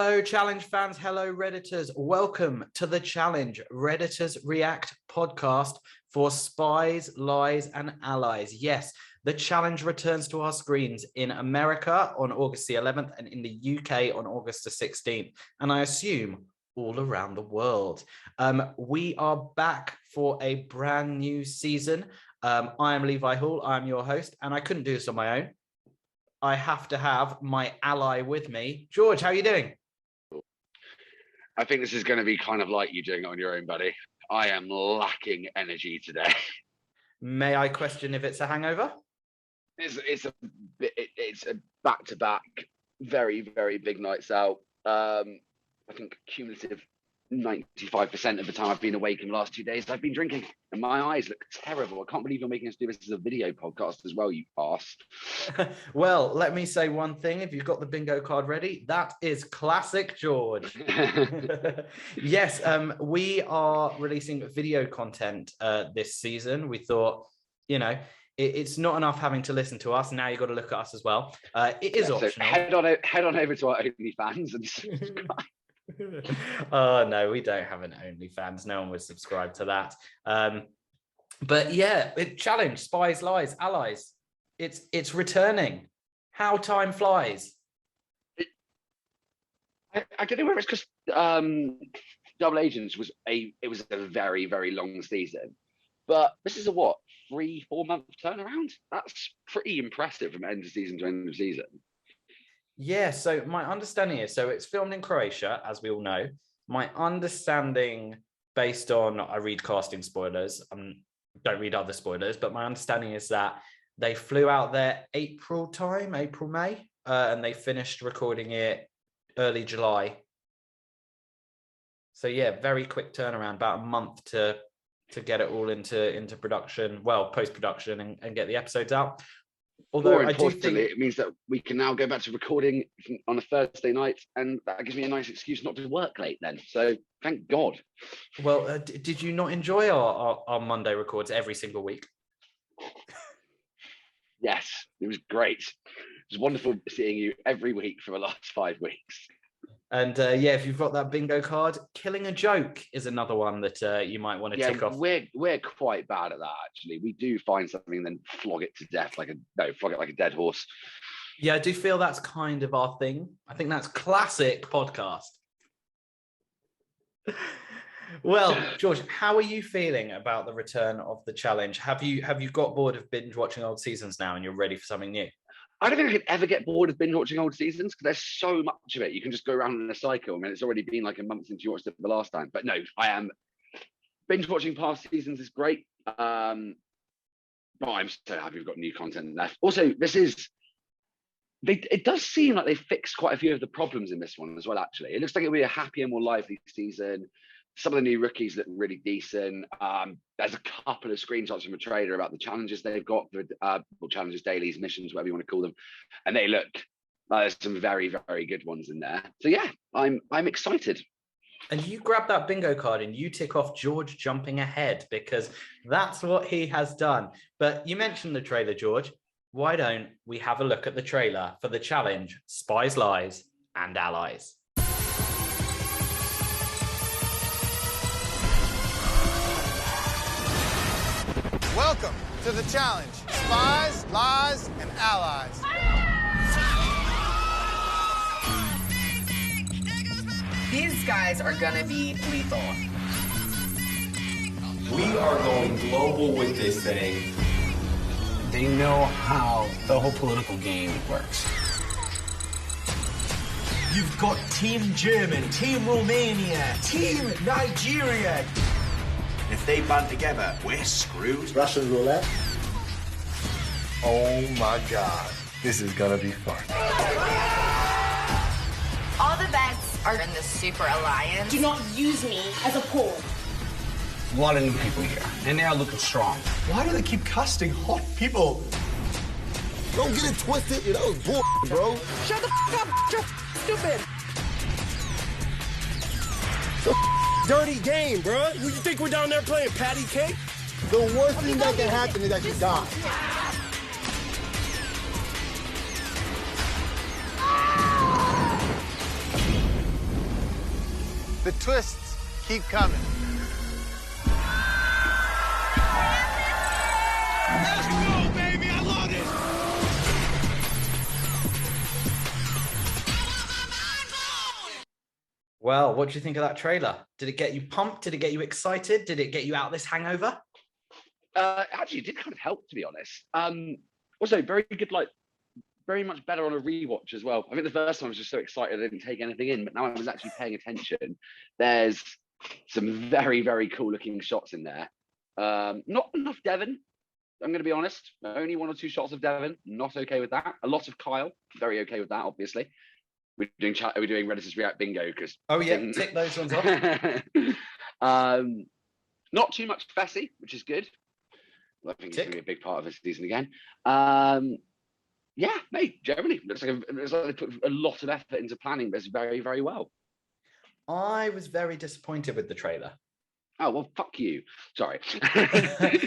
Hello, Challenge fans. Hello, Redditors. Welcome to the Challenge Redditors React Podcast for Spies, Lies, and Allies. Yes, the Challenge returns to our screens in America on August the 11th and in the UK on August the 16th. And I assume all around the world. We are back for a brand new season. I am Levi Hall. I'm your host, and I couldn't do this on my own. I have to have my ally with me. George, how are you doing? I think this is going to be kind of like you doing it on your own, buddy. I am lacking energy today. May I question if it's a hangover? It's a back-to-back, very, very big nights out. I think cumulative 95% of the time I've been awake in the last 2 days, I've been drinking, and my eyes look terrible. I can't believe you're making us do this as a video podcast as well, you arse. Well, let me say one thing. If you've got the bingo card ready, that is classic George. Yes, we are releasing video content this season. We thought, it's not enough having to listen to us. Now you've got to look at us as well. It is optional. So head on over to our OnlyFans and subscribe. Oh no, we don't have an OnlyFans. No one would subscribe to that. But yeah, Challenge, Spies, Lies, Allies. It's returning. How time flies. I don't know whether it's because Double Agents was a very, very long season, but this is a 3-4 month turnaround. That's pretty impressive from end of season to end of season. Yeah, so my understanding is, it's filmed in Croatia, as we all know. My understanding, based on, I read casting spoilers, don't read other spoilers, but my understanding is that they flew out there April, May, and they finished recording it early July. So yeah, very quick turnaround, about a month to get it all into production, post-production and get the episodes out. Although more importantly, it means that we can now go back to recording on a Thursday night, and that gives me a nice excuse not to work late then. So thank God. Well, did you not enjoy our Monday records every single week? Yes, it was great. It was wonderful seeing you every week for the last 5 weeks. And if you've got that bingo card, killing a joke is another one that you might want to tick off. We're quite bad at that, actually. We do find something and then flog it to death flog it like a dead horse. Yeah, I do feel that's kind of our thing. I think that's classic podcast. Well, George, how are you feeling about the return of the challenge? Have you got bored of binge watching old seasons now and you're ready for something new? I don't think I could ever get bored of binge watching old seasons because there's so much of it. You can just go around in a cycle. I mean, it's already been like a month since you watched it the last time. But no, I am binge watching past seasons is great. But I'm so happy we've got new content left. Also, it does seem like they fixed quite a few of the problems in this one as well, actually. It looks like it'll be a happier, more lively season. Some of the new rookies look really decent. There's a couple of screenshots from a trailer about the challenges they've got, challenges, dailies, missions, whatever you want to call them, and they look there's some very, very good ones in there. So yeah, I'm excited. And you grab that bingo card and you tick off George jumping ahead because that's what he has done. But you mentioned the trailer, George. Why don't we have a look at the trailer for the challenge, Spies, Lies, and Allies? Welcome to the challenge, Spies, Lies, and Allies. These guys are gonna be lethal. We are going global with this thing. They know how the whole political game works. You've got Team Germany, Team Romania, Team Nigeria. If they band together, we're screwed. Russian roulette. Oh my God, this is gonna be fun. All the bets are in the Super Alliance. Do not use me as a pawn. A lot of new people here, and they are looking strong. Why do they keep casting hot people? Don't get it twisted. That was bull, bro. Shut the f up, you're stupid. Dirty game, bro. You think we're down there playing patty cake? The worst thing that can happen is that you die. twists keep coming. Let's go, baby! I love it! Well, what do you think of that trailer? Did it get you pumped? Did it get you excited? Did it get you out this hangover? Actually, it did kind of help, to be honest. Also, very good, like, very much better on a rewatch as well. I think the first time I was just so excited I didn't take anything in, but now I was actually paying attention. There's some very, very cool looking shots in there. Not enough Devon, I'm going to be honest. Only 1 or 2 shots of Devon. Not okay with that. A lot of Kyle. Very okay with that, obviously. We're doing Redditors React bingo because. Oh yeah, tick those ones off. Not too much Fessy, which is good. I think it's going to be a big part of this season again. Yeah, mate, generally looks like they put a lot of effort into planning this very, very well. I was very disappointed with the trailer. Oh, well, fuck you. Sorry.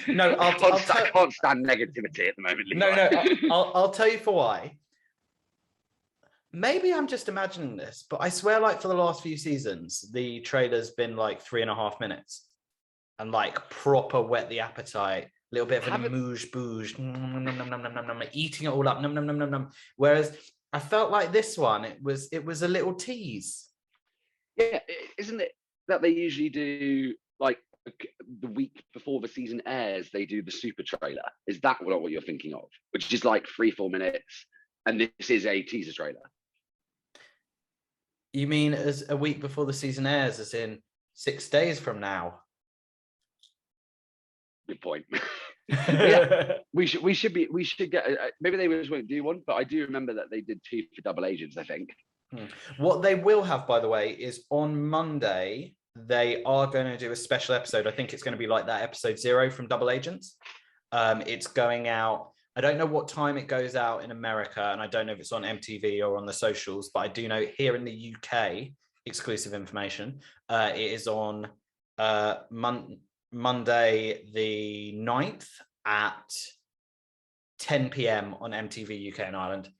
No, I can't stand negativity at the moment. Levi. I'll tell you for why. Maybe I'm just imagining this, but I swear, like, for the last few seasons, the trailer's been like 3.5 minutes and like proper whet the appetite. A little bit of a booge, eating it all up, num, num, num, num, num. Whereas I felt like this one, it was a little tease. Yeah, isn't it that they usually do, like, the week before the season airs, they do the super trailer? Is that what you're thinking of? Which is like 3-4 minutes, and this is a teaser trailer. You mean as a week before the season airs, as in 6 days from now? Good point. Yeah, we should get maybe they just won't do one, but I do remember that they did 2 for Double Agents, I think. What they will have, by the way, is on Monday they are going to do a special episode. I think it's going to be like that episode 0 from Double Agents. It's going out, I don't know what time it goes out in America, and I don't know if it's on MTV or on the socials, but I do know here in the UK, exclusive information, it is on Monday the 9th at 10 p.m. on MTV UK and Ireland.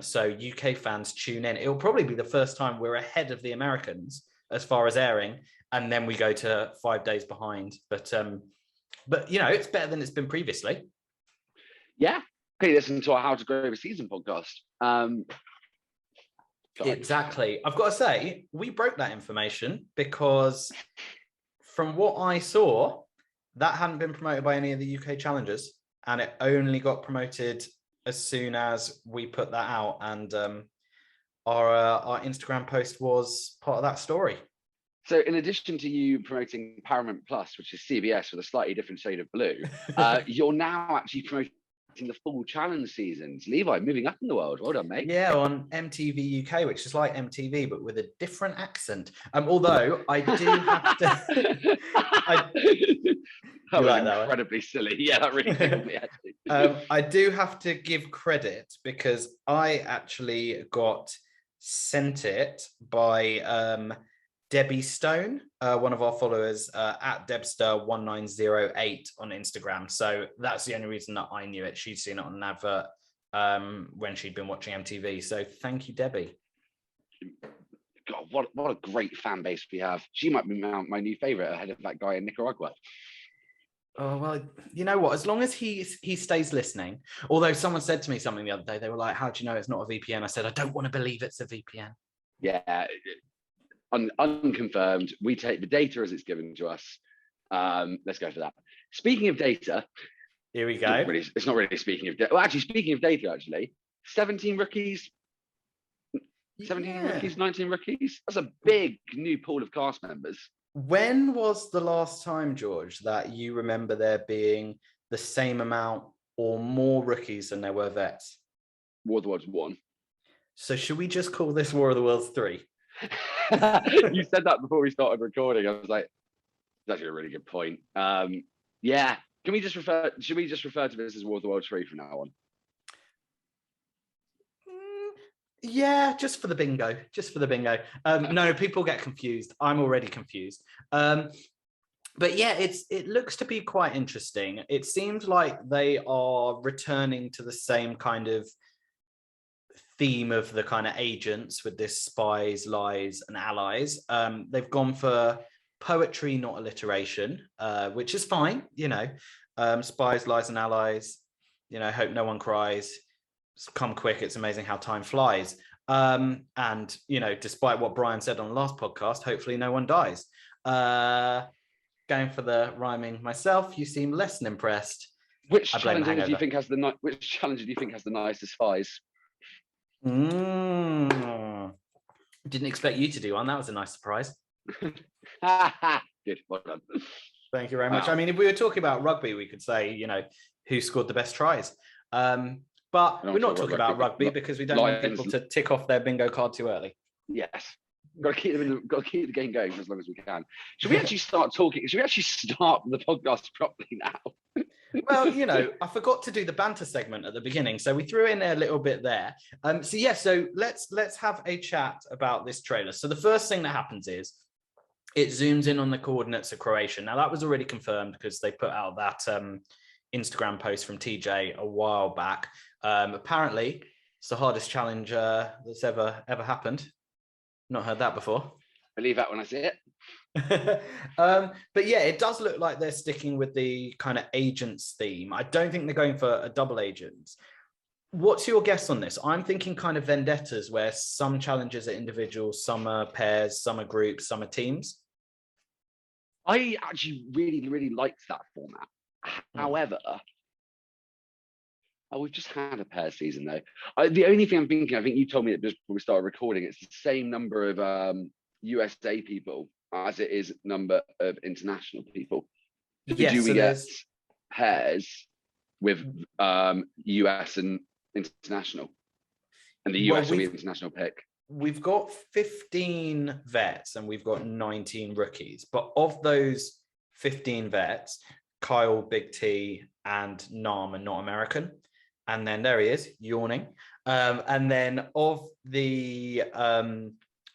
So UK fans tune in. It'll probably be the first time we're ahead of the Americans as far as airing, and then we go to 5 days behind. But you know, it's better than it's been previously. Yeah. Okay, listen to our How to Grow a Season podcast. Exactly. I've got to say, we broke that information because from what I saw, that hadn't been promoted by any of the UK challengers, and it only got promoted as soon as we put that out, and our Instagram post was part of that story. So in addition to you promoting Paramount Plus, which is CBS with a slightly different shade of blue, you're now actually promoting the full challenge seasons. Levi, moving up in the world. Well done, mate. Yeah, on MTV UK, which is like MTV, but with a different accent. Although I do have to... That was incredibly silly. Yeah, that really tickled me, actually. I do have to give credit because I actually got sent it by Debbie Stone, one of our followers, at Debster1908 on Instagram. So that's the only reason that I knew it. She'd seen it on an advert when she'd been watching MTV. So thank you, Debbie. God, what a great fan base we have. She might be my new favorite ahead of that guy in Nicaragua. Oh, well, you know what? As long as he stays listening, although someone said to me something the other day, they were like, how do you know it's not a VPN? I said, I don't want to believe it's a VPN. Yeah, unconfirmed. We take the data as it's given to us. Let's go for that. Speaking of data. Here we go. It's not really speaking of data. Well, actually, speaking of data, 17 rookies. 17 rookies, 19 rookies. That's a big new pool of cast members. When was the last time, George, that you remember there being the same amount or more rookies than there were vets? War of the Worlds 1. So should we just call this War of the Worlds 3? You said that before we started recording. I was like, that's actually a really good point. Yeah. Should we just refer to this as War of the Worlds 3 from now on? Yeah, just for the bingo. No, people get confused. I'm already confused. But yeah, it looks to be quite interesting. It seems like they are returning to the same kind of theme of the kind of agents with this spies, lies, and allies. They've gone for poetry, not alliteration, which is fine. Spies, lies, and allies. Hope no one cries. Come quick. It's amazing how time flies. And despite what Brian said on the last podcast, hopefully no one dies. Going for the rhyming myself, you seem less than impressed. Which challenger do you think has the nicest spies? Didn't expect you to do one. That was a nice surprise. Good, well done. Thank you very much. I mean, if we were talking about rugby, we could say, who scored the best tries. But we're not talking about rugby because we don't want people to tick off their bingo card too early. Yes. Got to keep the game going for as long as we can. Should we actually start talking? Should we actually start the podcast properly now? Well, I forgot to do the banter segment at the beginning, so we threw in a little bit there. So let's have a chat about this trailer. So the first thing that happens is it zooms in on the coordinates of Croatia. Now that was already confirmed because they put out that Instagram post from TJ a while back. Apparently, it's the hardest challenge that's ever happened. Not heard that before. Believe that when I see it. But yeah, it does look like they're sticking with the kind of agents theme. I don't think they're going for a double agents. What's your guess on this? I'm thinking kind of vendettas where some challenges are individuals, some are pairs, some are groups, some are teams. I actually really, really liked that format. However, we've just had a pair season though. The only thing I'm thinking, I think you told me that just before we started recording, it's the same number of USA people as it is number of international people. Yes, Do we get pairs with US and international? And the US will be international pick. We've got 15 vets and we've got 19 rookies. But of those 15 vets, Kyle, Big T, and Nam are not American. And then there he is, yawning. And then of the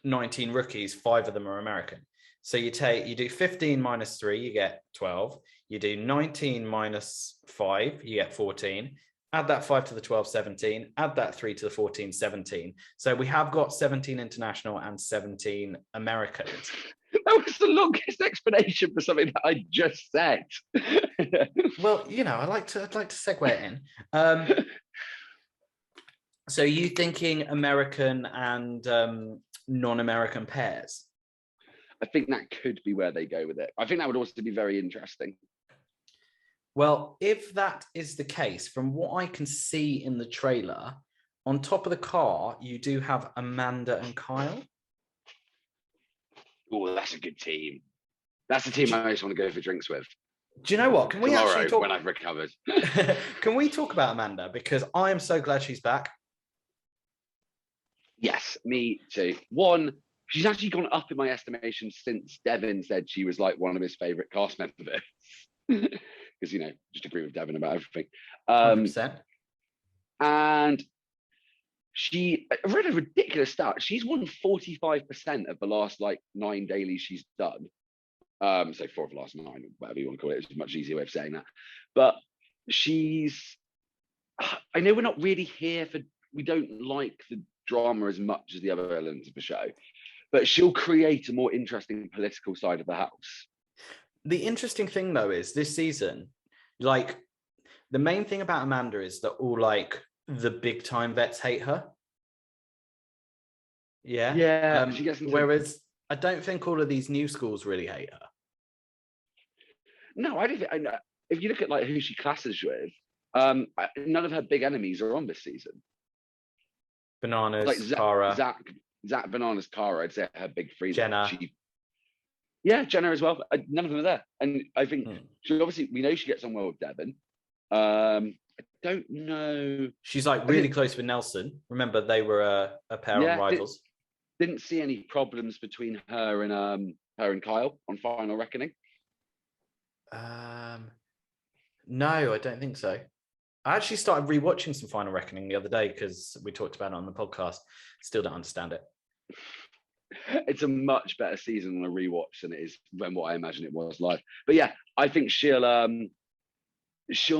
19 rookies, 5 of them are American. So you do 15 minus 3, you get 12. You do 19 minus 5, you get 14. Add that 5 to the 12, 17. Add that 3 to the 14, 17. So we have got 17 international and 17 Americans. That was the longest explanation for something that I just said. Well, I'd like to segue it in. So you thinking American and non-American pairs? I think that could be where they go with it. I think that would also be very interesting. Well, if that is the case, from what I can see in the trailer, on top of the car, you do have Amanda and Kyle. Oh, that's a good team. That's the team I always want to go for drinks with. Do you know what? Can we actually talk when I've recovered? Can we talk about Amanda? Because I am so glad she's back. Yes, me too. One, she's actually gone up in my estimation since Devin said she was like one of his favorite cast members. Because, just agree with Devin about everything. 100%. And I read a ridiculous stat. She's won 45% of the last 9 dailies she's done. So 4 of the last 9, or whatever you want to call it. It's a much easier way of saying that. But I know we're not really here we don't like the drama as much as the other elements of the show, but she'll create a more interesting political side of the house. The interesting thing though is this season, the main thing about Amanda is that all the big time vets hate her. Yeah. Yeah. She gets whereas I don't think all of these new schools really hate her. No, I don't think. If you look at who she classes with, none of her big enemies are on this season. Bananas, Cara. Zach, Bananas, Cara, I'd say her big three. Jenna. Jenna as well. None of them are there. And I think we know she gets on well with Devin. I don't know. She's really close with Nelson. Remember, they were a pair of rivals. Didn't see any problems between her and Kyle on Final Reckoning. No, I don't think so. I actually started rewatching some Final Reckoning the other day because we talked about it on the podcast. Still don't understand it. It's a much better season on a rewatch than it is when what I imagine it was live. But yeah, I think she'll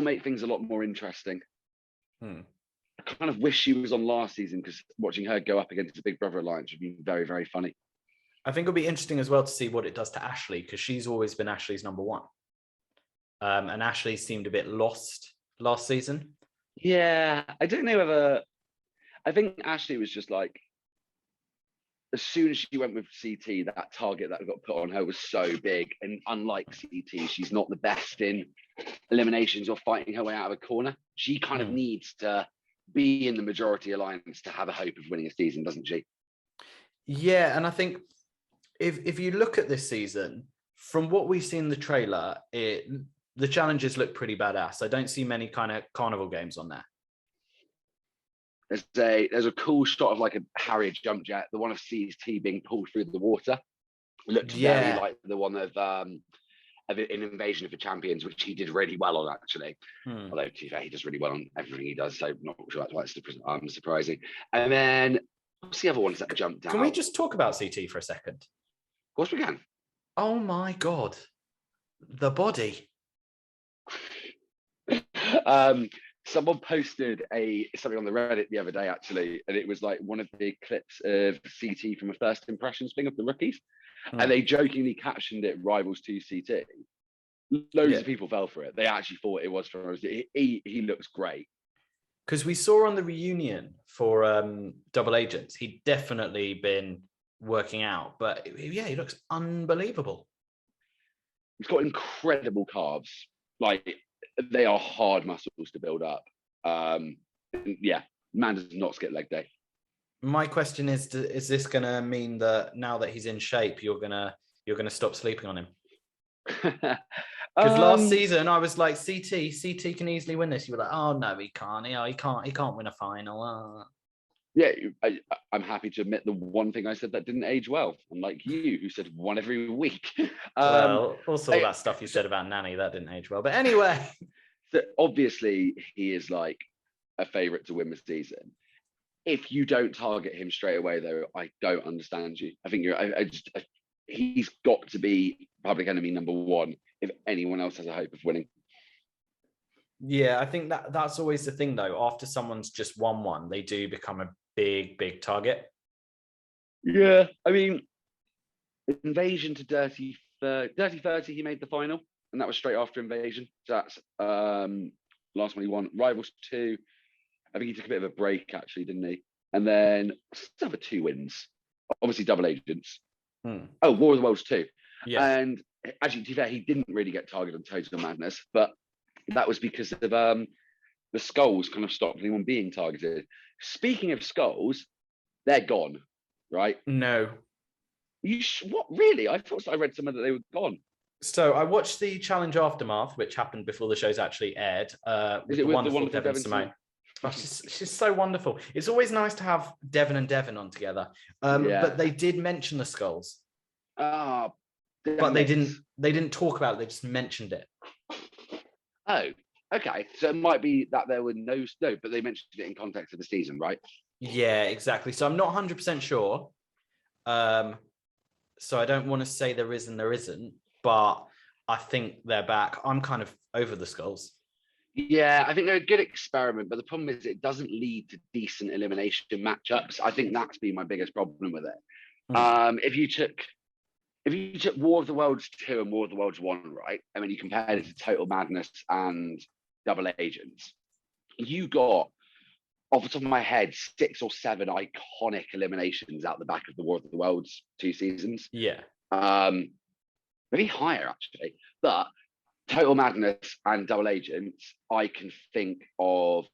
make things a lot more interesting. I kind of wish she was on last season, because watching her go up against the Big Brother Alliance would be very, very funny. I think it'll be interesting as well to see what it does to Ashley, because she's always been Ashley's number one. And Ashley seemed a bit lost last season. Yeah, I don't know whether... I think Ashley was just like, as soon as she went with CT, that target that got put on her was so big. And unlike CT, she's not the best in eliminations or fighting her way out of a corner. She kind of needs to be in the majority alliance to have a hope of winning a season, doesn't she? Yeah, and I think if you look at this season, from what we've seen in the trailer, the challenges look pretty badass. I don't see many kind of carnival games on there. There's a cool shot of like a Harrier jump jet, the one of CT being pulled through the water. It looked very like the one of an Invasion of the Champions, which he did really well on, actually. Although, to be fair, he does really well on everything he does, so I'm not sure that's why it's surprising. And then, what's the other ones that jumped out? Can we just talk about CT for a second? Of course we can. Oh my God. The body. Someone posted something on the Reddit the other day, actually, and it was like one of the clips of CT from a first impressions thing of the rookies, and they jokingly captioned it "Rivals to CT." Loads of people fell for it. They actually thought it was from he looks great. Because we saw on the reunion for Double Agents, he'd definitely been working out, but yeah, he looks unbelievable. He's got incredible calves. Like, they are hard muscles to build up. Yeah, man does not skip leg day. My question is this going to mean that now that he's in shape, you're gonna stop sleeping on him? Because last season I was like, CT can easily win this. You were like, oh no, he can't. He can't win a final. Yeah, I'm happy to admit the one thing I said that didn't age well, unlike you, who said one every week. Well, also all that stuff you said about Nanny, that didn't age well. But anyway. So obviously, he is like a favourite to win the season. If you don't target him straight away, though, I don't understand you. I think he's got to be public enemy number one if anyone else has a hope of winning. Yeah, I think that's always the thing, though. After someone's just won one, they do become a big target. Yeah, I mean, Invasion to Dirty 30, he made the final, and that was straight after Invasion. So that's last one he won. Rivals 2, I think he took a bit of a break, actually, didn't he? And then the other 2 wins. Obviously, Double Agents. Oh, War of the Worlds 2. Yeah. And actually, to be fair, he didn't really get targeted on Total Madness, but that was because of the skulls kind of stopped anyone being targeted. Speaking of skulls, they're gone, right? No. What, really? I thought I read somewhere that they were gone. So I watched the Challenge Aftermath, which happened before the show's actually aired. Is it with the wonderful Devon Simone? Oh, she's so wonderful. It's always nice to have Devon and Devon on together. But they did mention the skulls. But they didn't talk about it. They just mentioned it. Oh, okay. So it might be that there were no, but they mentioned it in context of the season, right? Yeah, exactly. So I'm not 100% sure. So I don't want to say there is and there isn't, but I think they're back. I'm kind of over the skulls. Yeah, I think they're a good experiment, but the problem is it doesn't lead to decent elimination matchups. I think that's been my biggest problem with it. If you took War of the Worlds 2 and War of the Worlds 1, right, and then you compared it to Total Madness and Double Agents, you got, off the top of my head, 6 or 7 iconic eliminations out the back of the War of the Worlds 2 seasons. Yeah. Maybe higher, actually. But Total Madness and Double Agents, I can think of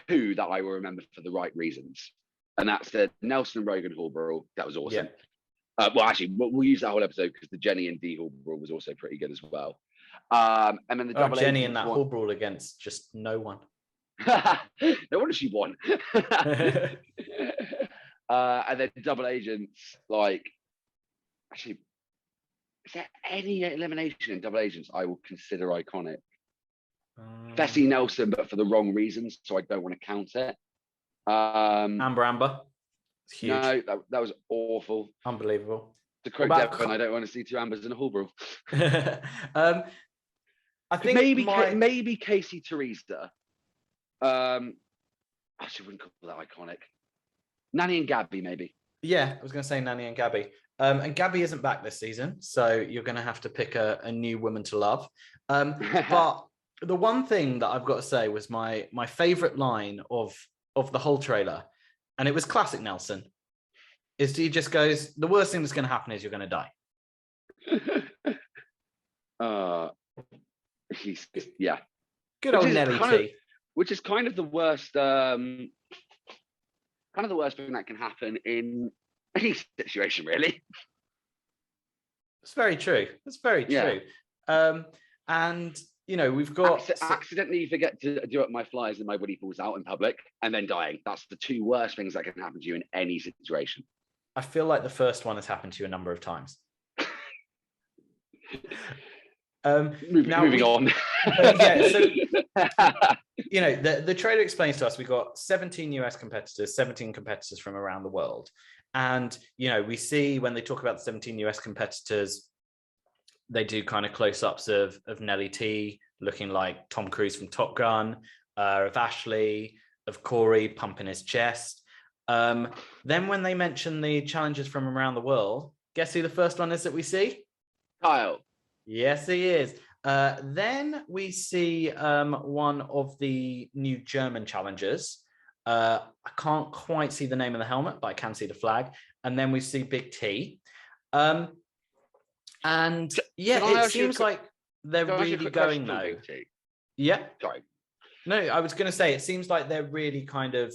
2 that I will remember for the right reasons. And that's the Nelson and Rogan Hall Brawl. That was awesome. Yeah. Well, actually, we'll use that whole episode because the Jenny and D Hall Brawl was also pretty good as well. And then the Double Jenny and that Hall Brawl against just no one. No wonder she won. And then Double Agents, like, actually, is there any elimination in Double Agents I will consider iconic? Fessy Nelson, but for the wrong reasons, so I don't want to count it. Amber. Huge. No, that was awful. Unbelievable. To quote Devon, I don't want to see 2 Ambers in a Hall Brawl. I think maybe Casey Teresa. Actually, wouldn't call that iconic. Nanny and Gabby, maybe. Yeah, I was going to say Nanny and Gabby. And Gabby isn't back this season, so you're going to have to pick a new woman to love. But the one thing that I've got to say was my favorite line of the whole trailer, and it was classic Nelson, is he just goes, the worst thing that's going to happen is you're going to die. Yeah. Good old Nelly T. Which is kind of the worst, thing that can happen in any situation, really. It's very true. It's very true. And you know, we've got accidentally forget to do up my flyers and my woody falls out in public, and then dying. That's the two worst things that can happen to you in any situation. I feel like the first one has happened to you a number of times. Moving on. So you know, the trailer explains to us we've got 17 US competitors, 17 competitors from around the world. And, you know, we see when they talk about the 17 US competitors, they do kind of close-ups of Nelly T looking like Tom Cruise from Top Gun, of Ashley, of Corey pumping his chest. Then when they mention the challengers from around the world, guess who the first one is that we see? Kyle. Yes, he is. Then we see one of the new German challengers. I can't quite see the name of the helmet, but I can see the flag. And then we see Big T. And yeah, it seems like they're really going though. Yeah. Sorry. No, I was going to say, it seems like they're really kind of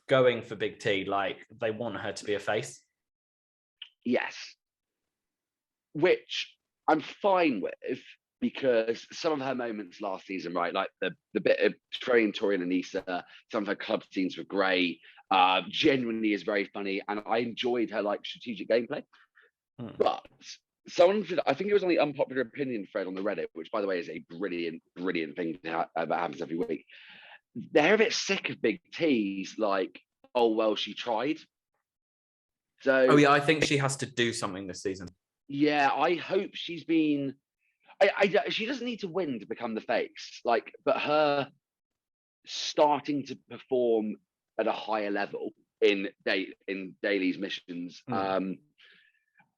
going for Big T. Like they want her to be a face. Yes. Which I'm fine with, because some of her moments last season, right, like the bit of training Tori and Anissa, some of her club scenes were great, genuinely is very funny, and I enjoyed her like strategic gameplay. But someone I think it was on the unpopular opinion thread on the Reddit, which by the way is a brilliant thing that happens every week. They're a bit sick of Big T's, like, oh well, she tried. So oh yeah, I think she has to do something this season. Yeah, I hope she's been. She doesn't need to win to become the face, like, but her starting to perform at a higher level in Daly's missions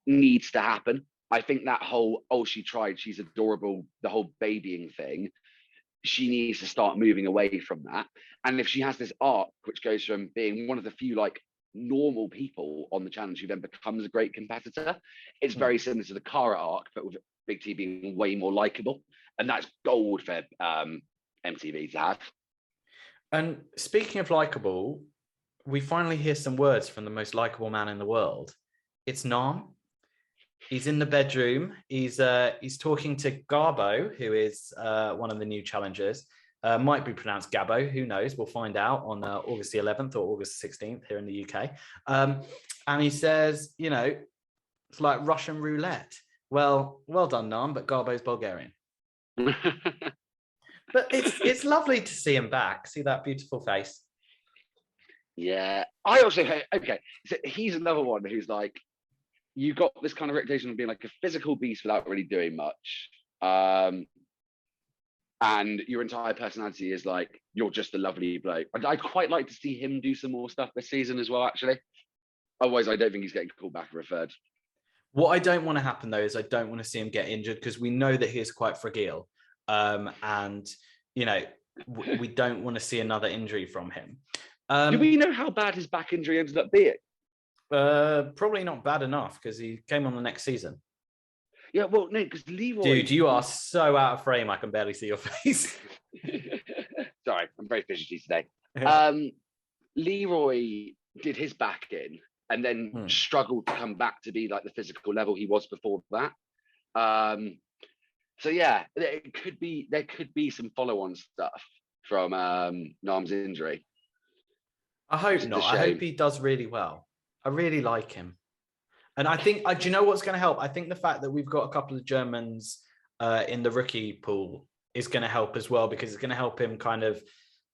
needs to happen. I think that whole she tried, she's adorable, the whole babying thing, she needs to start moving away from that. And if she has this arc which goes from being one of the few like normal people on the challenge who then becomes a great competitor, it's very similar to the Cara arc, but with Big T being way more likable, and that's gold for MTV to have. And speaking of likable, we finally hear some words from the most likable man in the world. It's Nam. He's in the bedroom. He's talking to Garbo, who is one of the new challengers. Might be pronounced Gabbo, who knows? We'll find out on August the 11th or August 16th here in the UK. And he says, you know, it's like Russian roulette. Well done, Nam, but Garbo's Bulgarian. But it's lovely to see him back, see that beautiful face. Yeah. I also, okay, so he's another one who's like, you got this kind of reputation of being like a physical beast without really doing much. And your entire personality is like, you're just a lovely bloke. I'd quite like to see him do some more stuff this season as well, actually. Otherwise, I don't think he's getting called back or referred. What I don't want to happen, though, is I don't want to see him get injured, because we know that he is quite fragile. And, you know, we don't want to see another injury from him. Do we know how bad his back injury ended up being? Probably not bad enough, because he came on the next season. Yeah, well, no, because Leroy... Dude, you are so out of frame, I can barely see your face. Sorry, I'm very fidgety today. Leroy did his back in and then struggled to come back to be like the physical level he was before that. So yeah, there could be some follow-on stuff from Nam's injury. I hope not. I hope he does really well. I really like him. And I think, do you know what's going to help? I think the fact that we've got a couple of Germans in the rookie pool is going to help as well, because it's going to help him kind of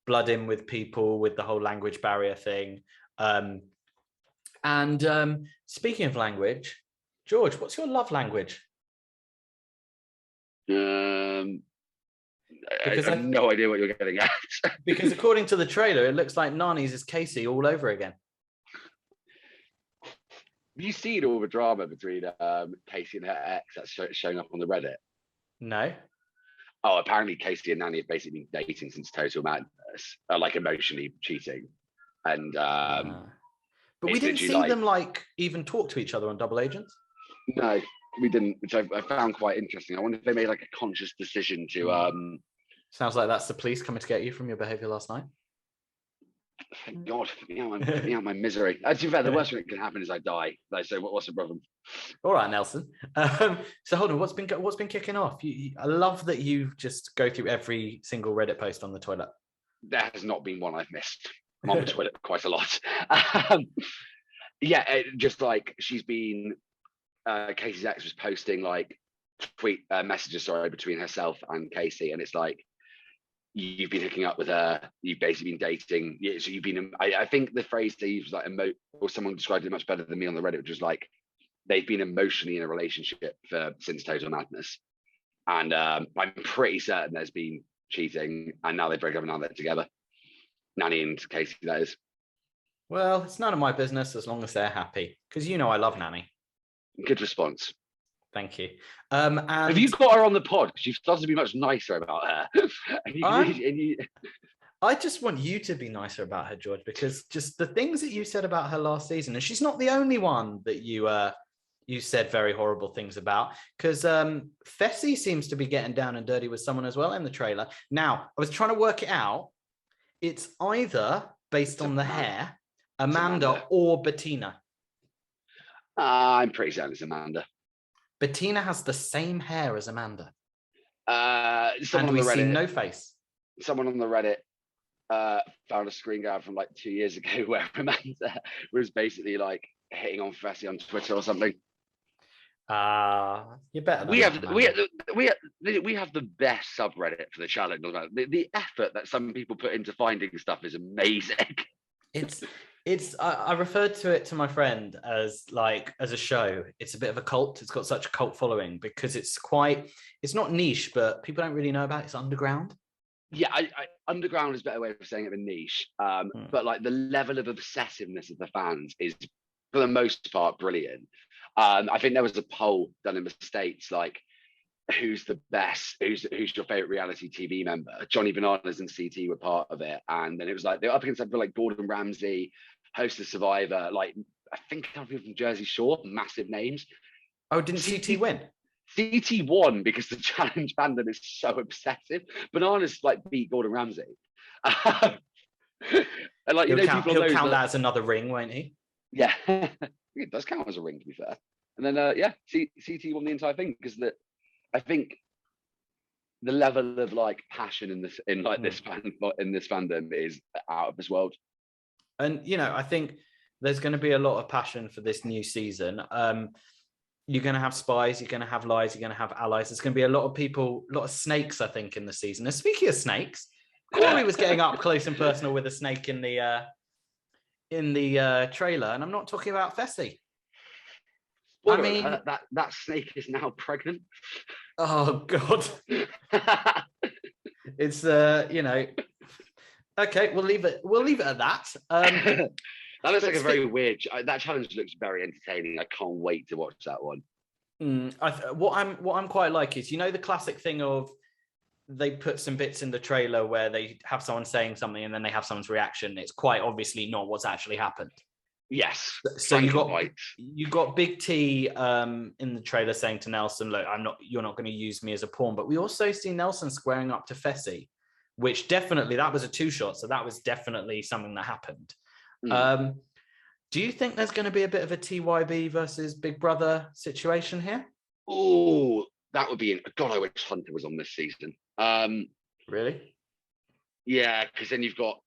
blood in with people with the whole language barrier thing. And speaking of language, George, what's your love language? Because I have no idea what you're getting at. Because according to the trailer, it looks like Nani's is Casey all over again. Have you seen all the drama between Casey and her ex that's showing up on the Reddit? No. Oh, apparently Casey and Nani have basically been dating since Total Madness, like emotionally cheating. And but we didn't see them like even talk to each other on Double Agents. No, we didn't, which I found quite interesting. I wonder if they made like a conscious decision to Sounds like that's the police coming to get you from your behaviour last night. Thank God, get me out my misery. To be fair, the worst thing that can happen is I die. Like, so what's the problem? All right, Nelson. So hold on, what's been kicking off? I love that you just go through every single Reddit post on the toilet. There has not been one I've missed. I'm on the toilet quite a lot. Just like she's been. Casey's ex was posting like messages, between herself and Casey, and it's like, you've been hooking up with her, you've basically been dating. Yeah, so you've been. I think the phrase they used was like or someone described it much better than me on the Reddit, which was like they've been emotionally in a relationship since Total Madness, and I'm pretty certain there's been cheating, and now they break up and now they're together. Nani and Casey, that is. Well, it's none of my business as long as they're happy, because I love Nani. Good response. Thank you. And have you got her on the pod? Because you've started to be much nicer about her. I just want you to be nicer about her, George, because just the things that you said about her last season, and she's not the only one that you said very horrible things about, because Fessy seems to be getting down and dirty with someone as well in the trailer. Now, I was trying to work it out. It's either based on the hair, Amanda or Bettina. I'm pretty certain it's Amanda. Bettina has the same hair as Amanda. And we see no face. Someone on the Reddit found a screen grab from like 2 years ago where Amanda was basically like hitting on Fessy on Twitter or something. You're better than we have the best subreddit for the challenge. The effort that some people put into finding stuff is amazing. I referred to it to my friend as a show. It's a bit of a cult. It's got such a cult following because it's not niche, but people don't really know about it. It's underground. Yeah, underground is a better way of saying it than niche. But like the level of obsessiveness of the fans is, for the most part, brilliant. I think there was a poll done in the States, like, who's the best, who's your favorite reality TV member? Johnny Bananas and CT were part of it, and then it was like they were up against something like Gordon Ramsay, host of Survivor, like I think a couple people from Jersey Shore, massive names. Oh, didn't CT win? CT won because the challenge fandom is so obsessive. Bananas like beat Gordon Ramsay. And like he'll count that as another ring, won't he? Yeah, it does count as a ring, to be fair. And then CT won the entire thing because I think the level of like passion in this fandom is out of this world. And I think there's going to be a lot of passion for this new season. You're going to have spies, you're going to have lies, you're going to have allies. There's going to be a lot of people, a lot of snakes, I think, in the season. And speaking of snakes, Corey was getting up close and personal with a snake in the trailer, and I'm not talking about Fessy. I mean, that snake is now pregnant. Oh God! It's okay. We'll leave it at that. That looks like a very weird. That challenge looks very entertaining. I can't wait to watch that one. What I'm quite like is the classic thing of they put some bits in the trailer where they have someone saying something and then they have someone's reaction. It's quite obviously not what's actually happened. Yes. So you got Big T in the trailer saying to Nelson, "Look, you're not going to use me as a pawn." But we also see Nelson squaring up to Fessy, which definitely that was a 2-shot. So that was definitely something that happened. Do you think there's going to be a bit of a TYB versus Big Brother situation here? Oh, that would be God. I wish Hunter was on this season. Really? Yeah, because then you've got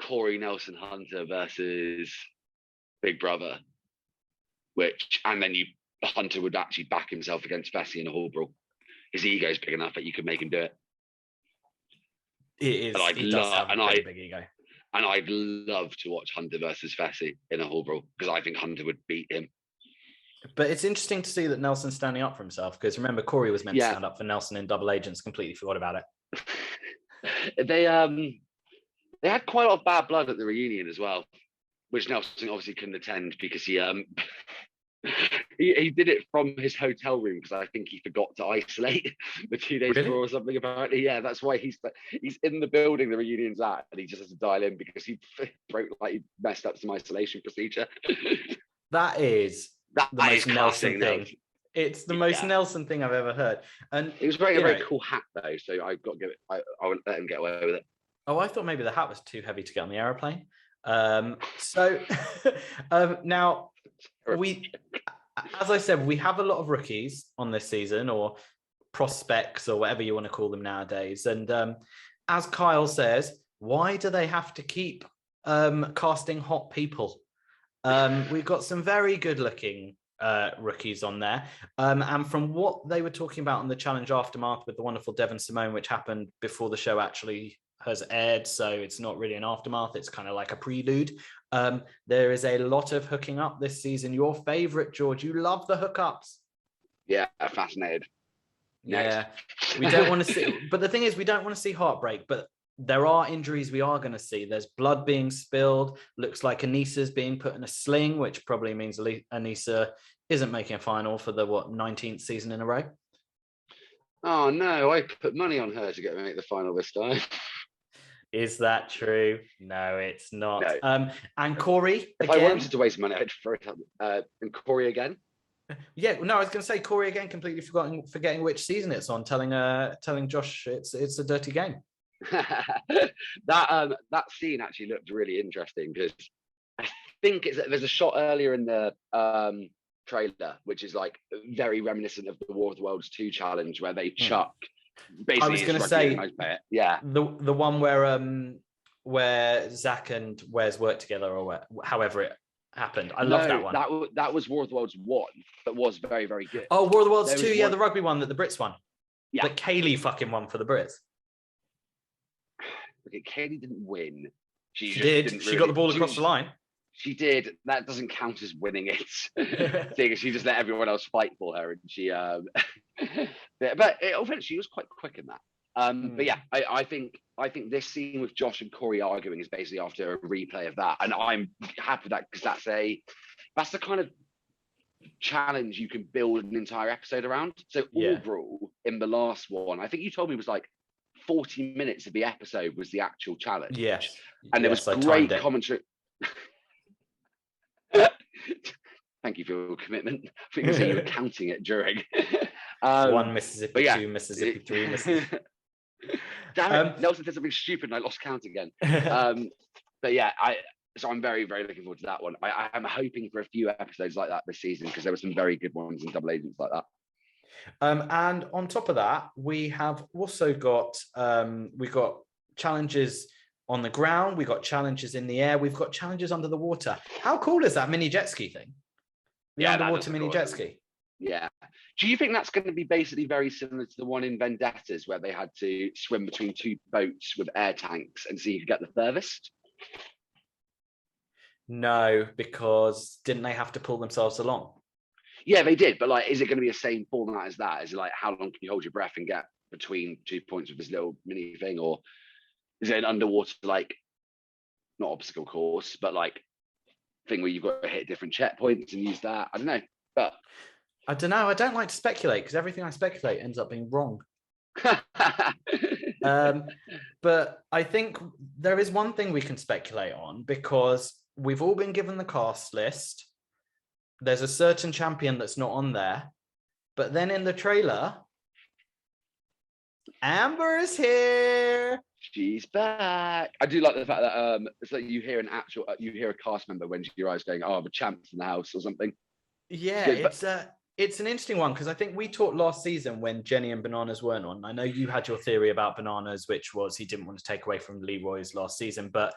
Corey, Nelson, Hunter versus Big Brother, and then Hunter would actually back himself against Fessy in a hall brawl. His ego is big enough that you could make him do it. It is. He does have a big ego. And I'd love to watch Hunter versus Fessy in a hall brawl because I think Hunter would beat him. But it's interesting to see that Nelson's standing up for himself because remember, Corey was meant to stand up for Nelson in Double Agents, completely forgot about it. They had quite a lot of bad blood at the reunion as well, which Nelson obviously couldn't attend because he did it from his hotel room because I think he forgot to isolate the 2 days before or something. Apparently, yeah, that's why he's in the building the reunion's at, and he just has to dial in because he messed up some isolation procedure. That is the most Nelson thing. It's the most Nelson thing I've ever heard. And he was wearing a very cool hat though, so I've got to give it. I wouldn't let him get away with it. Oh, I thought maybe the hat was too heavy to get on the aeroplane. Now as I said, we have a lot of rookies on this season, or prospects, or whatever you want to call them nowadays. And as Kyle says, why do they have to keep casting hot people? We've got some very good looking rookies on there. And from what they were talking about on the Challenge Aftermath with the wonderful Devon Simone, which happened before the show actually has aired, so it's not really an aftermath, it's kind of like a prelude. There is a lot of hooking up this season. Your favorite, George, you love the hookups. Yeah, fascinated. Yeah, we don't want to see, but the thing is, we don't want to see heartbreak, but there are injuries we are going to see. There's blood being spilled. Looks like Anissa's being put in a sling, which probably means Anissa isn't making a final for the 19th season in a row. Oh no, I put money on her to make the final this time. Is that true? No, it's not. No. And Corey, if I wanted to waste money, I'd throw it up. And Corey again. Yeah, no, I was going to say Corey again, completely forgetting which season it's on, telling Josh it's a dirty game. That scene actually looked really interesting because I think there's a shot earlier in the trailer which is like very reminiscent of the War of the Worlds 2 challenge where they chuck. Basically, I was going to say, yeah, the one where Zach and Wes work together, or however it happened. I love that one. That was War of the Worlds 1, but was very, very good. Oh, War of the Worlds 2, yeah, the rugby one that the Brits won. Yeah, that Kaylee fucking won for the Brits. Okay, Kaylee didn't win. She did. She got the ball across the line. She did. That doesn't count as winning it. She just let everyone else fight for her, and she. But she was quite quick in that. But yeah, I think this scene with Josh and Corey arguing is basically after a replay of that, and I'm happy with that because that's the kind of challenge you can build an entire episode around. So overall, in the last one, I think you told me it was like 40 minutes of the episode was the actual challenge. Yes, and there was great commentary. Thank you for your commitment. I think you were counting it during. 1 Mississippi, 2 Mississippi, 3 Mississippi. Damn it, Nelson did something stupid and I lost count again. But yeah, so I'm very, very looking forward to that one. I'm hoping for a few episodes like that this season because there were some very good ones in Double Agents like that. And on top of that, we have also got challenges on the ground, we got challenges in the air, we've got challenges under the water. How cool is that mini jet ski thing? The underwater mini jet ski. Yeah. Do you think that's going to be basically very similar to the one in Vendettas where they had to swim between 2 boats with air tanks and see who could get the furthest? No, because didn't they have to pull themselves along? Yeah, they did. But like, is it going to be the same format as that? Is it like, how long can you hold your breath and get between 2 points with this little mini thing? Or is it an underwater, like, not obstacle course, but like thing where you've got to hit different checkpoints and use that? I don't know. But I don't know. I don't like to speculate because everything I speculate ends up being wrong. But I think there is one thing we can speculate on because we've all been given the cast list. There's a certain champion that's not on there. But then in the trailer, Amber is here. She's back. I do like the fact that it's like you hear a cast member when your eyes going, oh, the champ's in the house or something. Yeah, it's an interesting one because I think we talked last season when Jenny and Bananas weren't on. I know you had your theory about Bananas, which was he didn't want to take away from Leroy's last season, but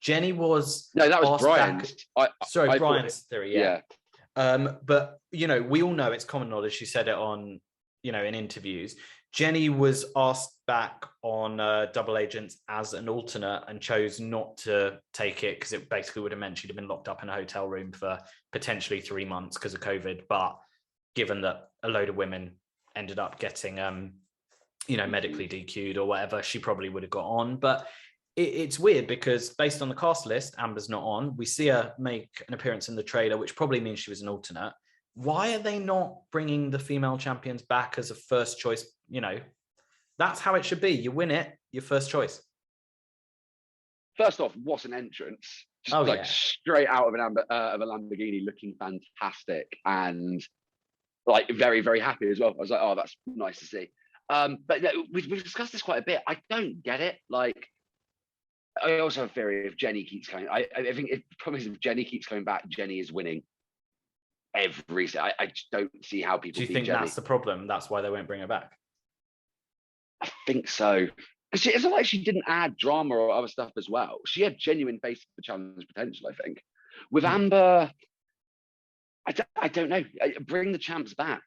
Jenny was Brian's. Brian's theory. Yeah. But you know, we all know it's common knowledge. She said it on, in interviews. Jenny was asked back on Double Agents as an alternate and chose not to take it because it basically would have meant she'd have been locked up in a hotel room for potentially 3 months because of COVID. But given that a load of women ended up getting medically DQ'd or whatever, she probably would have got on. But it's weird because based on the cast list, Amber's not on. We see her make an appearance in the trailer, which probably means she was an alternate. Why are they not bringing the female champions back as a first choice? That's how it should be. You win it, your first choice. First off, what an entrance. Just straight out of a Lamborghini, looking fantastic and like very, very happy as well. I was like, oh, that's nice to see. But we've discussed this quite a bit. I don't get it. Like, I also have a theory if Jenny keeps coming. I think the problem is if Jenny keeps coming back, Jenny is winning every. I just don't see how people. Do you think Jenny. That's the problem? That's why they won't bring her back. I think so. It's not like she didn't add drama or other stuff as well. She had genuine face for the challenge potential. I think with Amber, I don't know. Bring the champs back.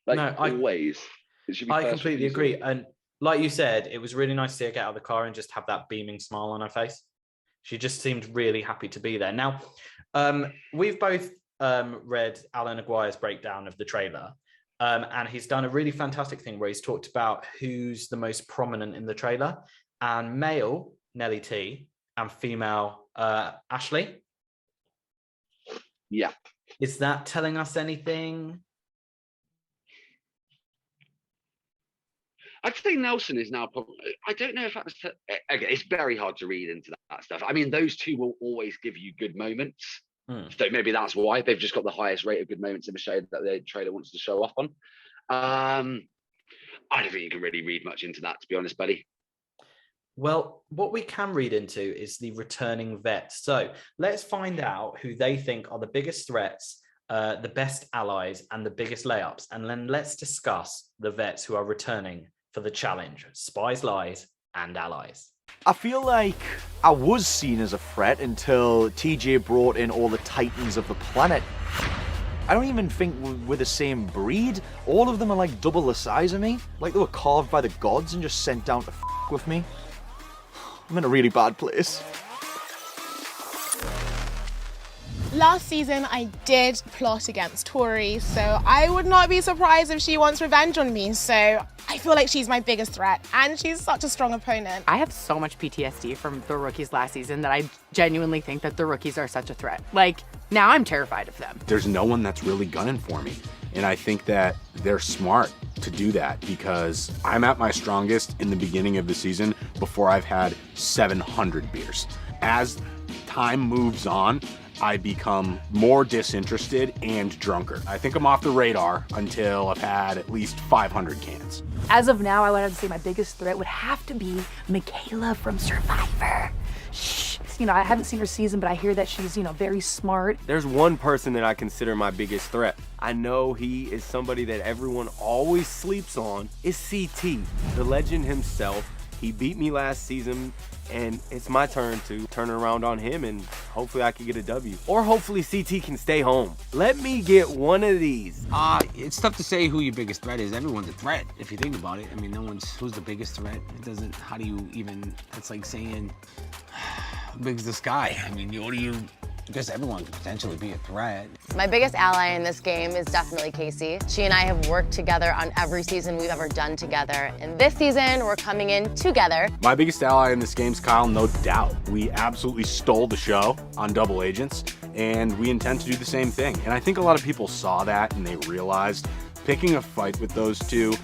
Always. I completely agree. And like you said, it was really nice to see her get out of the car and just have that beaming smile on her face. She just seemed really happy to be there. Now, we've both read Alan Aguirre's breakdown of the trailer, and he's done a really fantastic thing where he's talked about who's the most prominent in the trailer, and male, Nelly T, and female, Ashley. Yeah. Is that telling us anything? I'd say Nelson is now probably, I don't know if that's, again, it's very hard to read into that stuff. I mean, those two will always give you good moments. So maybe that's why they've just got the highest rate of good moments in the show that the trailer wants to show off on. I don't think you can really read much into that, to be honest, buddy. Well, what we can read into is the returning vets. So let's find out who they think are the biggest threats, the best allies, and the biggest layups. And then let's discuss the vets who are returning for the challenge, Spies, Lies, and Allies. I feel like I was seen as a threat until TJ brought in all the titans of the planet. I don't even think we're the same breed. All of them are like double the size of me. Like they were carved by the gods and just sent down to f*** with me. I'm in a really bad place. Last season, I did plot against Tori, so I would not be surprised if she wants revenge on me. So I feel like she's my biggest threat, and she's such a strong opponent. I have so much PTSD from the rookies last season that I genuinely think that the rookies are such a threat. Like, now I'm terrified of them. There's no one that's really gunning for me, and I think that they're smart to do that because I'm at my strongest in the beginning of the season before I've had 700 beers. As time moves on, I become more disinterested and drunker. I think I'm off the radar until I've had at least 500 cans. As of now, I would have to say my biggest threat would have to be Michaela from Survivor. Shh. I haven't seen her season, but I hear that she's, very smart. There's one person that I consider my biggest threat. I know he is somebody that everyone always sleeps on, is CT, the legend himself. He beat me last season, and it's my turn to turn around on him, and hopefully I can get a W. Or hopefully CT can stay home. Let me get one of these. It's tough to say who your biggest threat is. Everyone's a threat, if you think about it. I mean, who's the biggest threat? How do you even, that's like saying, how big's the sky? I mean, I guess everyone could potentially be a threat. My biggest ally in this game is definitely Casey. She and I have worked together on every season we've ever done together. And this season, we're coming in together. My biggest ally in this game is Kyle, no doubt. We absolutely stole the show on Double Agents, and we intend to do the same thing. And I think a lot of people saw that and they realized picking a fight with those two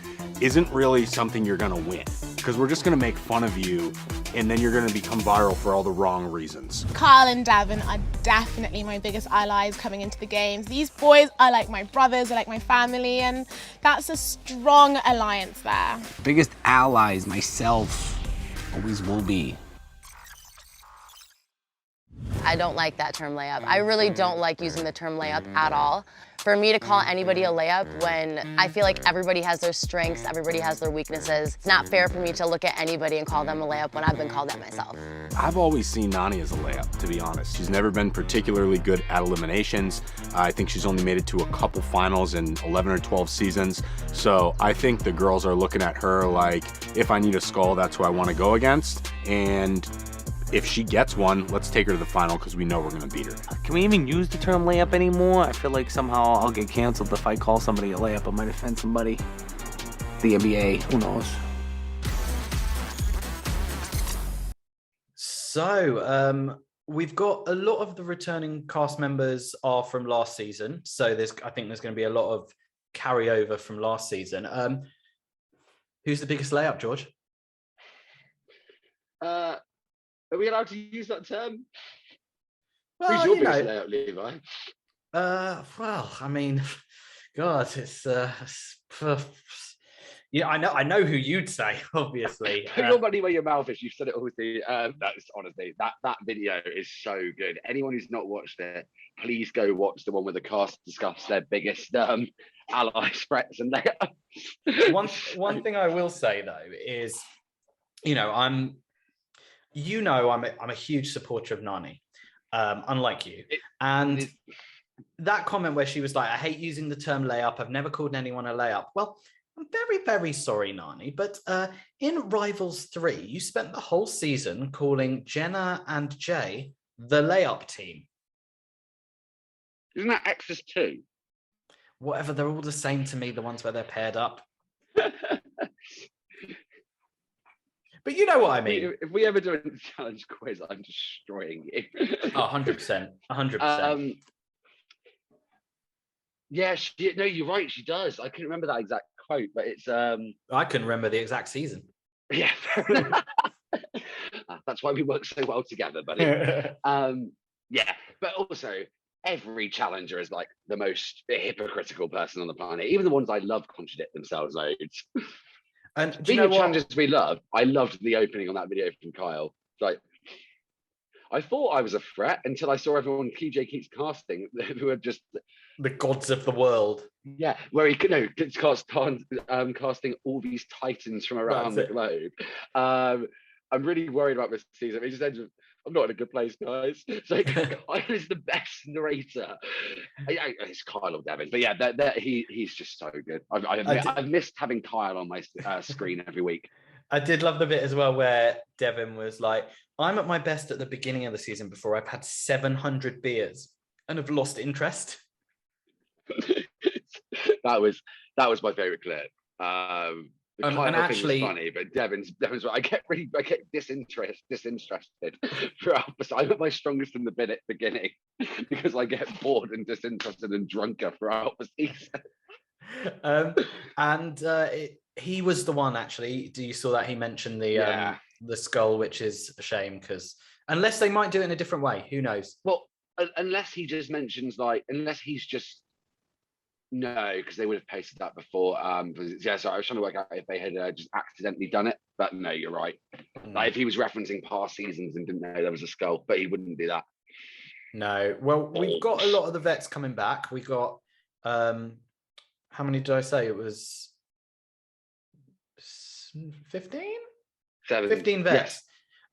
isn't really something you're gonna win, because we're just gonna make fun of you and then you're gonna become viral for all the wrong reasons. Carl and Davin are definitely my biggest allies coming into the games. These boys are like my brothers, they're like my family, and that's a strong alliance there. Biggest allies, myself, always will be. I don't like that term layup. I really don't like using the term layup at all. For me to call anybody a layup when I feel like everybody has their strengths, everybody has their weaknesses. It's not fair for me to look at anybody and call them a layup when I've been called that myself. I've always seen Nani as a layup, to be honest. She's never been particularly good at eliminations. I think she's only made it to a couple finals in 11 or 12 seasons. So I think the girls are looking at her like, if I need a skull, that's who I want to go against. And if she gets one, let's take her to the final because we know we're going to beat her. Can we even use the term layup anymore? I feel like somehow I'll get canceled if I call somebody a layup. I might offend somebody. the NBA. Who knows? So we've got a lot of the returning cast members are from last season. So I think there's going to be a lot of carryover from last season. Who's the biggest layup, George? Are we allowed to use that term? Well, Who's your biggest layup, Levi? Well, I mean, God, it's yeah, I know who you'd say, obviously. Put your money where your mouth is. You've said it all. That's honestly that video is so good. Anyone who's not watched it, please go watch the one where the cast discuss their biggest allies, threats, and layups. One thing I will say though is, I'm a huge supporter of Nani, unlike you, and that comment where she was like, "I hate using the term layup. I've never called anyone a layup." Well, I'm very, very sorry, Nani, but in Rivals 3, you spent the whole season calling Jenna and Jay the layup team. Isn't that Exodus 2? Whatever, they're all the same to me, the ones where they're paired up. But you know what I mean. If we ever do a challenge quiz, I'm destroying you. Oh, 100%. 100%. Yeah, no, you're right, she does. I couldn't remember that exact quote, but it's... I couldn't remember the exact season. Yeah. That's why we work so well together, buddy. Yeah, but also, every challenger is like the most hypocritical person on the planet. Even the ones I love contradict themselves loads. And speaking of challenges we love, I loved the opening on that video from Kyle. Like, I thought I was a threat until I saw everyone PJ keeps casting who are just the gods of the world. Yeah, where he could casting all these titans from around the globe. I'm really worried about this season. He just ends with, "I'm not in a good place, guys." It's like Kyle is the best narrator. It's Kyle or Devin, but yeah, he's just so good. I've missed having Kyle on my screen every week. I did love the bit as well where Devin was like, "I'm at my best at the beginning of the season before I've had 700 beers and have lost interest." that was my favorite clip. And actually, was funny, but Devin's I get disinterested throughout. I'm at my strongest in the beginning because I get bored and disinterested and drunker throughout the season. He was the one actually. Do you saw that he mentioned the skull, which is a shame because unless they might do it in a different way, who knows? Well, unless he just mentions unless he's just. No, because they would have posted that before. So I was trying to work out if they had just accidentally done it. But no, you're right. Like if he was referencing past seasons and didn't know there was a skull, but he wouldn't do that. No. Well, we've got a lot of the vets coming back. We got how many did I say? It was 15? 15 vets.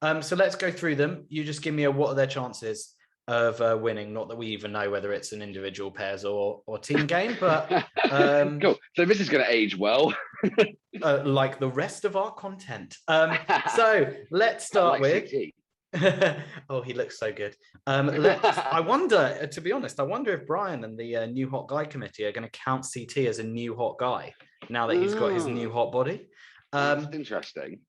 Yes. So let's go through them. You just give me what are their chances of winning, not that we even know whether it's an individual pairs or team game, but cool. So this is going to age well, like the rest of our content. So let's start with. Oh, he looks so good. I wonder, to be honest, if Brian and the new hot guy committee are going to count CT as a new hot guy now that he's got his new hot body. That's interesting.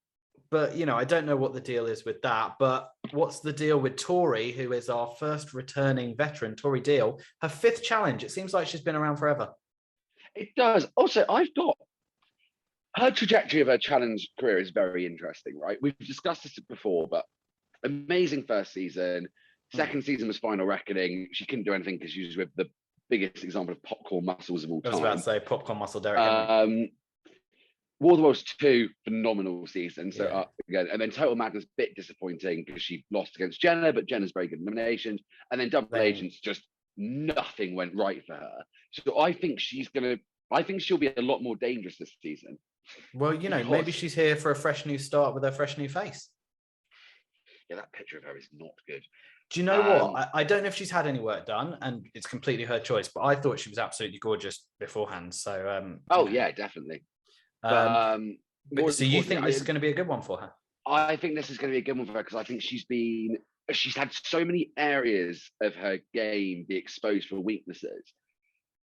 But, I don't know what the deal is with that. But what's the deal with Tori, who is our first returning veteran, Tori Deal, her 5th challenge? It seems like she's been around forever. It does. Also, I've got her trajectory of her challenge career is very interesting, right? We've discussed this before, but amazing first season. Second season was Final Reckoning. She couldn't do anything because she was with the biggest example of popcorn muscles of all time. I was about to say popcorn muscle, Derek Henry. War of the Worlds 2, phenomenal season. So again, and then Total Madness, bit disappointing because she lost against Jenna, but Jenna's very good in eliminations. And then Double Agents, just nothing went right for her. So I think she'll be a lot more dangerous this season. Well, maybe she's here for a fresh new start with her fresh new face. Yeah, that picture of her is not good. Do you know what? I don't know if she's had any work done, and it's completely her choice. But I thought she was absolutely gorgeous beforehand. So, yeah, definitely. So you think this is going to be a good one for her? I think this is going to be a good one for her because I think she's had so many areas of her game be exposed for weaknesses.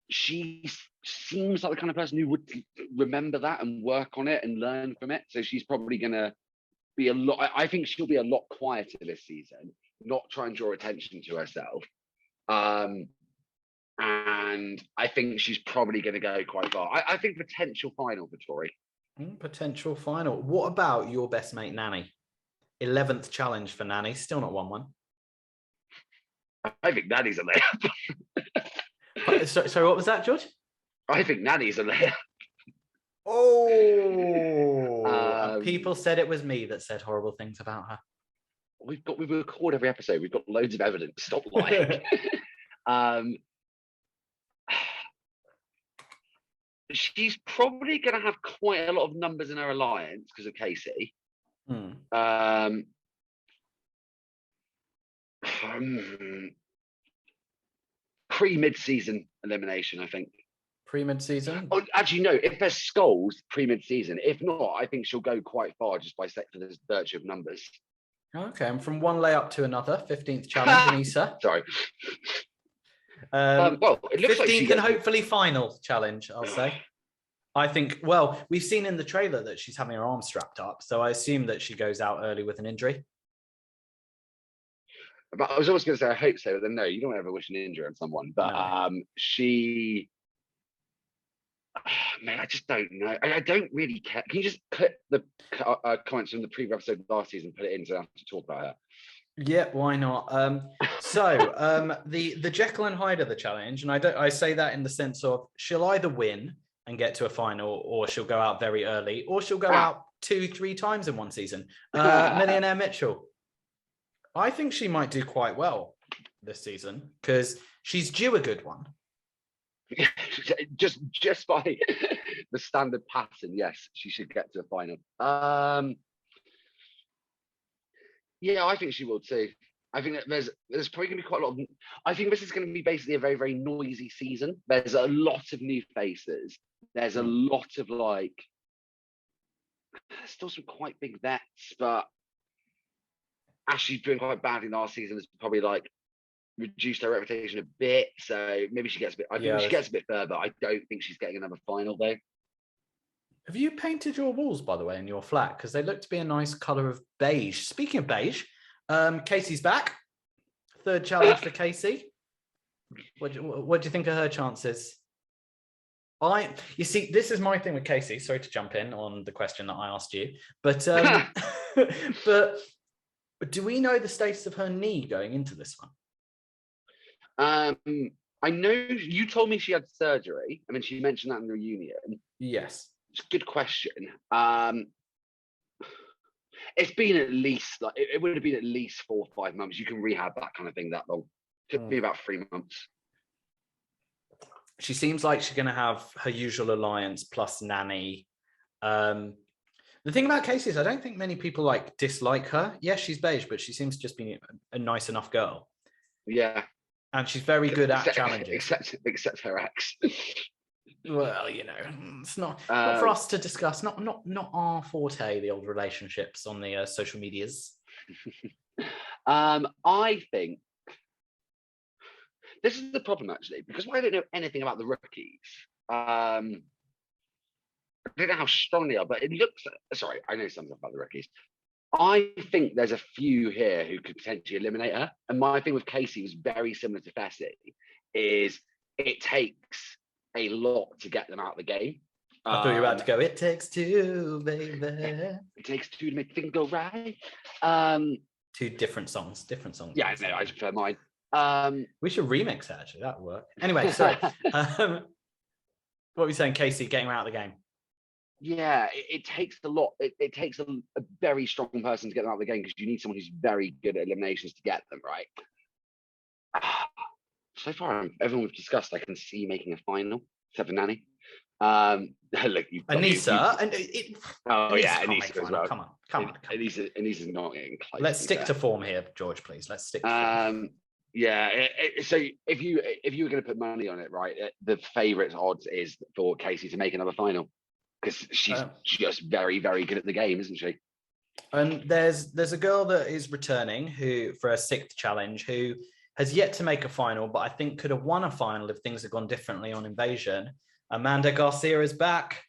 she seems like the kind of person who would remember that and work on it and learn from it. So she's probably going to be a lot. I think she'll be a lot quieter this season, not try and draw attention to herself. And I think she's probably going to go quite far. I think potential final for Tori. Potential final. What about your best mate, Nanny? 11th challenge for Nanny. Still not won one. I think Nanny's a layup. So what was that, George? I think Nanny's a layup. Oh, people said it was me that said horrible things about her. We record every episode. We've got loads of evidence. Stop lying. She's probably going to have quite a lot of numbers in her alliance because of Casey. Pre-mid-season elimination, I think. Pre-mid-season? Oh, actually, no. If there's skulls, pre-mid-season. If not, I think she'll go quite far just by the virtue of numbers. Okay, and from one layup to another, 15th challenge, Anissa. Sorry. Well, it looks 15th like she and hopefully final challenge, I'll say. I think, well, we've seen in the trailer that she's having her arm strapped up, so I assume that she goes out early with an injury. But I was always going to say I hope so, but then no, you don't ever wish an injury on someone. But she, man, I just don't know. I don't really care. Can you just clip the comments from the previous episode last season and put it in so I have to talk about her? Yeah, why not? The Jekyll and Hyde of the challenge, and I say that in the sense of she'll either win and get to a final, or she'll go out very early, or she'll go out 2-3 times in one season. Millionaire Mitchell. I think she might do quite well this season because she's due a good one. just by the standard pattern, yes, she should get to a final. Yeah, I think she will too. I think that there's probably going to be quite a lot of. I think this is going to be basically a very, very noisy season. There's a lot of new faces. There's a lot of there's still some quite big vets, but Ashley's doing quite badly last season. Has probably reduced her reputation a bit, so maybe she gets a bit. I think she gets a bit further. I don't think she's getting another final though. Have you painted your walls, by the way, in your flat? Because they look to be a nice colour of beige. Speaking of beige, Casey's back. 3rd challenge for Casey. What do you think of her chances? You see, this is my thing with Casey. Sorry to jump in on the question that I asked you, but but do we know the status of her knee going into this one? I know you told me she had surgery. I mean, she mentioned that in the reunion. Yes. It's a good question. It's been at least it would have been at least 4 or 5 months. You can rehab that kind of thing that long. Could be about 3 months. She seems like she's going to have her usual alliance plus Nanny. The thing about Casey is I don't think many people dislike her. Yes, she's beige, but she seems to just be a nice enough girl. Yeah. And she's very good at challenging. Except her ex. Well, it's not for us to discuss. Not our forte. The old relationships on the social medias. I think this is the problem actually, because I don't know anything about the rookies. I don't know how strong they are, but it looks. Sorry, I know something about the rookies. I think there's a few here who could potentially eliminate her. And my thing with Casey was very similar to Fessy, is it takes a lot to get them out of the game. I thought you were about to go, it takes 2, baby. It takes 2 to make things go right. 2 different songs. Yeah, I know, I prefer mine. We should remix it, actually. That would work. Anyway, so what were you saying, Casey, getting her out of the game? Yeah, it takes a lot. It takes a very strong person to get them out of the game because you need someone who's very good at eliminations to get them, right? So far, everyone we've discussed, I can see making a final, except for Nanny. Look, Anissa. Anissa as well. Come on. Anissa's not getting close. Let's stick to form here, George, please. Let's stick to form. Yeah, so if you were going to put money on it, right, the favourite odds is for Casey to make another final because she's just very, very good at the game, isn't she? And there's a girl that is returning who for her 6th challenge who has yet to make a final, but I think could have won a final if things had gone differently on Invasion. Amanda Garcia is back.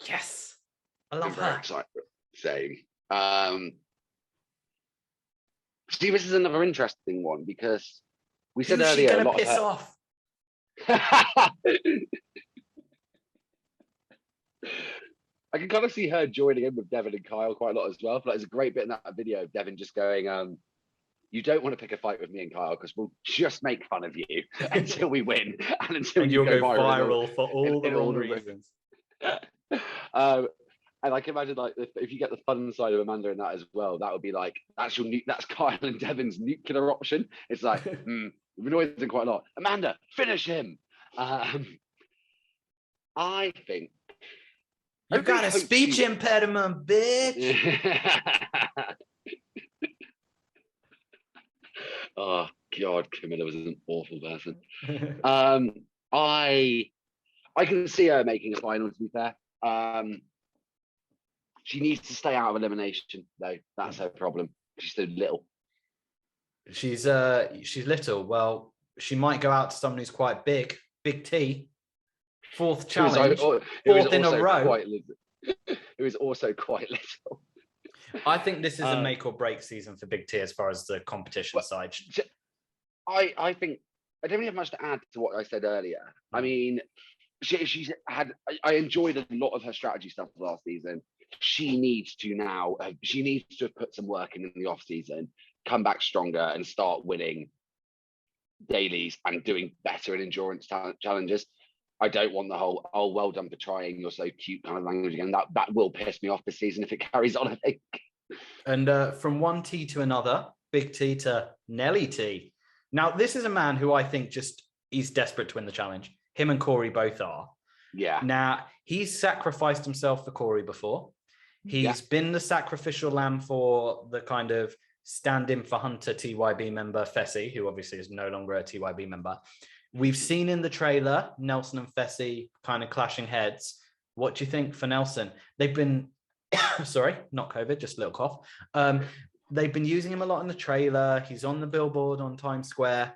Yes, I love her. Excited. Same. See, this is another interesting one because we said earlier she's a lot piss of her... off. I can kind of see her joining in with Devin and Kyle quite a lot as well. But there's a great bit in that video of Devin just going, you don't want to pick a fight with me and Kyle because we'll just make fun of you until we win and until you'll go viral for all the wrong reasons. And I can imagine, like, if you get the fun side of Amanda in that as well, that would be like, that's Kyle and Devin's nuclear option. It's like, we've annoyed them quite a lot. Amanda, finish him. I think. You've got a speech impediment, bitch. Oh, God, Camilla was an awful person. I can see her making a final, to be fair. She needs to stay out of elimination, though. That's her problem. She's so little. She's little. Well, she might go out to someone who's quite big. Big T. Fourth challenge. Fourth in a row. It was also quite little. I think this is a make or break season for Big T as far as the competition side. I think I don't really have much to add to what I said earlier. I mean, she's had. I enjoyed a lot of her strategy stuff last season. She needs to now. She needs to put some work in the off season, come back stronger, and start winning dailies and doing better in endurance challenges. I don't want the whole well done for trying, you're so cute kind of language again. That will piss me off this season if it carries on, I think. And from one T to another, Big T to Nelly T. Now, this is a man who I think he's desperate to win the challenge. Him and Corey both are. Yeah. Now, he's sacrificed himself for Corey before. He's been the sacrificial lamb for the kind of stand-in for Hunter TYB member, Fessy, who obviously is no longer a TYB member. We've seen in the trailer, Nelson and Fessy kind of clashing heads. What do you think for Nelson? They've been, sorry, not COVID, just a little cough. They've been using him a lot in the trailer. He's on the billboard on Times Square.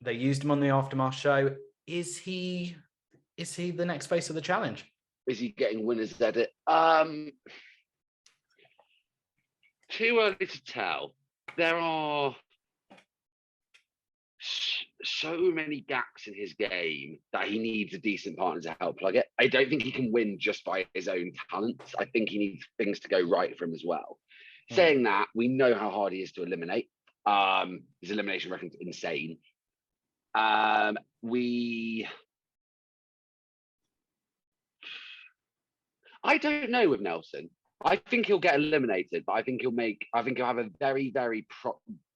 They used him on the Aftermath show. Is he the next face of the challenge? Is he getting winner's edit? Too early to tell. There are so many gaps in his game that he needs a decent partner to help plug it. I don't think he can win just by his own talents. I think he needs things to go right for him as well. Saying that, we know how hard he is to eliminate. His elimination record's insane. I don't know with Nelson. I think he'll get eliminated, but I think he'll have a very, very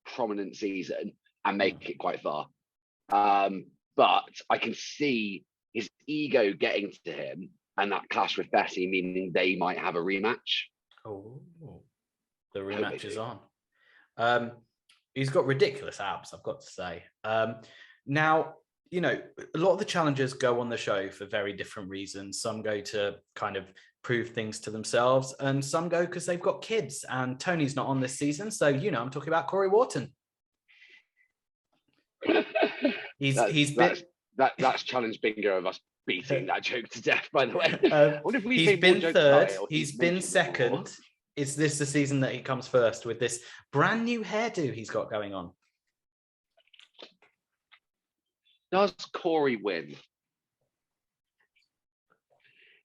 prominent season and make it quite far. But I can see his ego getting to him and that clash with Fessy, meaning they might have a rematch. Oh, the rematch is on. He's got ridiculous abs, I've got to say. Now, you know, a lot of the challengers go on the show for very different reasons. Some go to kind of prove things to themselves, and some go because they've got kids. And Tony's not on this season, so you know I'm talking about Corey Wharton. That's challenge bingo of us beating that joke to death. By the way, he's been third. He's been second. More. Is this the season that he comes first with this brand new hairdo he's got going on? Does Corey win?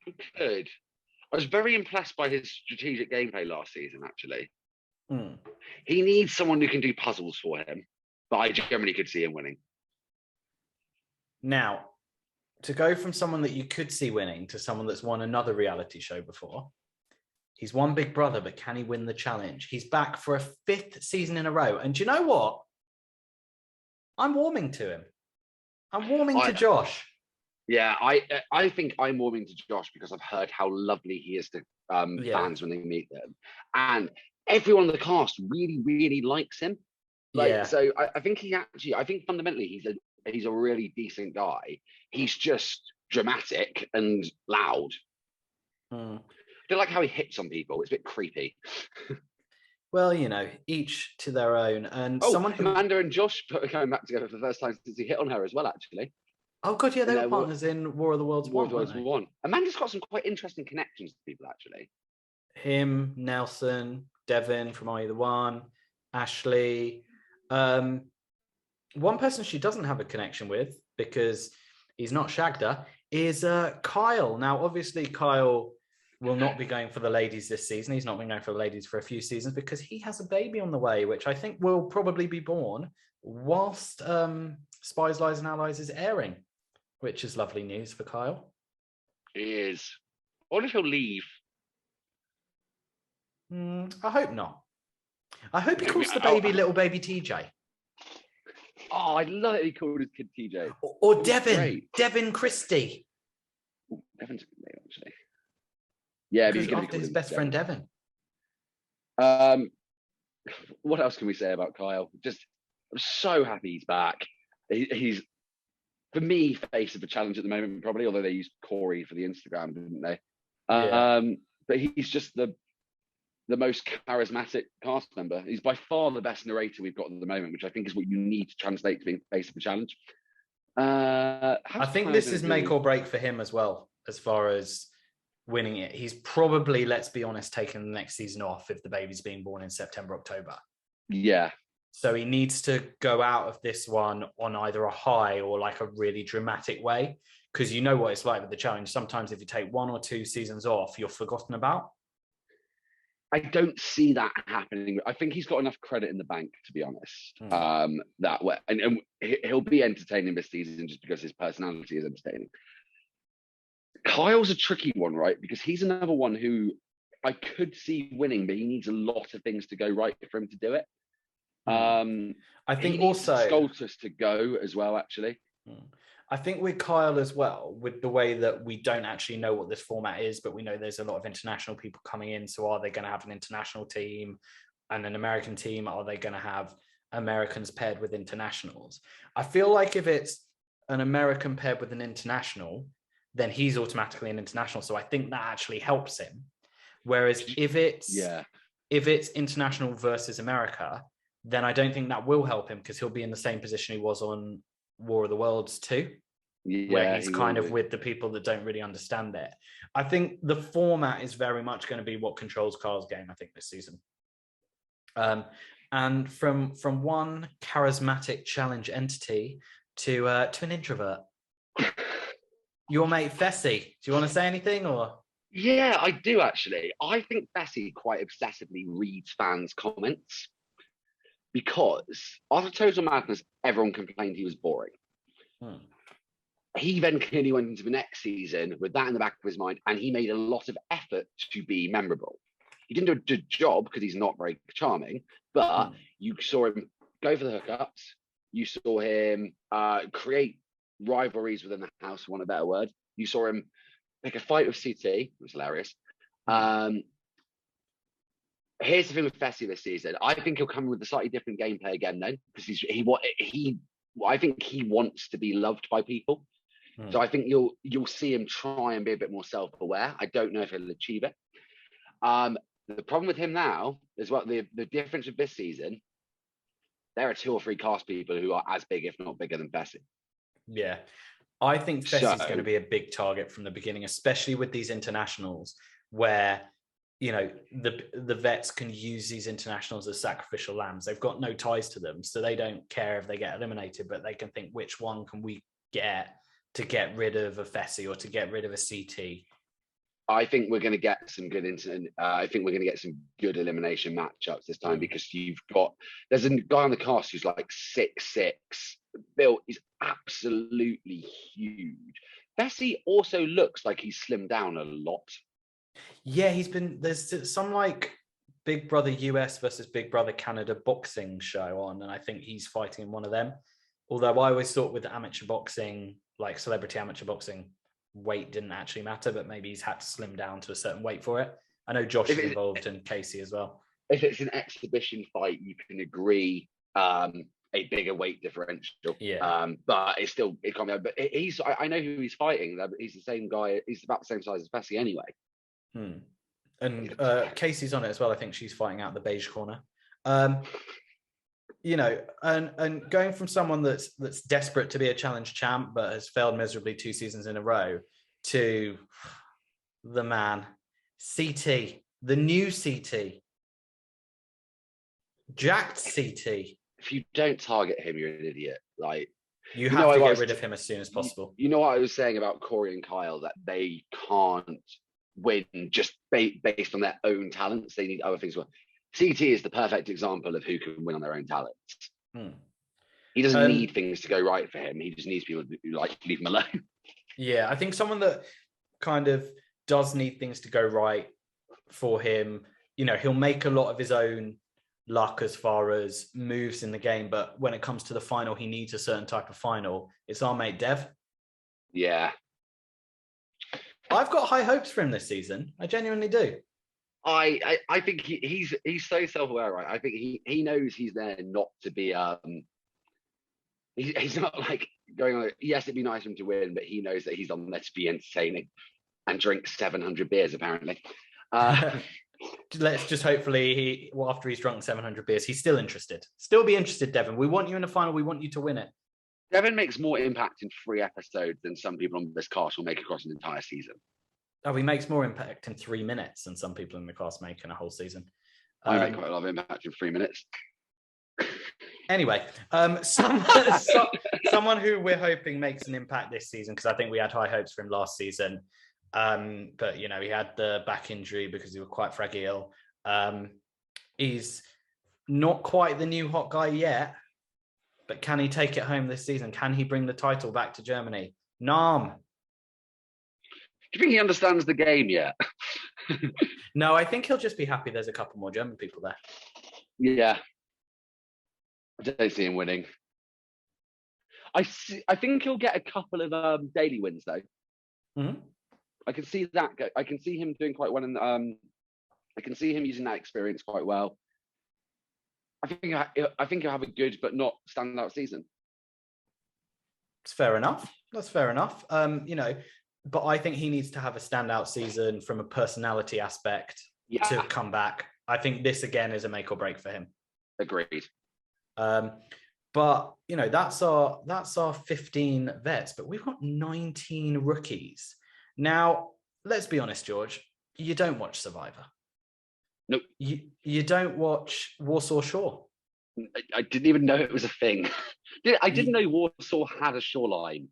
He could. I was very impressed by his strategic gameplay last season, actually. He needs someone who can do puzzles for him, but I generally could see him winning. Now, to go from someone that you could see winning to someone that's won another reality show before, he's won Big Brother, but can he win the challenge? He's back for a 5th season in a row. And do you know what? I'm warming to him. I'm warming to Josh. Yeah, I think I'm warming to Josh because I've heard how lovely he is to fans when they meet them. And everyone in the cast really, really likes him. So I think I think fundamentally he's a really decent guy. He's just dramatic and loud. I don't like how he hits on people. It's a bit creepy. Well, each to their own. And someone who... Amanda and Josh coming back together for the first time since he hit on her as well, actually. Oh, God, yeah, they were partners in War of the Worlds 1. War of the Worlds 1. Amanda's got some quite interesting connections to people, actually. Him, Nelson, Devin from Are You the One, Ashley. One person she doesn't have a connection with, because he's not shagged her, is Kyle. Now, obviously, Kyle will not be going for the ladies this season. He's not been going for the ladies for a few seasons because he has a baby on the way, which I think will probably be born whilst Spies, Lies and Allies is airing, which is lovely news for Kyle. It is. I wonder if he'll leave. I hope not. I hope he calls the baby little baby TJ. Oh, I'd love it if he called his kid TJ. Or Devin. Great. Devin Christie. Ooh, Devin's a good name, actually. Yeah, because after his best friend Devin. What else can we say about Kyle? I'm so happy he's back. He's, for me, face of the challenge at the moment, probably, although they used Corey for the Instagram, didn't they? But he's just the most charismatic cast member. He's by far the best narrator we've got at the moment, which I think is what you need to translate to being face of the challenge. I think this is make or break for him as well, as far as winning it. He's probably, let's be honest, taking the next season off if the baby's being born in September, October. Yeah. So he needs to go out of this one on either a high or like a really dramatic way, because you know what it's like with the challenge. Sometimes if you take 1 or 2 seasons off, you're forgotten about. I don't see that happening. I think he's got enough credit in the bank, to be honest. That way, and he'll be entertaining this season just because his personality is entertaining. Kyle's a tricky one, right? Because he's another one who I could see winning, but he needs a lot of things to go right for him to do it. I think also Sculptus to go as well, actually. I think with Kyle as well, with the way that we don't actually know what this format is, but we know there's a lot of international people coming in. So are they going to have an international team and an American team? Are they going to have Americans paired with internationals? I feel like if it's an American paired with an international, then he's automatically an international. So I think that actually helps him. Whereas if it's international versus America, then I don't think that will help him, because he'll be in the same position he was on War of the Worlds 2, where he's kind of with the people that don't really understand it. I think the format is very much going to be what controls Kyle's game, I think, this season. And from one charismatic challenge entity to an introvert. Your mate Fessy, do you want to say anything, or? Yeah, I do actually. I think Fessy quite obsessively reads fans' comments, because after Total Madness, everyone complained he was boring. He then clearly went into the next season with that in the back of his mind, and he made a lot of effort to be memorable. He didn't do a good job because he's not very charming, but you saw him go for the hookups. You saw him create rivalries within the house, for want of a better word. You saw him pick a fight with CT. It was hilarious. Here's the thing with Fessy this season. I think he'll come with a slightly different gameplay again then, because I think he wants to be loved by people. So I think you'll see him try and be a bit more self-aware. I don't know if he'll achieve it. The problem with him now is the difference with this season. There are 2 or 3 cast people who are as big, if not bigger, than Fessy. Yeah, I think Fessy's going to be a big target from the beginning, especially with these internationals, where the vets can use these internationals as sacrificial lambs. They've got no ties to them, so they don't care if they get eliminated, but they can think, which one can we get to get rid of a Fessy or to get rid of a CT? I think we're going to get some good some good elimination matchups this time, because there's a guy on the cast who's like 6'6", built is absolutely huge. Fessy also looks like he's slimmed down a lot. Yeah, there's some like Big Brother US versus Big Brother Canada boxing show on, and I think he's fighting in one of them. Although I always thought with amateur boxing, like celebrity amateur boxing, weight didn't actually matter, but maybe he's had to slim down to a certain weight for it. I know Josh is involved and Casey as well. If it's an exhibition fight, you can agree a bigger weight differential. Yeah. But it can't be. But I know who he's fighting. He's the same guy. He's about the same size as Fessy anyway. And Casey's on it as well. I think she's fighting out the beige corner. You know, and going from someone that's desperate to be a challenge champ but has failed miserably 2 seasons in a row to the man, CT, the new CT, jacked CT. If you don't target him, you're an idiot. Like, you have to get rid of him as soon as possible. You know what I was saying about Corey and Kyle, that they can't win just based on their own talents. They need other things. CT is the perfect example of who can win on their own talents. He doesn't need things to go right for him. He just needs people to like leave him alone. Yeah, I think someone that kind of does need things to go right for him. You know, he'll make a lot of his own luck as far as moves in the game, but when it comes to the final, he needs a certain type of final. It's our mate Dev. Yeah, I've got high hopes for him this season. I genuinely do. I think he's so self-aware, right? I think he knows he's there not to be he's not like going on. Yes, it'd be nice for him to win, but he knows that he's on there to be entertaining and drink 700 beers apparently. Let's just hopefully after he's drunk 700 beers, he's still interested. Still be interested, Devon. We want you in the final. We want you to win it. Devon makes more impact in 3 episodes than some people on this cast will make across an entire season. Oh, he makes more impact in 3 minutes than some people in the cast make in a whole season. I make quite a lot of impact in 3 minutes. Anyway, someone who we're hoping makes an impact this season, because I think we had high hopes for him last season. But, you know, he had the back injury because he was quite fragile. He's not quite the new hot guy yet, but can he take it home this season? Can he bring the title back to Germany? Nam. Do you think he understands the game yet? No, I think he'll just be happy there's a couple more German people there. Yeah. I don't see him winning. I think he'll get a couple of daily wins, though. Mm-hmm. I can see that. I can see him doing quite well, and I can see him using that experience quite well. I think he'll have a good but not standout season. It's fair enough. That's fair enough. You know, but I think he needs to have a standout season from a personality aspect to come back. I think this again is a make or break for him. Agreed. But you know, that's our 15 vets, but we've got 19 rookies. Now, let's be honest, George, you don't watch Survivor. Nope. You don't watch Warsaw Shore. I didn't even know it was a thing. I didn't know Warsaw had a shoreline.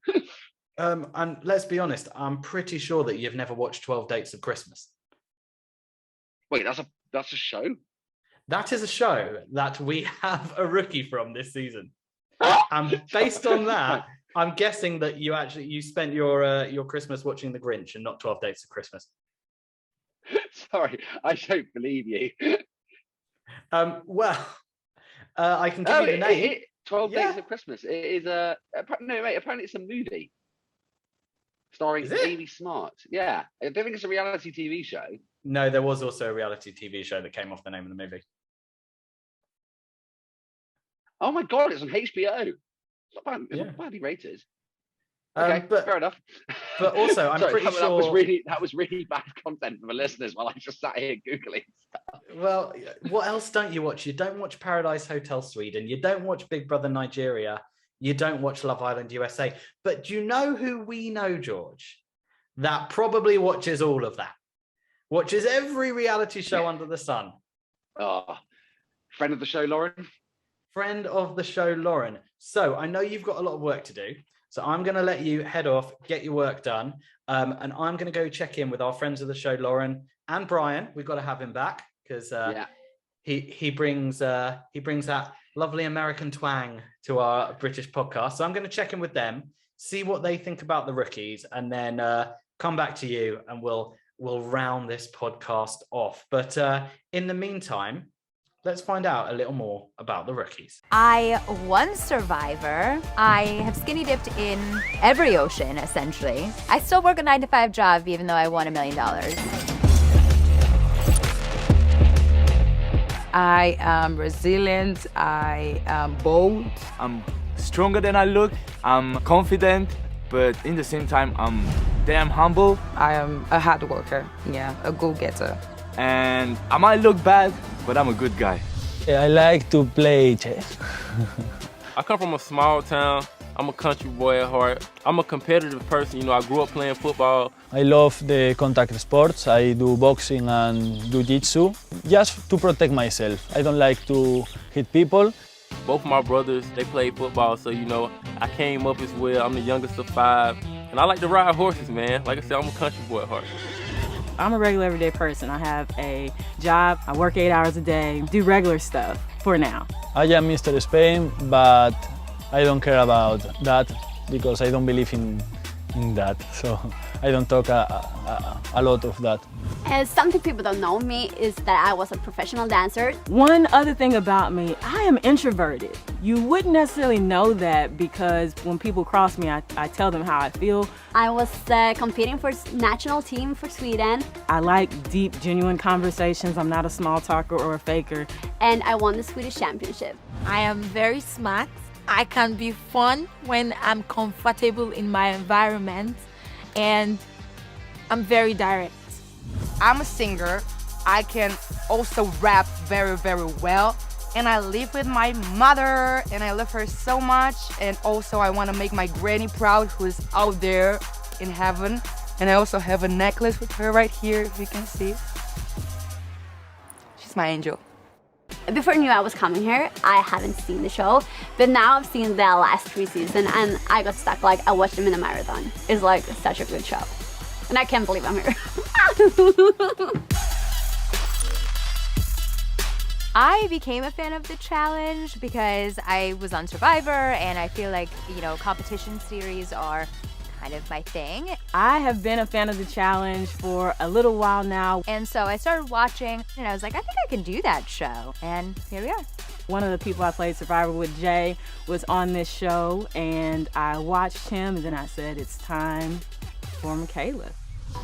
And let's be honest, I'm pretty sure that you've never watched 12 Dates of Christmas. Wait, that's a show? That is a show that we have a rookie from this season. And based on that, I'm guessing that you spent your Christmas watching The Grinch and not 12 Dates of Christmas. Sorry, I don't believe you. Well, I can give you the name. 12 Days of Christmas. It is no, mate. Apparently, it's a movie starring Amy Smart. Yeah, I don't think it's a reality TV show. No, there was also a reality TV show that came off the name of the movie. Oh my god, it's on HBO. It's not badly rated. Okay, but fair enough. But also, I'm pretty sure that was really bad content for the listeners while I just sat here googling stuff. Well, what else don't you watch? You don't watch Paradise Hotel Sweden. You don't watch Big Brother Nigeria. You don't watch Love Island USA. But do you know who we know, George? That probably watches all of that. Watches every reality show under the sun. Oh, friend of the show, Lauren. Friend of the show, Lauren. So I know you've got a lot of work to do. So I'm going to let you head off, get your work done. And I'm going to go check in with our friends of the show, Lauren and Brian. We've got to have him back because he brings that lovely American twang to our British podcast. So I'm going to check in with them, see what they think about the rookies, and then come back to you and we'll round this podcast off. But in the meantime, let's find out a little more about the rookies. I won Survivor. I have skinny dipped in every ocean, essentially. I still work a 9-to-5 job, even though I won $1 million. I am resilient. I am bold. I'm stronger than I look. I'm confident, but in the same time, I'm damn humble. I am a hard worker. Yeah, a go-getter. and I might look bad, but I'm a good guy. I like to play chess. I come from a small town. I'm a country boy at heart. I'm a competitive person. You know, I grew up playing football. I love the contact sports. I do boxing and jiu-jitsu just to protect myself. I don't like to hit people. Both of my brothers, they played football, so, you know, I came up as well. I'm the youngest of 5, and I like to ride horses, man. Like I said, I'm a country boy at heart. I'm a regular everyday person. I have a job, I work 8 hours a day, do regular stuff for now. I am Mr. Spain, but I don't care about that because I don't believe in that. So I don't talk a lot of that. And something people don't know me is that I was a professional dancer. One other thing about me, I am introverted. You wouldn't necessarily know that because when people cross me, I tell them how I feel. I was competing for national team for Sweden. I like deep, genuine conversations. I'm not a small talker or a faker. And I won the Swedish championship. I am very smart. I can be fun when I'm comfortable in my environment, and I'm very direct. I'm a singer. I can also rap very, very well. And I live with my mother, and I love her so much. And also I want to make my granny proud, who's out there in heaven. And I also have a necklace with her right here, if you can see. She's my angel. Before I knew I was coming here, I haven't seen the show, but now I've seen the last 3 seasons and I got stuck. Like, I watched them in a marathon. It's like such a good show. And I can't believe I'm here. I became a fan of the challenge because I was on Survivor, and I feel like, you know, competition series are kind of my thing. I have been a fan of the challenge for a little while now. And so I started watching, and I was like, I think I can do that show. And here we are. One of the people I played Survivor with, Jay, was on this show, and I watched him, and then I said, it's time for Michaela.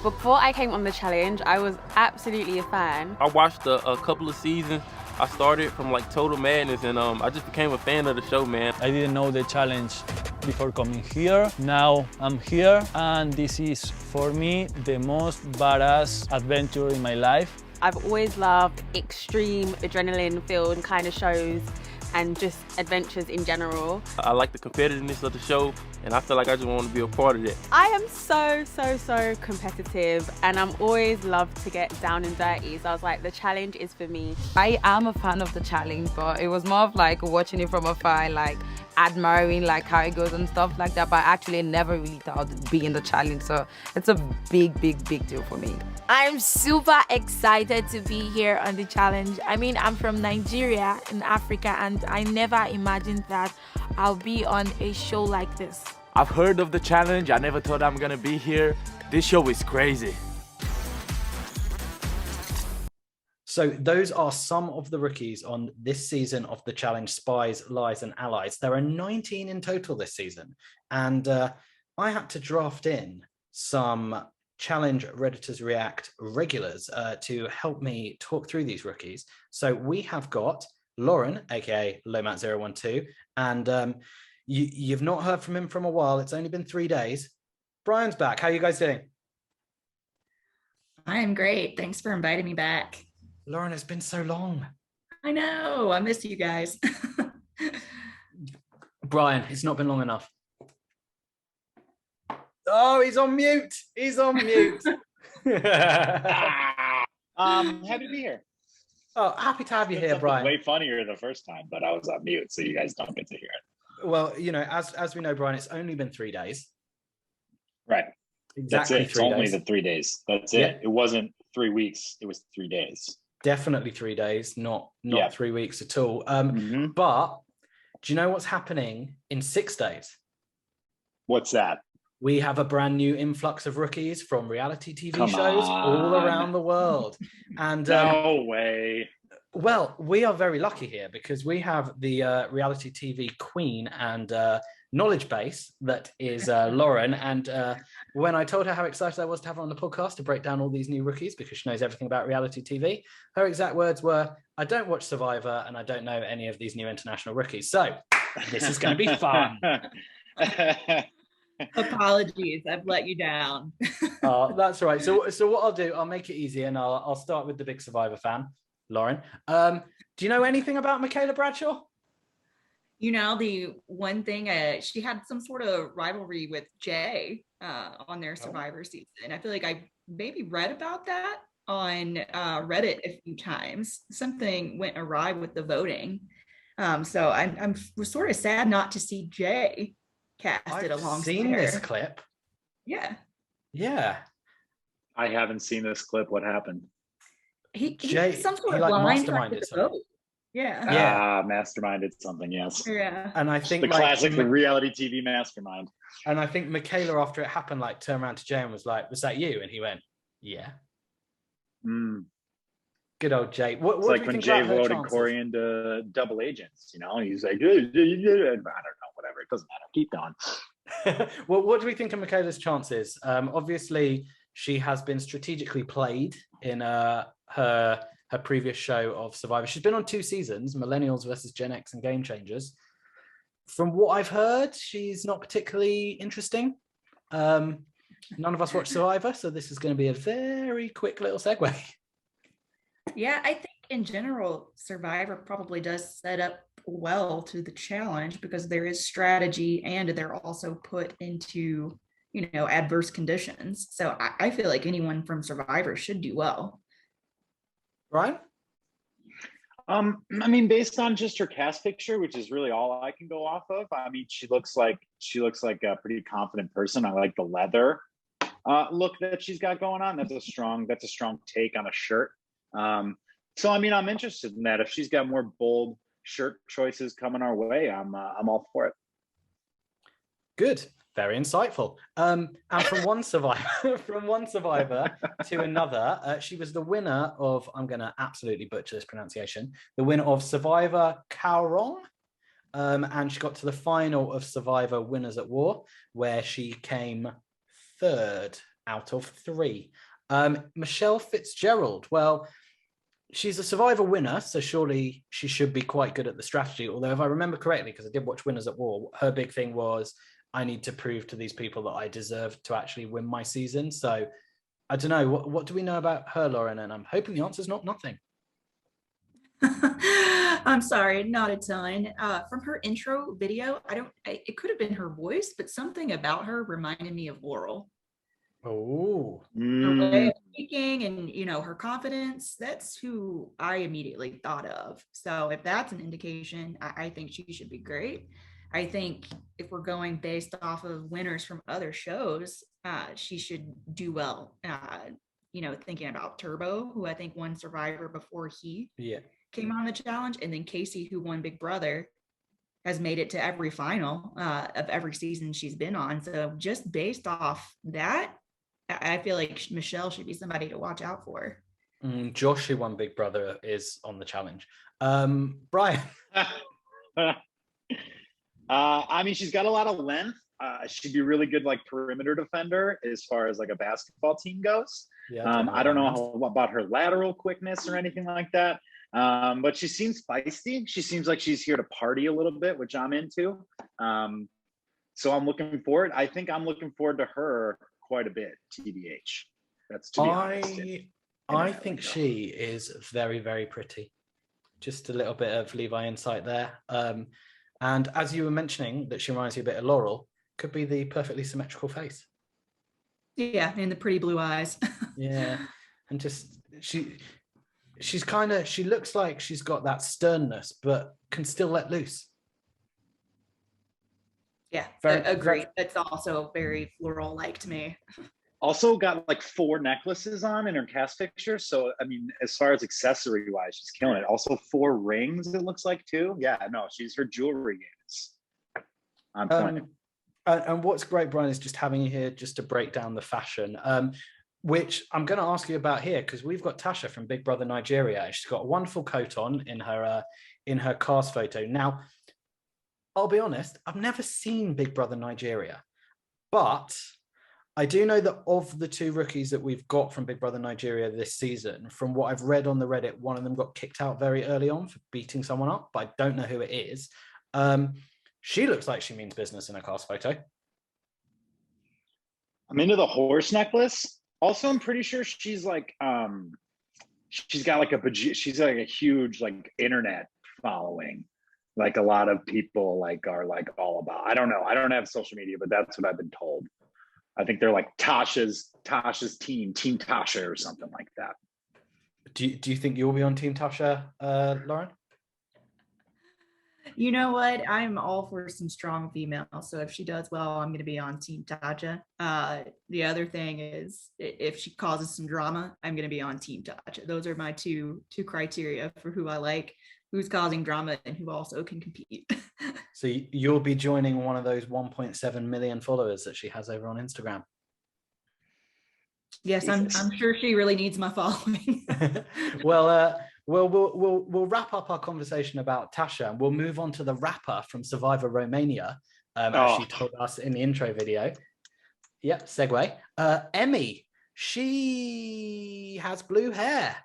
Before I came on the challenge, I was absolutely a fan. I watched a couple of seasons. I started from like Total Madness, and I just became a fan of the show, man. I didn't know the challenge before coming here. Now I'm here, and this is, for me, the most badass adventure in my life. I've always loved extreme adrenaline-filled kind of shows and just adventures in general. I like the competitiveness of the show, and I feel like I just want to be a part of it. I am so competitive, and I'm always love to get down and dirty, so I was like, the challenge is for me. I am a fan of the challenge, but it was more of like watching it from afar, like admiring like how it goes and stuff like that, but I actually never really thought it'd be in the challenge, so it's a big deal for me. I'm super excited to be here on the challenge. I mean, I'm from Nigeria in Africa, and I never imagined that I'll be on a show like this. I've heard of the challenge. I never thought I'm gonna be here. This show is crazy. So those are some of the rookies on this season of the challenge, Spies, Lies and Allies. There are 19 in total this season. And I had to draft in some challenge Redditors React regulars to help me talk through these rookies. So we have got Lauren, aka Lomat012, and you've not heard from him from a while. It's only been 3 days. Brian's back. How are you guys doing? I'm great. Thanks for inviting me back. Lauren, it's been so long. I know. I missed you guys. Brian, it's not been long enough. Oh, he's on mute. He's on mute. Happy to be here. Oh, happy to have you here, Brian. Way funnier the first time, but I was on mute, so you guys don't get to hear it. Well, you know, as we know, Brian, it's only been 3 days. Right. Exactly. That's it. It's only the 3 days. That's it. Yeah. It wasn't 3 weeks. It was 3 days. Definitely 3 days, not 3 weeks at all. Mm-hmm. But do you know what's happening in 6 days? What's that? We have a brand new influx of rookies from reality TV shows all around the world. And no way. Well, we are very lucky here because we have the reality TV queen and knowledge base that is Lauren. And when I told her how excited I was to have her on the podcast to break down all these new rookies because she knows everything about reality TV, her exact words were, I don't watch Survivor and I don't know any of these new international rookies. So this is going to be fun. Apologies, I've let you down. Oh, that's all right. So what I'll do, I'll make it easy, and I'll start with the big Survivor fan, Lauren. Do you know anything about Michaela Bradshaw? You know, the one thing, she had some sort of rivalry with Jay on their Survivor season. I feel like I maybe read about that on Reddit a few times. Something went awry with the voting. So I'm sort of sad not to see Jay casted alongside her. I've seen this clip. Yeah. Yeah. I haven't seen this clip. What happened? He Jay, some sort he, of like, line masterminded the something. vote. Yeah. Yeah. Masterminded something, yes. Yeah. And I think The like, classic, the reality TV mastermind. And I think Michaela, after it happened, like turned around to Jay and was like, "Was that you?" And he went, "Yeah." Good old Jay. What It's do like you when think Jay about her voted chances? Corey into Double Agents, you know, and he's like, I don't know, whatever. It doesn't matter. Keep going. Well, what do we think of Michaela's chances? Obviously, she has been strategically played in her previous show of Survivor. She's been on 2 seasons, Millennials versus Gen X and Game Changers. From what I've heard, she's not particularly interesting. None of us watch Survivor, so this is going to be a very quick little segue. Yeah, I think in general, Survivor probably does set up well to the challenge because there is strategy and they're also put into, you know, adverse conditions. So I feel like anyone from Survivor should do well. Brian? I mean, based on just her cast picture, which is really all I can go off of. I mean, she looks like a pretty confident person. I like the leather look that she's got going on. That's a strong take on a shirt. So I mean, I'm interested in that. If she's got more bold shirt choices coming our way, I'm all for it. Good, very insightful. And from one survivor, to another, she was the winner of, I'm going to absolutely butcher this pronunciation, the winner of Survivor Kaorong. And she got to the final of Survivor Winners at War, where she came 3rd out of 3. Michelle Fitzgerald, well, she's a Survivor winner, so surely she should be quite good at the strategy. Although if I remember correctly, because I did watch Winners at War, her big thing was, I need to prove to these people that I deserve to actually win my season. So I don't know, what do we know about her, Lauren? And I'm hoping the answer is not nothing. I'm sorry, not a ton. From her intro video, it could have been her voice, but something about her reminded me of Laurel. Oh, her way of speaking and, you know, her confidence, that's who I immediately thought of. So if that's an indication, I think she should be great. I think if we're going based off of winners from other shows, she should do well. You know, thinking about Turbo, who I think won Survivor before he came on the challenge, and then Casey, who won Big Brother, has made it to every final of every season she's been on. So just based off that, I feel like Michelle should be somebody to watch out for. Josh, who won Big Brother, is on the challenge. Brian? I mean, she's got a lot of length. She'd be really good, like, perimeter defender as far as like a basketball team goes. I don't know about her lateral quickness or anything like that. But she seems feisty. She seems like she's here to party a little bit, which I'm into. So I'm looking forward. I think I'm looking forward to her quite a bit, TBH. That's to be honest. I think she is very, very pretty. Just a little bit of Levi insight there. And as you were mentioning, that she reminds you a bit of Laurel, could be the perfectly symmetrical face. Yeah, and the pretty blue eyes. Yeah, and just she looks like she's got that sternness, but can still let loose. Yeah, agree. That's also very Laurel-like to me. Also got like 4 necklaces on in her cast picture. So, I mean, as far as accessory wise, she's killing it. Also 4 rings, it looks like, too. Yeah, no, her jewelry is on point. And what's great, Brian, is just having you here just to break down the fashion, which I'm going to ask you about here, because we've got Tasha from Big Brother Nigeria. She's got a wonderful coat on in her cast photo. Now, I'll be honest, I've never seen Big Brother Nigeria, but I do know that of the 2 rookies that we've got from Big Brother Nigeria this season, from what I've read on the Reddit, one of them got kicked out very early on for beating someone up, but I don't know who it is. She looks like she means business in her cast photo. I'm into the horse necklace. Also, I'm pretty sure she's like she's got like she's like a huge like internet following. Like a lot of people like are like all about. I don't know. I don't have social media, but that's what I've been told. I think they're like Tasha's team Tasha or something like that. Do you think you'll be on Team Tasha, Lauren? You know what? I'm all for some strong female. So if she does well, I'm going to be on Team Tasha. The other thing is, if she causes some drama, I'm going to be on Team Tasha. Those are my two criteria for who I like, who's causing drama, and who also can compete. So you'll be joining one of those 1.7 million followers that she has over on Instagram. Yes, I'm sure she really needs my following. Well, we'll wrap up our conversation about Tasha, and we'll move on to the rapper from Survivor Romania, as she told us in the intro video. Yep, segue. Emmy, she has blue hair,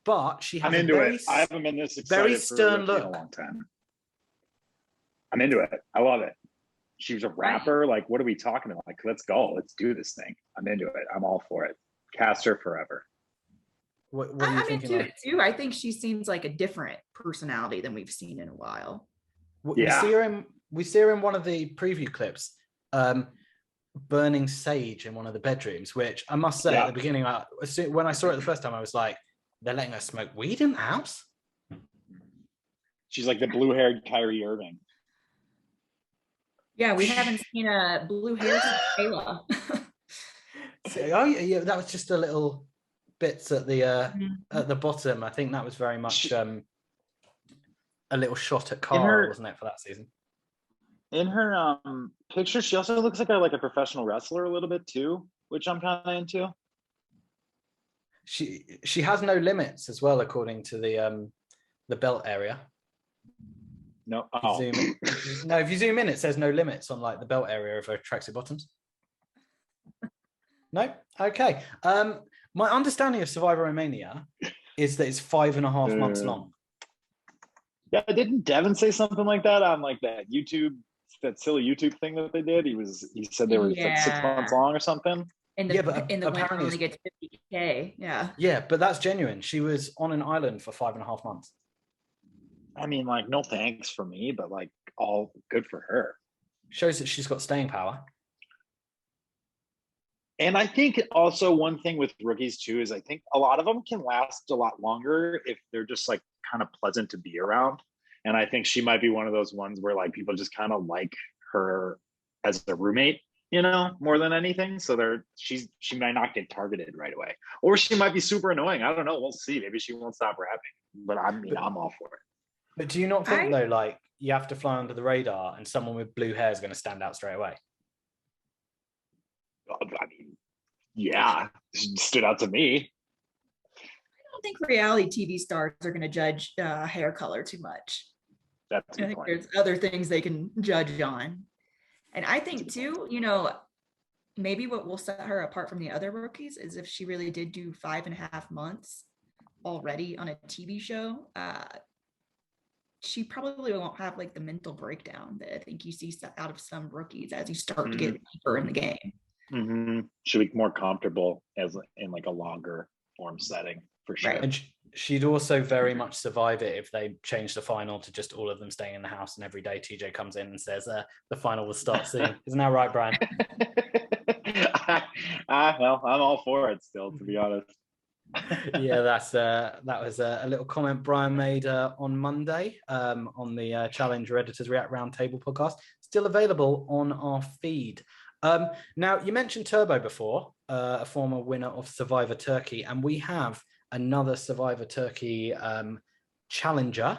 but she has I'm into it. I haven't been this excited very stern for look. in a long time. I'm into it. I love it. She was a rapper. Like, what are we talking about? Like, let's go. Let's do this thing. I'm into it. I'm all for it. Cast her forever. What are you thinking? I'm into it too. I think she seems like a different personality than we've seen in a while. Yeah. We see her in one of the preview clips, burning sage in one of the bedrooms, which I must say at the beginning, when I saw it the first time, I was like, they're letting her smoke weed in the house? She's like the blue-haired Kyrie Irving. Yeah, we haven't seen a blue hair Kayla. Oh yeah, that was just a little bits at the bottom. I think that was very much a little shot at Carl, wasn't it, for that season? In her picture, she also looks like a professional wrestler a little bit too, which I'm kind of into. She has no limits as well, according to the belt area. No. If you zoom in, it says no limits on like the belt area of her tracksuit bottoms. No? Okay. My understanding of Survivor Romania is that it's 5.5 months long. Yeah, didn't Devin say something like that on like that silly YouTube thing that they did? He said they were like 6 months long or something. In the winter only gets 50K. Yeah. Yeah, but that's genuine. She was on an island for 5.5 months. I mean, like, no thanks for me, but like, all good for her. Shows that she's got staying power. And I think also one thing with rookies too is I think a lot of them can last a lot longer if they're just like kind of pleasant to be around. And I think she might be one of those ones where like people just kind of like her as a roommate, you know, more than anything. So she might not get targeted right away, or she might be super annoying. I don't know. We'll see. Maybe she won't stop rapping. But I mean, I'm all for it. But do you not think though, like you have to fly under the radar, and someone with blue hair is going to stand out straight away? I mean, yeah, it stood out to me. I don't think reality TV stars are going to judge hair color too much. That's a good I think point. there's other things they can judge on. And I think too, you know, maybe what will set her apart from the other rookies is if she really did do 5.5 months already on a TV show. She probably won't have like the mental breakdown that I think you see out of some rookies as you start to get deeper in the game. Mm-hmm. She'll be more comfortable in like a longer form setting for sure. Right. And she'd also very much survive it if they change the final to just all of them staying in the house, and every day TJ comes in and says the final will start soon. Isn't that right, Brian? Well, I'm all for it still, to be honest. Yeah, that was a little comment Brian made on Monday on the Challenge Redditors React Roundtable podcast. Still available on our feed. Now, you mentioned Turbo before, a former winner of Survivor Turkey, and we have another Survivor Turkey challenger.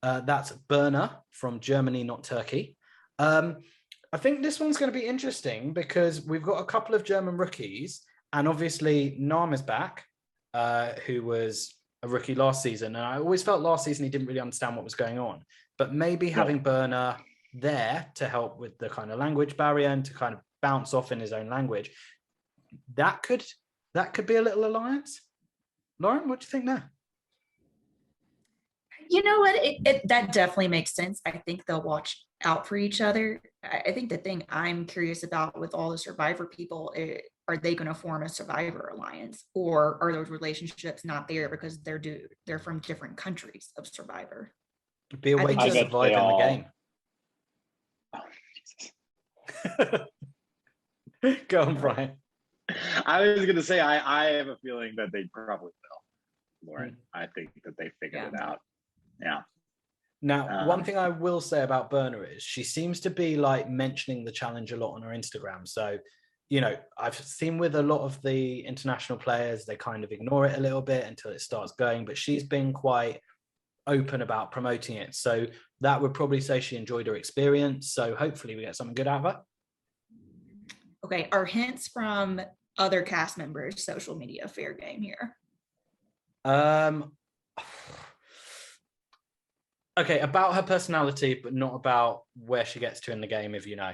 That's Berner from Germany, not Turkey. I think this one's going to be interesting because we've got a couple of German rookies, and obviously Nam is back. Who was a rookie last season. And I always felt last season he didn't really understand what was going on. But maybe having Berner there to help with the kind of language barrier and to kind of bounce off in his own language, that could be a little alliance. Lauren, what do you think now? You know what? That definitely makes sense. I think they'll watch out for each other. I think the thing I'm curious about with all the Survivor people, are they going to form a Survivor alliance, or are those relationships not there because they're from different countries of Survivor? It'd be a way to survive in the game. Go on, Brian. I was going to say, I have a feeling that they probably will, Lauren. I think that they figured it out. Yeah. Now, one thing I will say about Berna is she seems to be like mentioning the challenge a lot on her Instagram. So, you know, I've seen with a lot of the international players, they kind of ignore it a little bit until it starts going, but she's been quite open about promoting it. So that would probably say she enjoyed her experience. So hopefully we get something good out of her. Okay, are hints from other cast members social media fair game here? Okay, about her personality, but not about where she gets to in the game, if you know.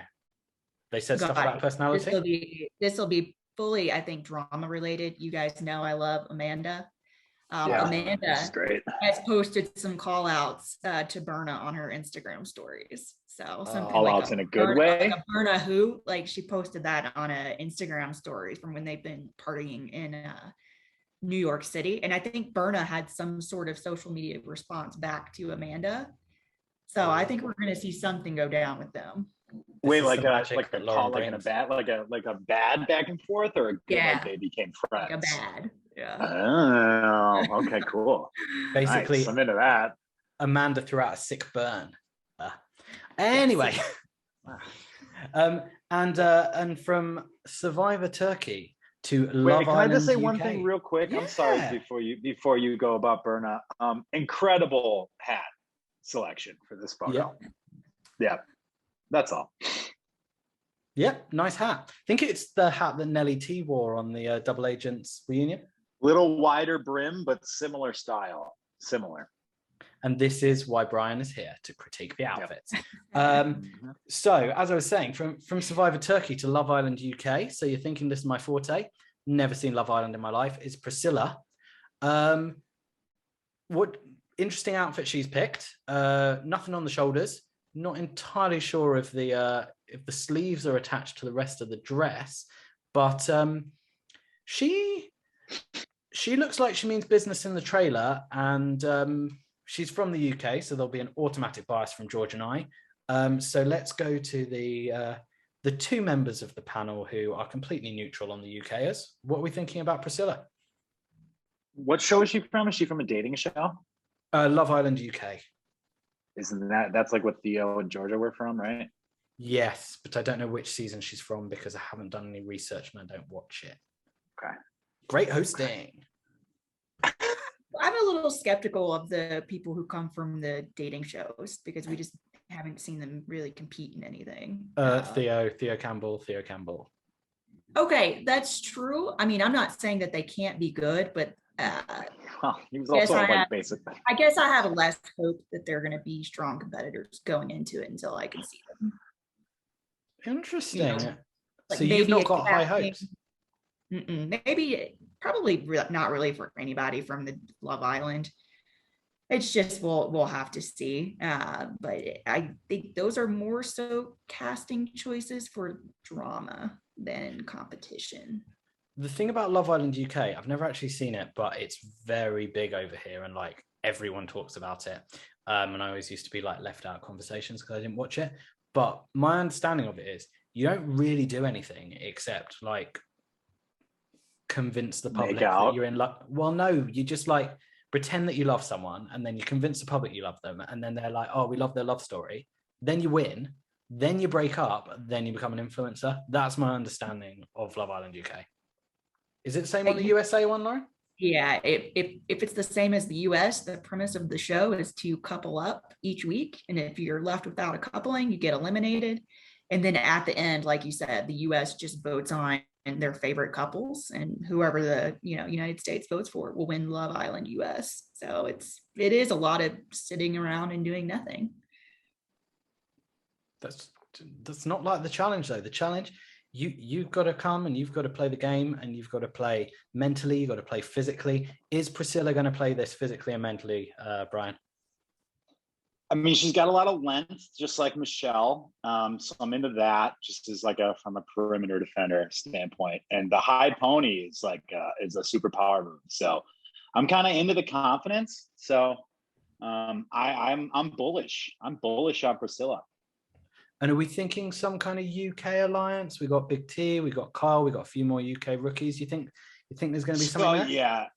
They said stuff about personality? This will be fully, I think, drama related. You guys know I love Amanda. Amanda has posted some call outs to Berna on her Instagram stories. So something call outs in a good way. Like a Berna who, like she posted that on a Instagram story from when they've been partying in New York City. And I think Berna had some sort of social media response back to Amanda. So I think we're going to see something go down with them. Wait, like a call, like a bad back and forth, or a good, like they became friends? Like a bad. Yeah. Oh, okay, cool. Basically, nice. I'm into that. Amanda threw out a sick burn. Anyway, and from Survivor Turkey to Love Island. Can I just say UK. one thing real quick? I'm sorry before you go about Berna. Incredible hat selection for this photo. Yeah, that's all. Yep, nice hat. I think it's the hat that Nelly T wore on the Double Agents reunion. Little wider brim, but similar style. Similar. And this is why Brian is here, to critique the outfits. So, as I was saying, from Survivor Turkey to Love Island UK, so you're thinking this is my forte, never seen Love Island in my life, is Priscilla. What interesting outfit she's picked. Nothing on the shoulders. Not entirely sure if the sleeves are attached to the rest of the dress, but she looks like she means business in the trailer, and she's from the UK, so there'll be an automatic bias from George and I. So let's go to the two members of the panel who are completely neutral on the UKers. What are we thinking about Priscilla? What show is she from? Is she from a dating show? Love Island UK. Isn't that's like what Theo and Georgia were from, right? Yes, but I don't know which season she's from because I haven't done any research and I don't watch it. Okay. Great hosting. I'm a little skeptical of the people who come from the dating shows because we just haven't seen them really compete in anything. Theo Campbell. Okay, that's true. I mean, I'm not saying that they can't be good, but he was also basic. I guess I have less hope that they're going to be strong competitors going into it until I can see them. Interesting. You know, so you've not got high hopes? Maybe, probably not really for anybody from the Love Island. It's just we'll have to see. But I think those are more so casting choices for drama than competition. The thing about Love Island UK, I've never actually seen it, but it's very big over here and like everyone talks about it. And I always used to be like left out of conversations because I didn't watch it. But my understanding of it is you don't really do anything except like convince the public that you're in love. Well, no, you just like pretend that you love someone and then you convince the public you love them. And then they're like, oh, we love their love story. Then you win. Then you break up. Then you become an influencer. That's my understanding of Love Island UK. Is it the same on the USA one, Lauren? Yeah, if it's the same as the US, the premise of the show is to couple up each week. And if you're left without a coupling, you get eliminated. And then at the end, like you said, the US just votes on their favorite couples, and whoever the United States votes for will win Love Island US. So it is a lot of sitting around and doing nothing. That's not like the challenge though. The challenge, you've got to come and you've got to play the game, and you've got to play mentally, you've got to play physically. Is Priscilla going to play this physically and mentally, Brian? I mean, she's got a lot of length, just like Michelle. So I'm into that, just as like from a perimeter defender standpoint. And the high pony is like is a superpower move. So I'm kind of into the confidence. So I'm bullish. I'm bullish on Priscilla. And are we thinking some kind of UK alliance? We got Big T, we got Kyle, we got a few more UK rookies. You think there's going to be something there?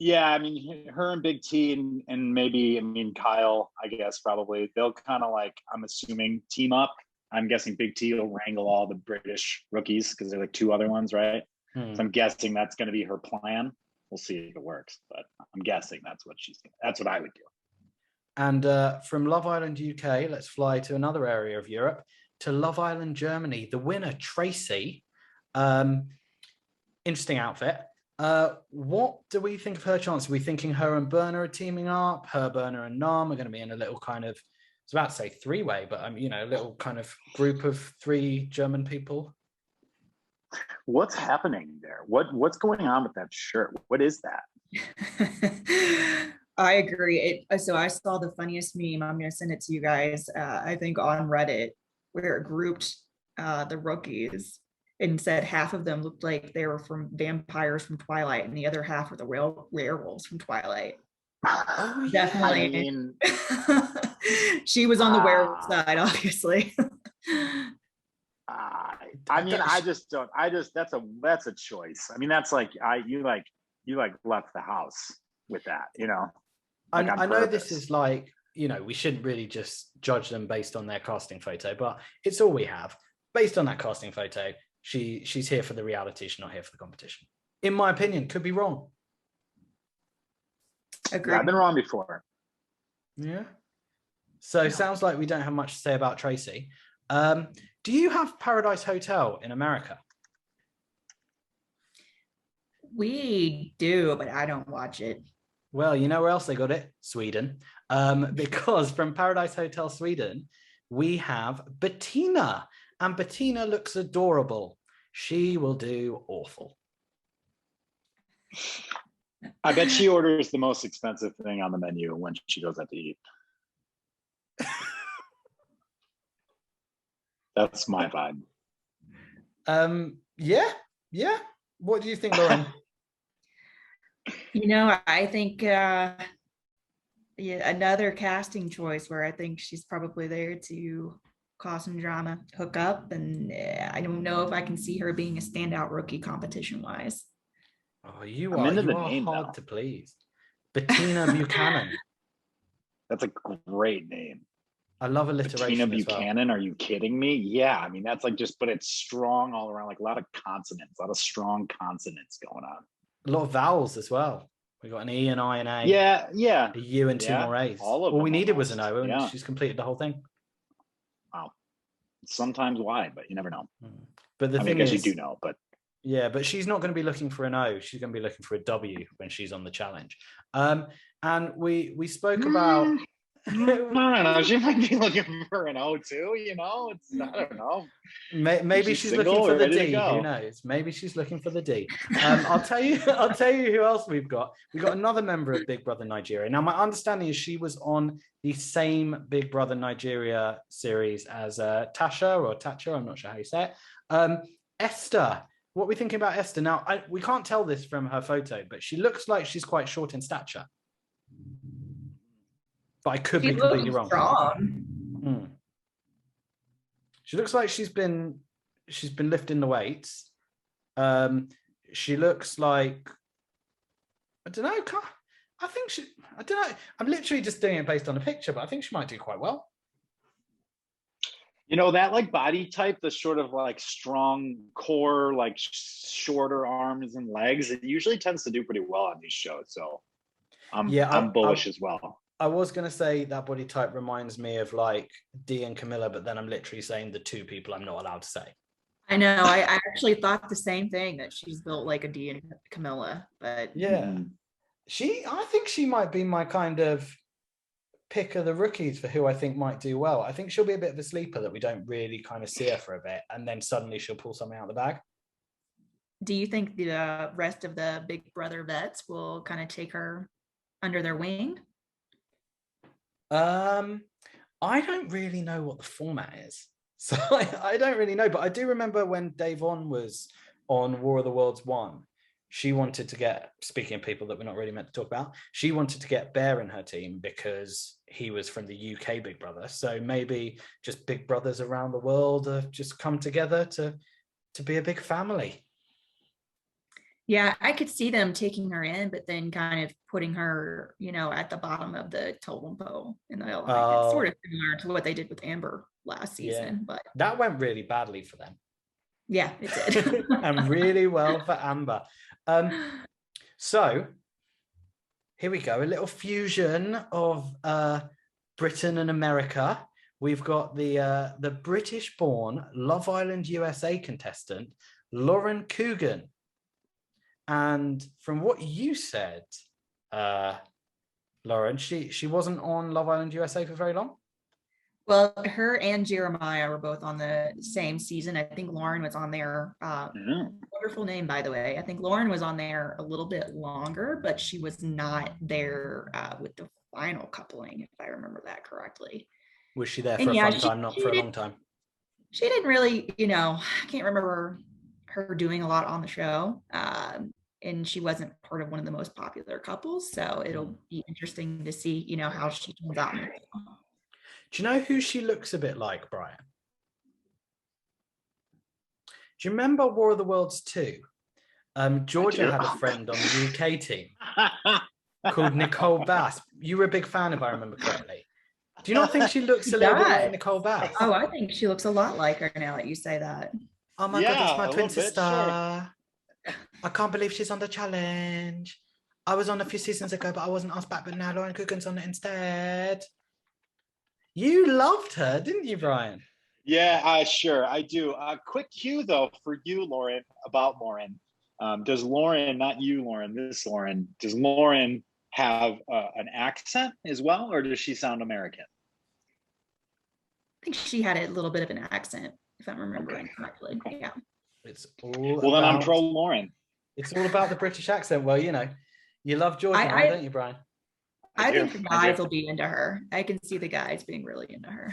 Yeah, I mean, her and Big T and maybe, I mean, Kyle, I guess, probably. They'll kind of like, I'm assuming, team up. I'm guessing Big T will wrangle all the British rookies because there are like 2 other ones, right? So I'm guessing that's going to be her plan. We'll see if it works, but I'm guessing that's what I would do. And from Love Island UK, let's fly to another area of Europe, to Love Island Germany. The winner, Tracy. Interesting outfit. What do we think of her chance? Are we thinking her and Berna are teaming up? Her, Berna, and Nam are going to be in a little kind of, I was about to say 3-way, but a little kind of group of 3 German people. What's happening there? What's going on with that shirt? What is that? I agree. So I saw the funniest meme. I'm going to send it to you guys. I think on Reddit, where it grouped the rookies and said half of them looked like they were from vampires from Twilight, and the other half were the werewolves from Twilight. Oh, definitely. I mean, she was on the werewolf side, obviously. I mean, that's a choice. I mean, that's like you left the house with that, Like I know this is like, we shouldn't really just judge them based on their casting photo, but it's all we have. Based on that casting photo, she's here for the reality. She's not here for the competition. In my opinion, could be wrong. Agreed. I've been wrong before. Yeah. So sounds like we don't have much to say about Tracy. Do you have Paradise Hotel in America? We do, but I don't watch it. Well, you know where else they got it? Sweden. Because from Paradise Hotel Sweden, we have Bettina. And Bettina looks adorable. She will do awful. I bet she orders the most expensive thing on the menu when she goes out to eat. That's my vibe. Yeah. What do you think, Lauren? I think another casting choice where I think she's probably there to cause some drama, hook up, and I don't know if I can see her being a standout rookie competition-wise. Oh, you are hard to please. Bettina Buchanan. That's a great name. I love alliteration. Bettina Buchanan, are you kidding me? Yeah, I mean, that's like but it's strong all around, like a lot of consonants, a lot of strong consonants going on. A lot of vowels as well. We got an E, an I, and A. Yeah. A U and 2 more A's. All we needed was an O, and she's completed the whole thing. Wow. Sometimes why, but you never know. But the thing is, you do know, but yeah, but she's not going to be looking for an O. She's going to be looking for a W when she's on the challenge. And we spoke about. No, she might be looking for an O too. It's I don't know. Maybe she's looking for the D. Who knows? Maybe she's looking for the D. I'll tell you who else we've got. We got another member of Big Brother Nigeria. Now, my understanding is she was on the same Big Brother Nigeria series as Tasha. I'm not sure how you say it. Esther. What are we thinking about Esther? Now, we can't tell this from her photo, but she looks like she's quite short in stature. But I could be completely wrong. She looks like she's been lifting the weights. She looks like, I don't know. I don't know. I'm literally just doing it based on a picture, but I think she might do quite well. That like body type, the sort of like strong core, like shorter arms and legs, it usually tends to do pretty well on these shows. So I'm bullish as well. I was going to say that body type reminds me of like Dee and Camilla, but then I'm literally saying the 2 people I'm not allowed to say. I know. I actually thought the same thing, that she's built like a Dee and Camilla, but yeah, I think she might be my kind of pick of the rookies for who I think might do well. I think she'll be a bit of a sleeper that we don't really kind of see her for a bit, and then suddenly she'll pull something out of the bag. Do you think the rest of the Big Brother vets will kind of take her under their wing? I don't really know what the format is. So I don't really know, but I do remember when Davon was on War of the Worlds 1, she wanted to get, speaking of people that we're not really meant to talk about, she wanted to get Bear in her team because he was from the UK Big Brother. So maybe just Big Brothers around the world have just come together to be a big family. Yeah, I could see them taking her in, but then kind of putting her, at the bottom of the totem pole in the alliance. It's sort of similar to what they did with Amber last season, but that went really badly for them. Yeah, it did. And really well for Amber. So here we go, a little fusion of Britain and America. We've got the British-born Love Island USA contestant, Lauren Coogan. And from what you said, Lauren, she wasn't on Love Island USA for very long? Well, her and Jeremiah were both on the same season. I think Lauren was on there. Wonderful name, by the way. I think Lauren was on there a little bit longer, but she was not there with the final coupling, if I remember that correctly. Was she there for a fun time, not for a long time? She didn't really, I can't remember her doing a lot on the show. And she wasn't part of one of the most popular couples. So it'll be interesting to see, how she turns out. Do you know who she looks a bit like, Brian? Do you remember War of the Worlds 2? Georgia had a friend on the UK team called Nicole Bass. You were a big fan, if I remember correctly. Do you not think she looks a little bit like Nicole Bass? Oh, I think she looks a lot like her now that you say that. Oh my God, that's my twin sister. Sure. I can't believe she's on the challenge. I was on a few seasons ago, but I wasn't asked back, but now Lauren Coogan's on it instead. You loved her, didn't you, Brian? Yeah, sure, I do. Quick cue, though, for you, Lauren, about Lauren. Does Lauren, not you, Lauren, this Lauren, does Lauren have an accent as well, or does she sound American? I think she had a little bit of an accent, if I'm remembering correctly. Yeah. It's all well, then I'm pro Lauren. It's all about the British accent. Well, you love Georgia, don't you, Brian? I think the guys will be into her. I can see the guys being really into her.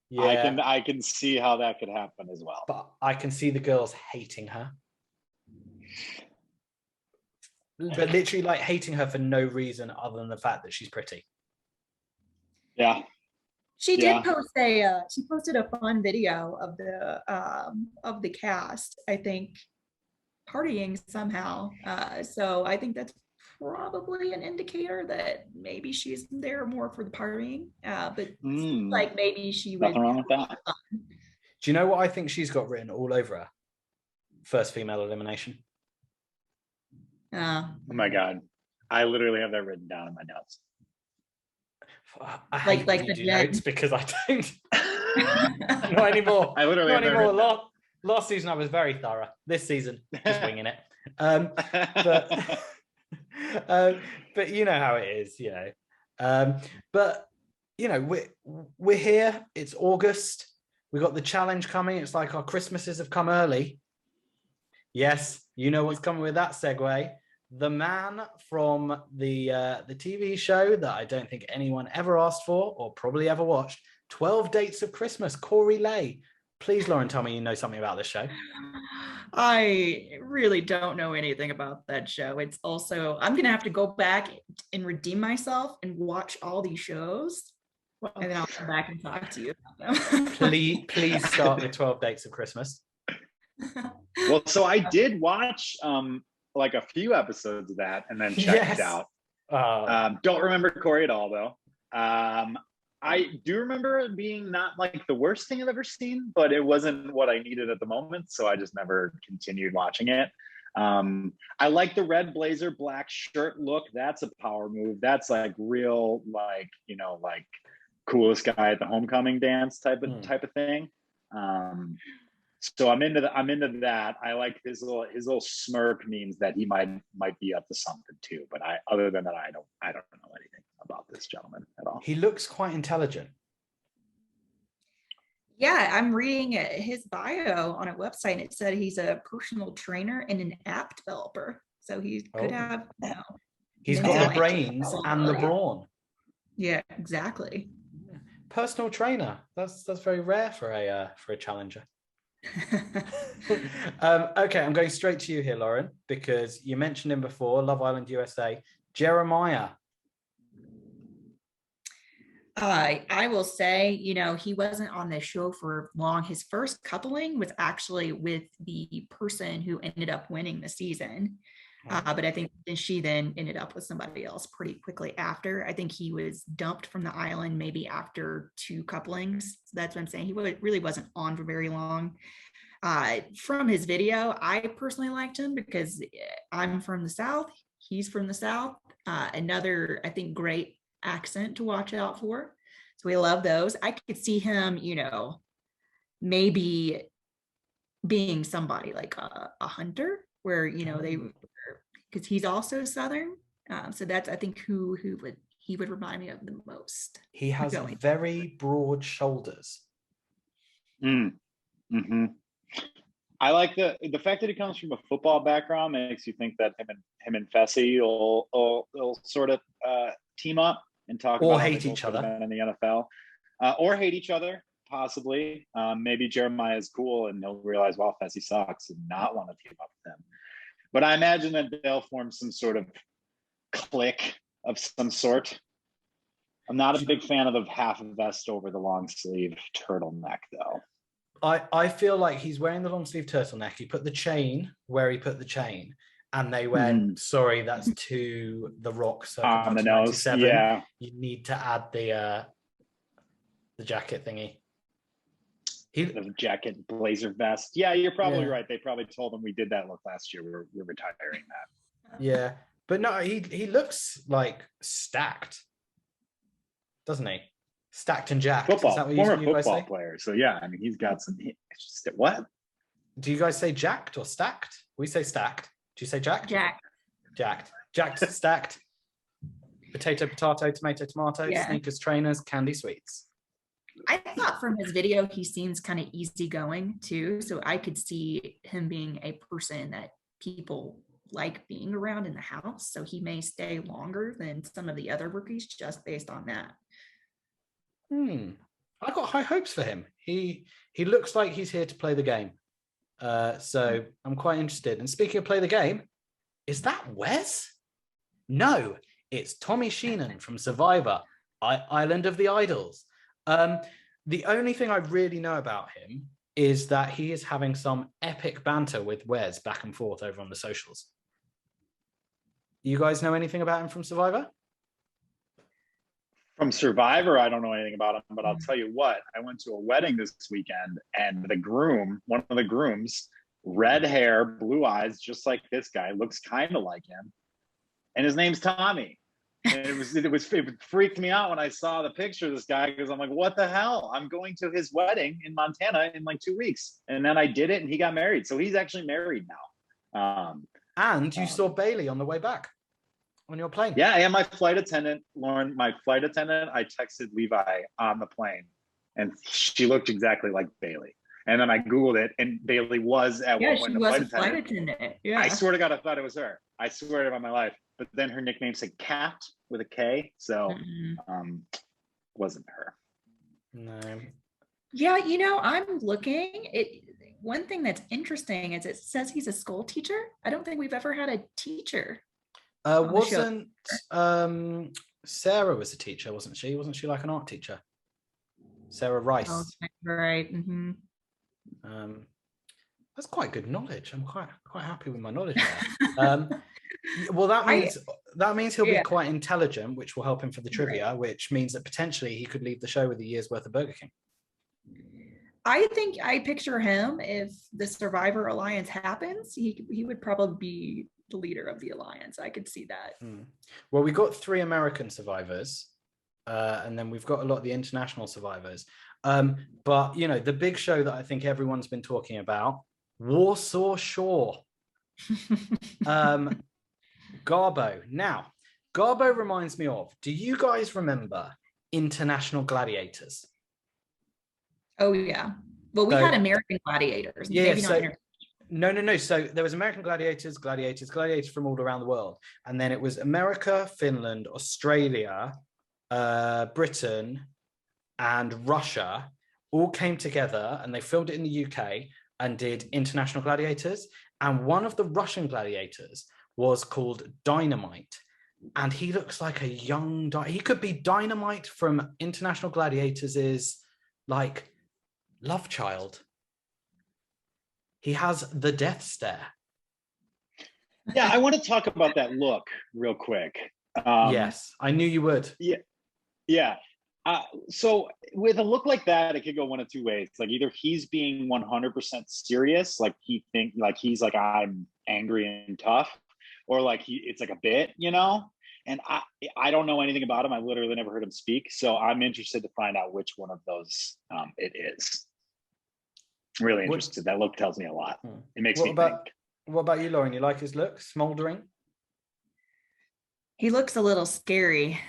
Yeah, I can see how that could happen as well. But I can see the girls hating her. But literally like hating her for no reason other than the fact that she's pretty. Yeah. She did post she posted a fun video of the cast, I think, partying somehow. So I think that's probably an indicator that maybe she's there more for the partying. But like maybe she was. Nothing wrong with that. Do you know what I think she's got written all over her? First female elimination. Oh my God. I literally have that written down in my notes. I hate like the notes because I don't. Not anymore. I literally not anymore. Last season I was very thorough. This season, just winging it. But you know how it is, but we're here. It's August. We got the challenge coming. It's like our Christmases have come early. Yes, you know what's coming with that segue. The man from the TV show that I don't think anyone ever asked for or probably ever watched, 12 Dates of Christmas, Corey Lay. Please, Lauren, tell me you know something about this show. I really don't know anything about that show. It's also, I'm going to have to go back and redeem myself and watch all these shows. And then I'll come back and talk to you about them. Please start with 12 Dates of Christmas. Well, so I did watch like a few episodes of that and then checked out. Don't remember Corey at all, though. I do remember it being not like the worst thing I've ever seen, but it wasn't what I needed at the moment, so I just never continued watching it. I like the red blazer, black shirt look. That's a power move. That's like real, like, like coolest guy at the homecoming dance type of thing. So I'm into that. I like his little smirk means that he might be up to something too. But other than that, I don't know anything about this gentleman at all. He looks quite intelligent. Yeah, I'm reading his bio on a website, and it said he's a personal trainer and an app developer. So he could have. He's got the brains and the brawn. Yeah, exactly. personal trainer. That's very rare for a challenger. Okay, I'm going straight to you here, Lauren, because you mentioned him before, Love Island USA. Jeremiah. I will say, he wasn't on the show for long. His first coupling was actually with the person who ended up winning the season. But I think she then ended up with somebody else pretty quickly after. I think he was dumped from the island maybe after 2 couplings. So that's what I'm saying. He really wasn't on for very long. From his video, I personally liked him because I'm from the South. He's from the South. Another, I think, great accent to watch out for. So we love those. I could see him, maybe being somebody like a hunter where, because he's also Southern. So that's, I think, who he would remind me of the most. He has very broad shoulders. Mm-hmm. I like the fact that he comes from a football background makes you think that him and Fessy will sort of team up and talk or about hate each other in the NFL, or hate each other possibly. Maybe Jeremiah is cool and he'll realize, wow, Fessy sucks, and not want to team up with him. But I imagine that they'll form some sort of clique of some sort. I'm not a big fan of the half vest over the long sleeve turtleneck, though. I feel like he's wearing the long sleeve turtleneck. He put the chain where he put the chain, and they went, sorry, that's to the Rock. So on the nose, yeah. You need to add the jacket thingy. The jacket, blazer vest. Yeah, you're probably right. They probably told him we did that look last year. We're retiring that. Yeah, but no, he looks like stacked, doesn't he? Stacked and jacked. Former football say? Player. So yeah, I mean, he's got some. What? Do you guys say jacked or stacked? We say stacked. Do you say jacked? Jacked, stacked. Potato, tomato, tomato. Yeah. Sneakers, trainers, candy, sweets. I thought from his video he seems kind of easygoing too, so I could see him being a person that people like being around in the house. So he may stay longer than some of the other rookies just based on that. I got high hopes for him. He looks like he's here to play the game. So I'm quite interested. And speaking of play the game, is that Wes? No, it's Tommy Sheenan from Survivor, Island of the Idols. The only thing I really know about him is that he is having some epic banter with Wes back and forth over on the socials. You guys know anything about him from Survivor? From Survivor, I don't know anything about him, but I'll tell you what, I went to a wedding this weekend, and one of the grooms, red hair, blue eyes, just like this guy, looks kind of like him. And his name's Tommy. And it freaked me out when I saw the picture of this guy, because I'm like, what the hell? I'm going to his wedding in Montana in like 2 weeks. And then I did it and he got married. So he's actually married now. And you saw Bailey on the way back on your plane. Yeah, and my flight attendant, Lauren, I texted Levi on the plane and she looked exactly like Bailey. And then I Googled it and Bailey was at one point she was a flight attendant. Yeah. I swear to God, I thought it was her. I swear to my life. But then her nickname said Cat with a K. So wasn't her. No. Yeah, I'm looking. One thing that's interesting is it says he's a school teacher. I don't think we've ever had a teacher. Wasn't Sarah was a teacher, wasn't she? Wasn't she like an art teacher? Sarah Rice. Oh, right. Mm-hmm. That's quite good knowledge. I'm quite happy with my knowledge there. Well, that means he'll be quite intelligent, which will help him for the trivia, which means that potentially he could leave the show with a year's worth of Burger King. I think I picture him, if the Survivor Alliance happens, he would probably be the leader of the alliance. I could see that. Well, we got 3 American survivors, and then we've got a lot of the international survivors. But the big show that I think everyone's been talking about, Warsaw Shore. Garbo. Now, Garbo reminds me of, do you guys remember International Gladiators? Oh, yeah. Well, we had American Gladiators. Yeah, no. So there was American Gladiators from all around the world. And then it was America, Finland, Australia, Britain, and Russia all came together and they filmed it in the UK and did International Gladiators. And one of the Russian gladiators was called Dynamite. And he looks like a young, he could be Dynamite from International Gladiators' like love child. He has the death stare. Yeah, I want to talk about that look real quick. Yes, I knew you would. Yeah. So with a look like that, it could go one of two ways. Like either he's being 100% serious, like he's like, I'm angry and tough, or like it's like a bit, you know? And I don't know anything about him. I literally never heard him speak. So I'm interested to find out which one of those it is. Really interested. That look tells me a lot. It makes me think. What about you, Lauren? You like his look? Smoldering? He looks a little scary.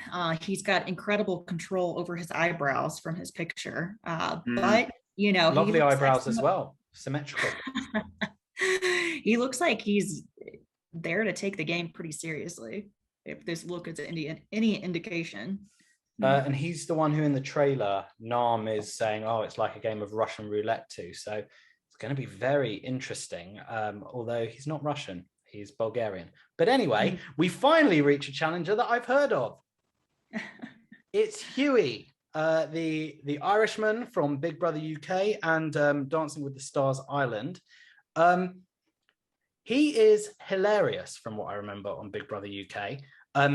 He's got incredible control over his eyebrows from his picture. But, you know, lovely eyebrows as well. Symmetrical. He looks like he's there to take the game pretty seriously, if this look is any indication. And he's the one who in the trailer, Nam is saying, oh, it's like a game of Russian roulette too. So it's going to be very interesting, although he's not Russian. He's Bulgarian. But anyway, we finally reach a challenger that I've heard of. It's Hughie, the Irishman from Big Brother UK and Dancing with the Stars Island. He is hilarious from what I remember on Big Brother UK.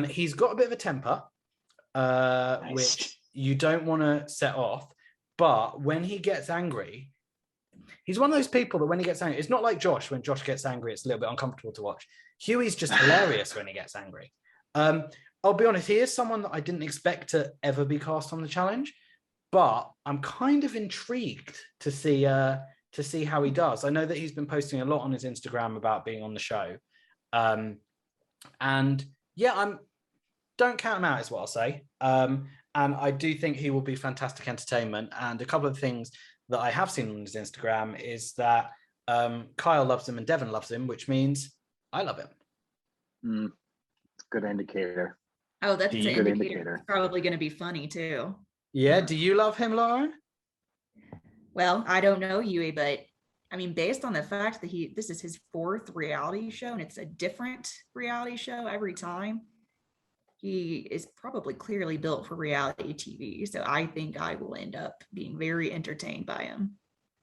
He's got a bit of a temper, nice. Which you don't want to set off. But when he gets angry, he's one of those people that when he gets angry, it's not like Josh. When Josh gets angry, it's a little bit uncomfortable to watch. Hughie's just hilarious when he gets angry. I'll be honest, he is someone that I didn't expect to ever be cast on the challenge, but I'm kind of intrigued to see how he does. I know that he's been posting a lot on his Instagram about being on the show. And yeah, don't count him out is what I'll say. And I do think he will be fantastic entertainment. And a couple of things that I have seen on his Instagram is that Kyle loves him and Devon loves him, which means I love him. Good indicator. Oh, that's an indicator. It's probably going to be funny too. Yeah. Do you love him, Lauren? Well, I don't know Huey, but I mean, based on the fact that this is his 4th reality show and it's a different reality show every time, he is probably clearly built for reality TV. So I think I will end up being very entertained by him.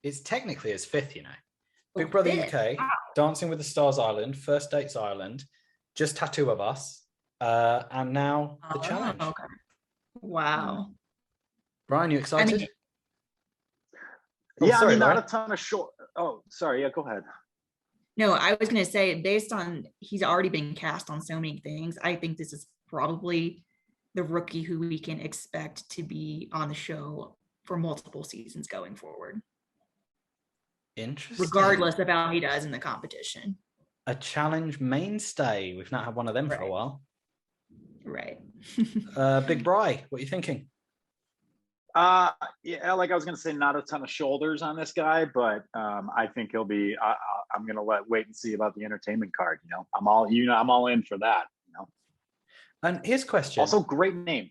It's technically his 5th, you know. Big Brother UK, wow. Dancing with the Stars Island, First Dates Island, Just Tattoo of Us, and now the challenge. Okay. Wow. Brian, you excited? I mean, not a ton of short. Oh, sorry. Yeah, go ahead. No, I was going to say, based on he's already been cast on so many things, I think this is probably the rookie who we can expect to be on the show for multiple seasons going forward. Interesting. Regardless of how he does in the competition. A challenge mainstay. We've not had one of them for a while. Right. Big Bri, what are you thinking? Yeah, like I was going to say, not a ton of shoulders on this guy, but I think he'll be. I'm going to wait and see about the entertainment card. You know, I'm all in for that. You know. And his question. Also, great name,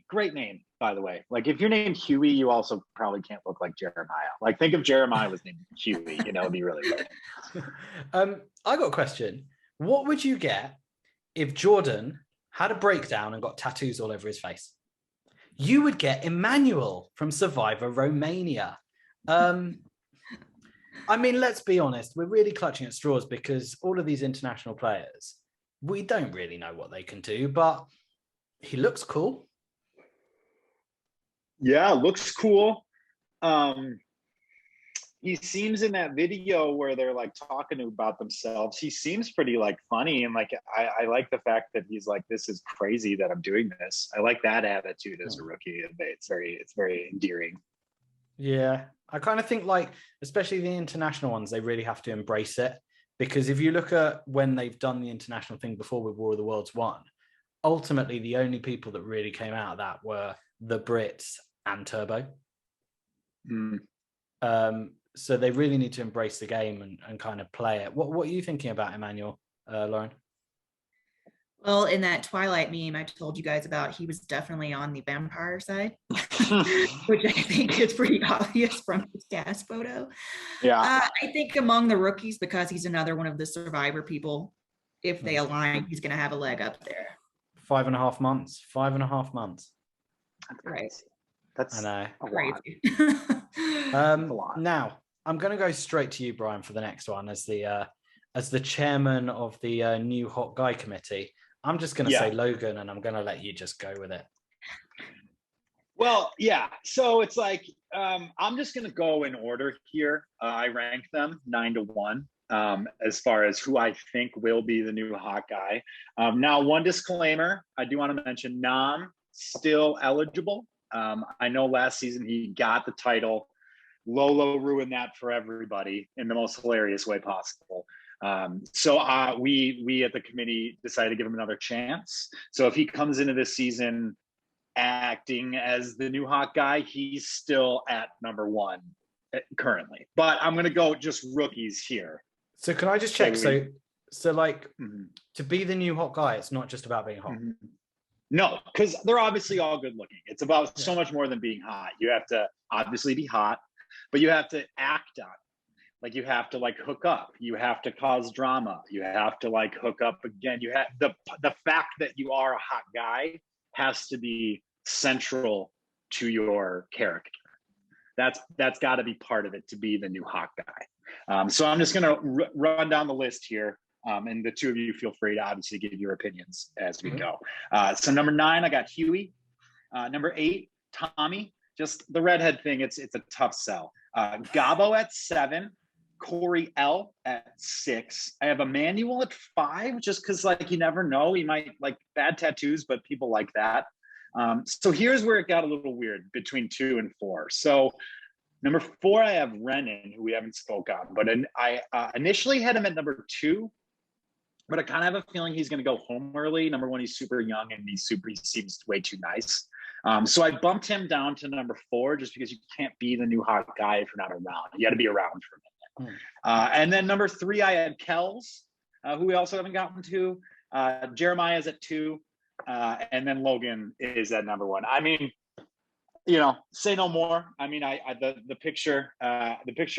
by the way. Like if you're named Huey, you also probably can't look like Jeremiah. Like think if Jeremiah was named Huey, you know, it'd be really weird. I got a question. What would you get if Jordan had a breakdown and got tattoos all over his face? You would get Emmanuel from Survivor Romania. I mean, let's be honest. We're really clutching at straws because all of these international players, we don't really know what they can do, but he looks cool. Yeah, looks cool. He seems in that video where they're like talking about themselves. He seems pretty like funny. And like, I like the fact that he's like, this is crazy that I'm doing this. I like that attitude as a rookie. It's very endearing. Yeah. I kind of think like, especially the international ones, they really have to embrace it. Because if you look at when they've done the international thing before with War of the Worlds 1, ultimately the only people that really came out of that were the Brits and Turbo. So they really need to embrace the game and kind of play it. What are you thinking about Emmanuel, Lauren? Well, in that Twilight meme I told you guys about, he was definitely on the vampire side, which I think is pretty obvious from his cast photo. Yeah. I think among the rookies, because he's another one of the Survivor people, if they align, he's going to have a leg up there. 5.5 months. 5.5 months. Right. That's I know. Crazy. Now, I'm going to go straight to you, Brian, for the next one as the chairman of the new hot guy committee. I'm just going to say Logan, and I'm going to let you just go with it. Well, yeah. So it's like, I'm just going to go in order here. I rank them 9 to 1 as far as who I think will be the new hot guy. Now, one disclaimer, I do want to mention Nam still eligible. I know last season he got the title. Lolo ruined that for everybody in the most hilarious way possible. So we at the committee decided to give him another chance. So if he comes into this season acting as the new hot guy, he's still at number 1 currently. But I'm going to go just rookies here. So can I just check? So like to be the new hot guy, it's not just about being hot. No, because they're obviously all good looking. It's about so much more than being hot. You have to obviously be hot, but you have to act on it. Like you have to like hook up. You have to cause drama. You have to like hook up again. You have the fact that you are a hot guy has to be central to your character. That's got to be part of it to be the new hot guy. So I'm just gonna run down the list here, and the two of you feel free to obviously give your opinions as we go. So number 9, I got Huey. Number 8, Tommy. Just the redhead thing. It's a tough sell. Gabo at 7. Corey L at 6. I have Emmanuel at 5, just because like you never know, he might like bad tattoos, but people like that. So here's where it got a little weird between 2 and 4. So number 4, I have Renan, who we haven't spoke on, but I initially had him at number 2, but I kind of have a feeling he's going to go home early. Number 1, he's super young and he seems way too nice. So I bumped him down to number 4, just because you can't be the new hot guy if you're not around. You got to be around for a minute. And then number 3, I had Kells, who we also haven't gotten to. Jeremiah's at 2, and then Logan is at number 1. I mean, you know, say no more. I mean, the picture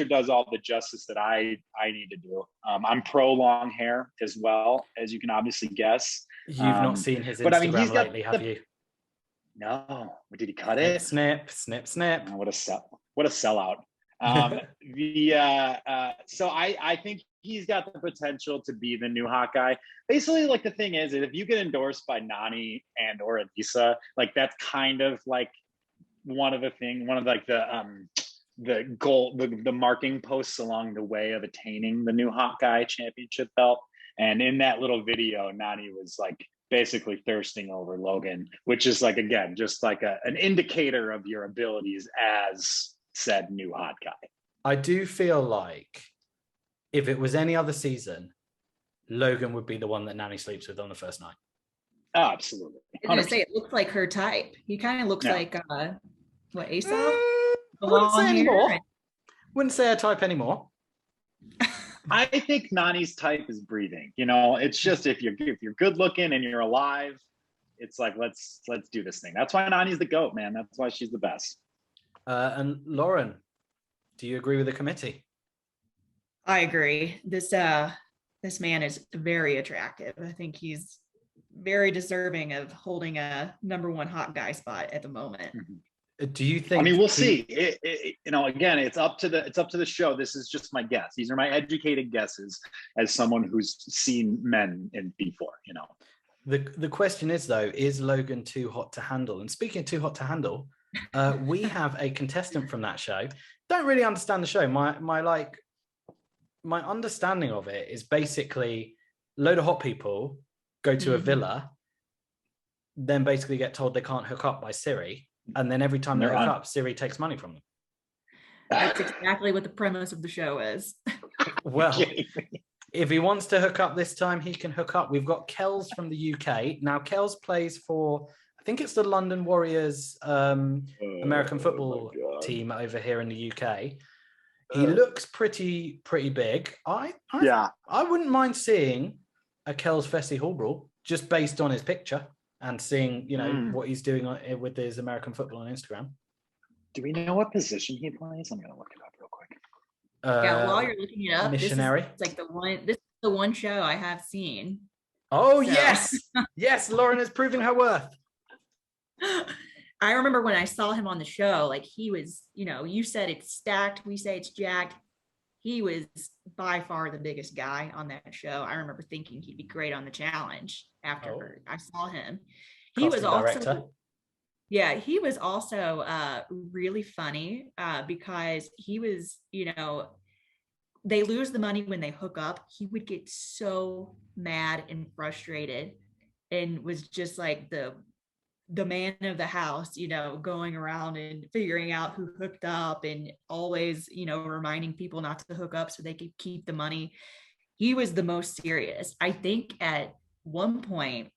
does all the justice that I need to do. I'm pro long hair as well, as you can obviously guess. You've not seen his Instagram lately, have you? No. Did he cut it? Snip, snip, snip. Oh, what a sellout. So I think he's got the potential to be the new hot guy. Basically, like the thing is if you get endorsed by Nani and or Anissa, like that's kind of like one of the goal, the marking posts along the way of attaining the new hot guy championship belt. And in that little video, Nani was like basically thirsting over Logan, which is like, again, just like an indicator of your abilities as said new hot guy. I do feel like if it was any other season, Logan would be the one that Nani sleeps with on the first night. Oh, absolutely. I was gonna say it looks like her type. He kind of looks like what, Aesop? Wouldn't say anymore. Wouldn't say her type anymore. I think Nani's type is breathing. You know, it's just if you're good looking and you're alive, it's like let's do this thing. That's why Nani's the GOAT, man. That's why she's the best. And Lauren, do you agree with the committee? I agree. This man is very attractive. I think he's very deserving of holding a number 1 hot guy spot at the moment. Do you think? I mean, we'll see. You know, again, it's up to the show. This is just my guess. These are my educated guesses as someone who's seen men in before. You know, the question is though, is Logan too hot to handle? And speaking of too hot to handle, we have a contestant from that show. Don't really understand the show. My understanding of it is basically a load of hot people go to a villa, then basically get told they can't hook up by Siri, and then every time they hook up, Siri takes money from them. That's exactly what the premise of the show is. Well, if he wants to hook up this time, he can hook up. We've got Kells from the UK. Now, Kells plays for, I think it's the London Warriors American football team over here in the UK. He looks pretty big. I wouldn't mind seeing a Kells Fessy Hall brawl. just based on his picture and seeing, you know, Mm. what he's doing with his American football on Instagram. Do we know what position he plays? I'm gonna look it up real quick. Yeah, while you're looking it up, missionary. This is like this is the one show I have seen. Oh, So- yes. Yes, Lauren is proving her worth. I remember when I saw him on the show, like he was, you know, you said it's stacked, we say it's jacked. He was by far the biggest guy on that show. I remember thinking he'd be great on the challenge after I saw him. He was Casting director. also, yeah, he was also really funny because he was, you know, they lose the money when they hook up. He would get so mad and frustrated and was just like the man of the house, you know, going around and figuring out who hooked up and always, you know, reminding people not to hook up so they could keep the money. He was the most serious. I think at one point,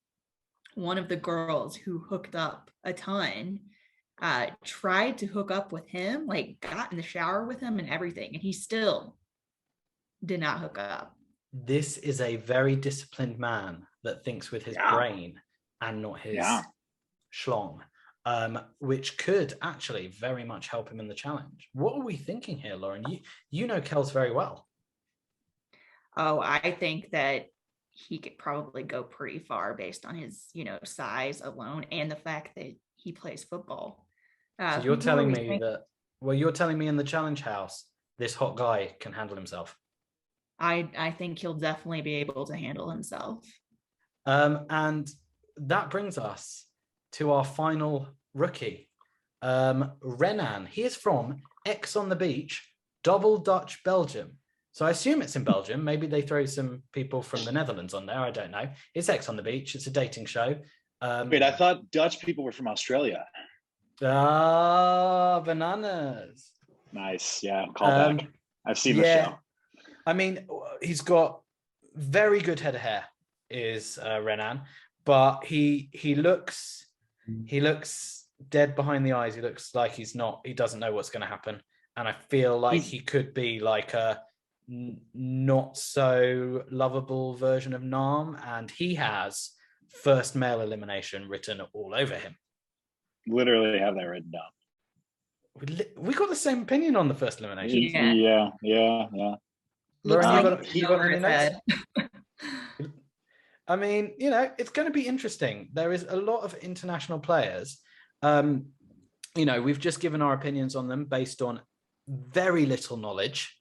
one of the girls who hooked up a ton tried to hook up with him, like got in the shower with him and everything, and he still did not hook up. This is a very disciplined man that thinks with his brain and not his schlong, which could actually very much help him in the challenge. What are we thinking here, Lauren? You know Kels very well. Oh, I think that he could probably go pretty far based on his, you know, size alone and the fact that he plays football. So you're telling me that, well, you're telling me in the challenge house, this hot guy can handle himself. I think he'll definitely be able to handle himself. And that brings us to our final rookie, Renan. He is from X on the Beach, Double Dutch, Belgium. So I assume it's in Belgium. Maybe they throw some people from the Netherlands on there. I don't know. It's X on the Beach. It's a dating show. Wait, I thought Dutch people were from Australia. Ah, bananas. Nice. Yeah, call back. I've seen the show. I mean, he's got very good head of hair, is Renan, but he looks dead behind the eyes. He looks like he doesn't know what's going to happen. And I feel like he could be like a not so lovable version of Nam, and he has first male elimination written all over him. Literally have that written down. We got the same opinion on the first elimination. Yeah. Lauren, you got any notes? I mean, you know, it's going to be interesting. There is a lot of international players. You know, we've just given our opinions on them based on very little knowledge.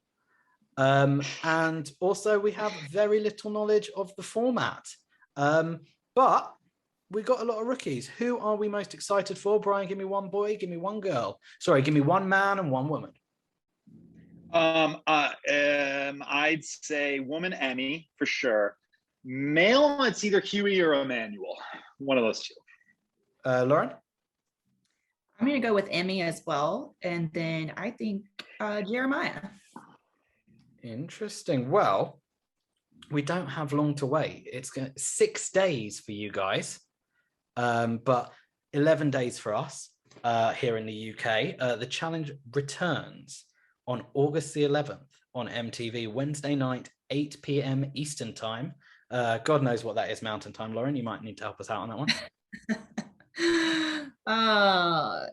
And also we have very little knowledge of the format. But we got a lot of rookies. Who are we most excited for? Brian, give me one boy, give me one girl. Sorry, give me one man and one woman. I'd say woman Emmy for sure. Male, it's either Huey or Emmanuel. One of those two. Lauren? I'm going to go with Emmy as well. And then I think Jeremiah. Interesting. Well, we don't have long to wait. It's 6 days for you guys, but 11 days for us here in the UK. The challenge returns on August the 11th on MTV, Wednesday night, 8 p.m. Eastern time. God knows what that is Mountain Time. Lauren, you might need to help us out on that one.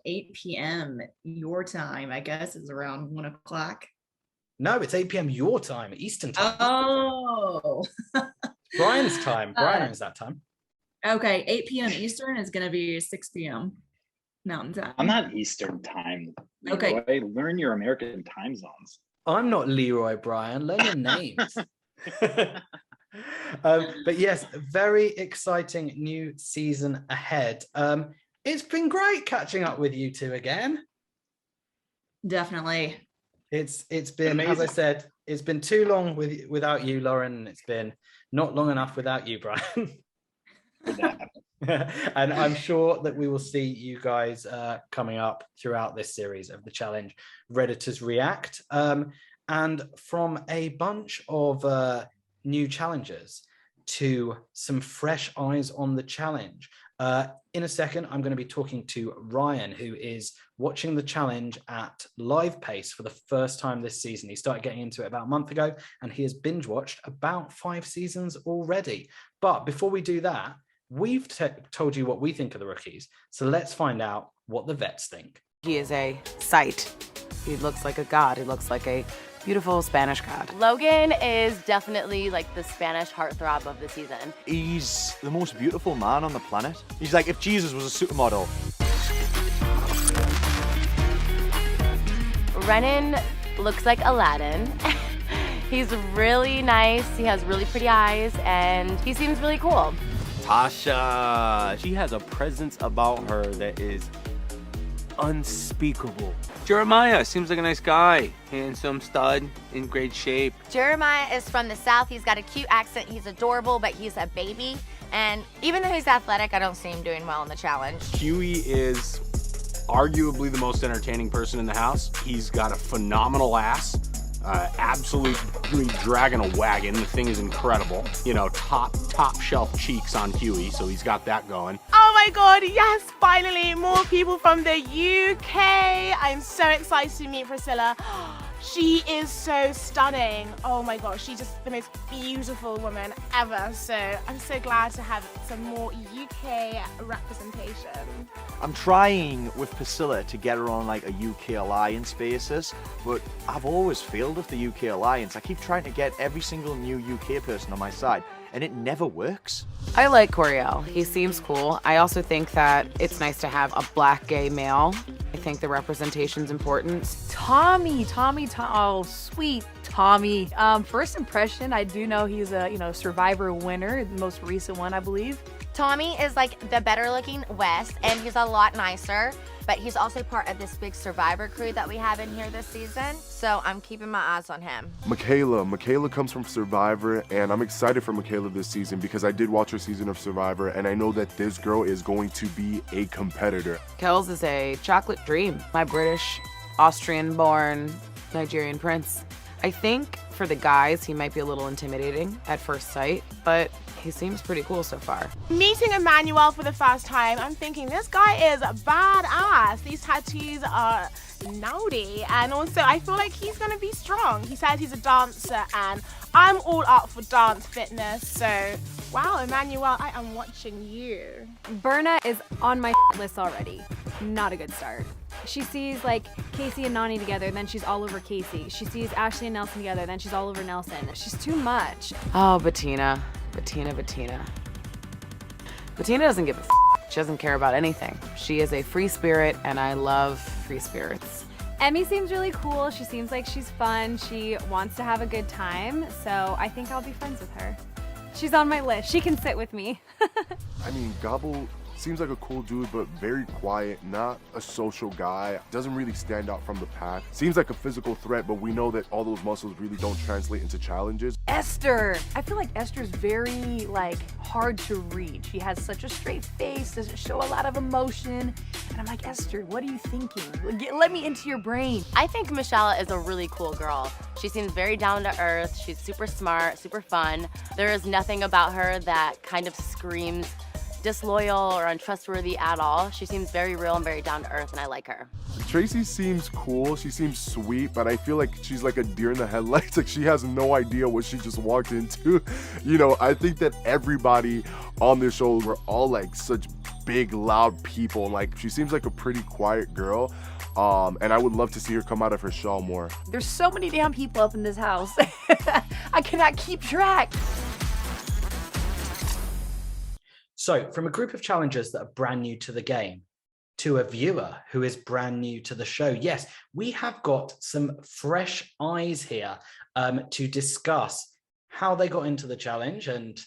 8 p.m. your time, I guess, is around 1 o'clock. No, it's 8 p.m. your time, Eastern time. Oh. Brian's time. Brian owns that time. Okay, 8 p.m. Eastern is going to be 6 p.m. Mountain Time. I'm not Eastern time. Okay. Leroy. Learn your American time zones. I'm not Leroy, Brian. Learn your names. But yes, very exciting new season ahead. It's been great catching up with you two again. Definitely. It's been amazing. As I said, it's been too long without you, Lauren, and it's been not long enough without you, Brian. And I'm sure that we will see you guys coming up throughout this series of the challenge, Redditors React. And from a bunch of new challengers to some fresh eyes on the challenge, In a second, I'm going to be talking to Ryan, who is watching the challenge at live pace for the first time this season. He started getting into it about a month ago, and he has binge watched about 5 seasons already. But before we do that, we've told you what we think of the rookies. So let's find out what the vets think. He is a sight. He looks like a god. He looks like a beautiful Spanish god. Logan is definitely like the Spanish heartthrob of the season. He's the most beautiful man on the planet. He's like if Jesus was a supermodel. Renan looks like Aladdin. He's really nice. He has really pretty eyes, and he seems really cool. Tasha, she has a presence about her that is unspeakable. Jeremiah seems like a nice guy. Handsome, stud, in great shape. Jeremiah is from the South. He's got a cute accent. He's adorable, but he's a baby. And even though he's athletic, I don't see him doing well in the challenge. Huey is arguably the most entertaining person in the house. He's got a phenomenal ass. Absolutely dragging a wagon. The thing is incredible. You know, top shelf cheeks on Huey, so he's got that going. Oh my god, yes, finally, more people from the UK. I'm so excited to meet Priscilla. She is so stunning. Oh my gosh, she's just the most beautiful woman ever. So I'm so glad to have some more UK representation. I'm trying with Priscilla to get her on like a UK Alliance basis, but I've always failed with the UK Alliance. I keep trying to get every single new UK person on my side, and it never works. I like Coriel. He seems cool. I also think that it's nice to have a black gay male. I think the representation's important. Tommy, oh, sweet Tommy. First impression, I do know he's a, Survivor winner, the most recent one, I believe. Tommy is like the better looking West, and he's a lot nicer, but he's also part of this big Survivor crew that we have in here this season, so I'm keeping my eyes on him. Michaela comes from Survivor, and I'm excited for Michaela this season because I did watch her season of Survivor, and I know that this girl is going to be a competitor. Kels is a chocolate dream. My British, Austrian-born Nigerian prince. I think for the guys, he might be a little intimidating at first sight, but he seems pretty cool so far. Meeting Emmanuel for the first time, I'm thinking this guy is badass. These tattoos are naughty, and also I feel like he's gonna be strong. He says he's a dancer, and I'm all up for dance fitness, so wow, Emmanuel, I am watching you. Berna is on my list already. Not a good start. She sees like Casey and Nani together, then she's all over Casey. She sees Ashley and Nelson together, then she's all over Nelson. She's too much. Oh, Bettina. Bettina doesn't give a She doesn't care about anything. She is a free spirit, and I love free spirits. Emmy seems really cool. She seems like she's fun. She wants to have a good time, so I think I'll be friends with her. She's on my list. She can sit with me. I mean, Gobble seems like a cool dude, but very quiet, not a social guy. Doesn't really stand out from the pack. Seems like a physical threat, but we know that all those muscles really don't translate into challenges. Esther. I feel like Esther's very hard to read. She has such a straight face, doesn't show a lot of emotion. And I'm like, Esther, what are you thinking? Let me into your brain. I think Michelle is a really cool girl. She seems very down to earth. She's super smart, super fun. There is nothing about her that kind of screams disloyal or untrustworthy at all. She seems very real and very down to earth, and I like her. Tracy seems cool. She seems sweet, but I feel like she's like a deer in the headlights. Like she has no idea what she just walked into. I think that everybody on this show were all like such big, loud people. Like she seems like a pretty quiet girl. And I would love to see her come out of her shell more. There's so many damn people up in this house. I cannot keep track. So, from a group of challengers that are brand new to the game to a viewer who is brand new to the show, yes, we have got some fresh eyes here to discuss how they got into the challenge, and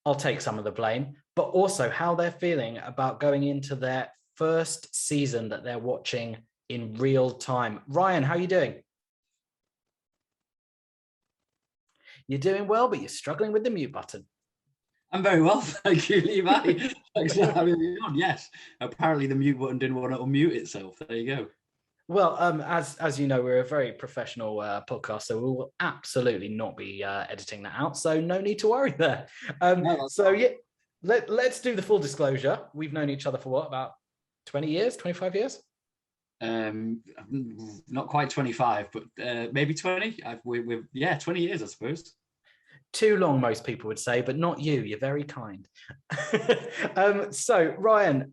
I'll take some of the blame, but also how they're feeling about going into their first season that they're watching in real time. Ryan, how are you doing? You're doing well, but you're struggling with the mute button. I'm very well, thank you, Levi. Thanks for having me on. Yes, apparently the mute button didn't want to unmute itself. There you go. Well, as you know, we're a very professional podcast, so we will absolutely not be editing that out. So no need to worry there. let's do the full disclosure. We've known each other for what, about 20 years, 25 years? Not quite 25, but maybe 20. We're 20 years, I suppose. Too long, most people would say, but not you. You're very kind. So, Ryan,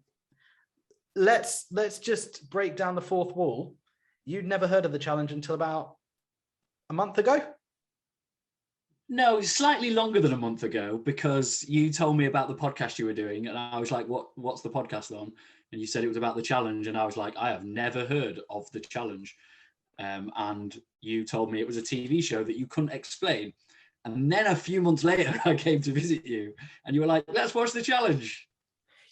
let's just break down the fourth wall. You'd never heard of the challenge until about a month ago? No, slightly longer than a month ago, because you told me about the podcast you were doing, and I was like, what's the podcast on? And you said it was about the challenge, and I was like, I have never heard of the challenge. And you told me it was a TV show that you couldn't explain. And then a few months later, I came to visit you, and you were like, let's watch the challenge.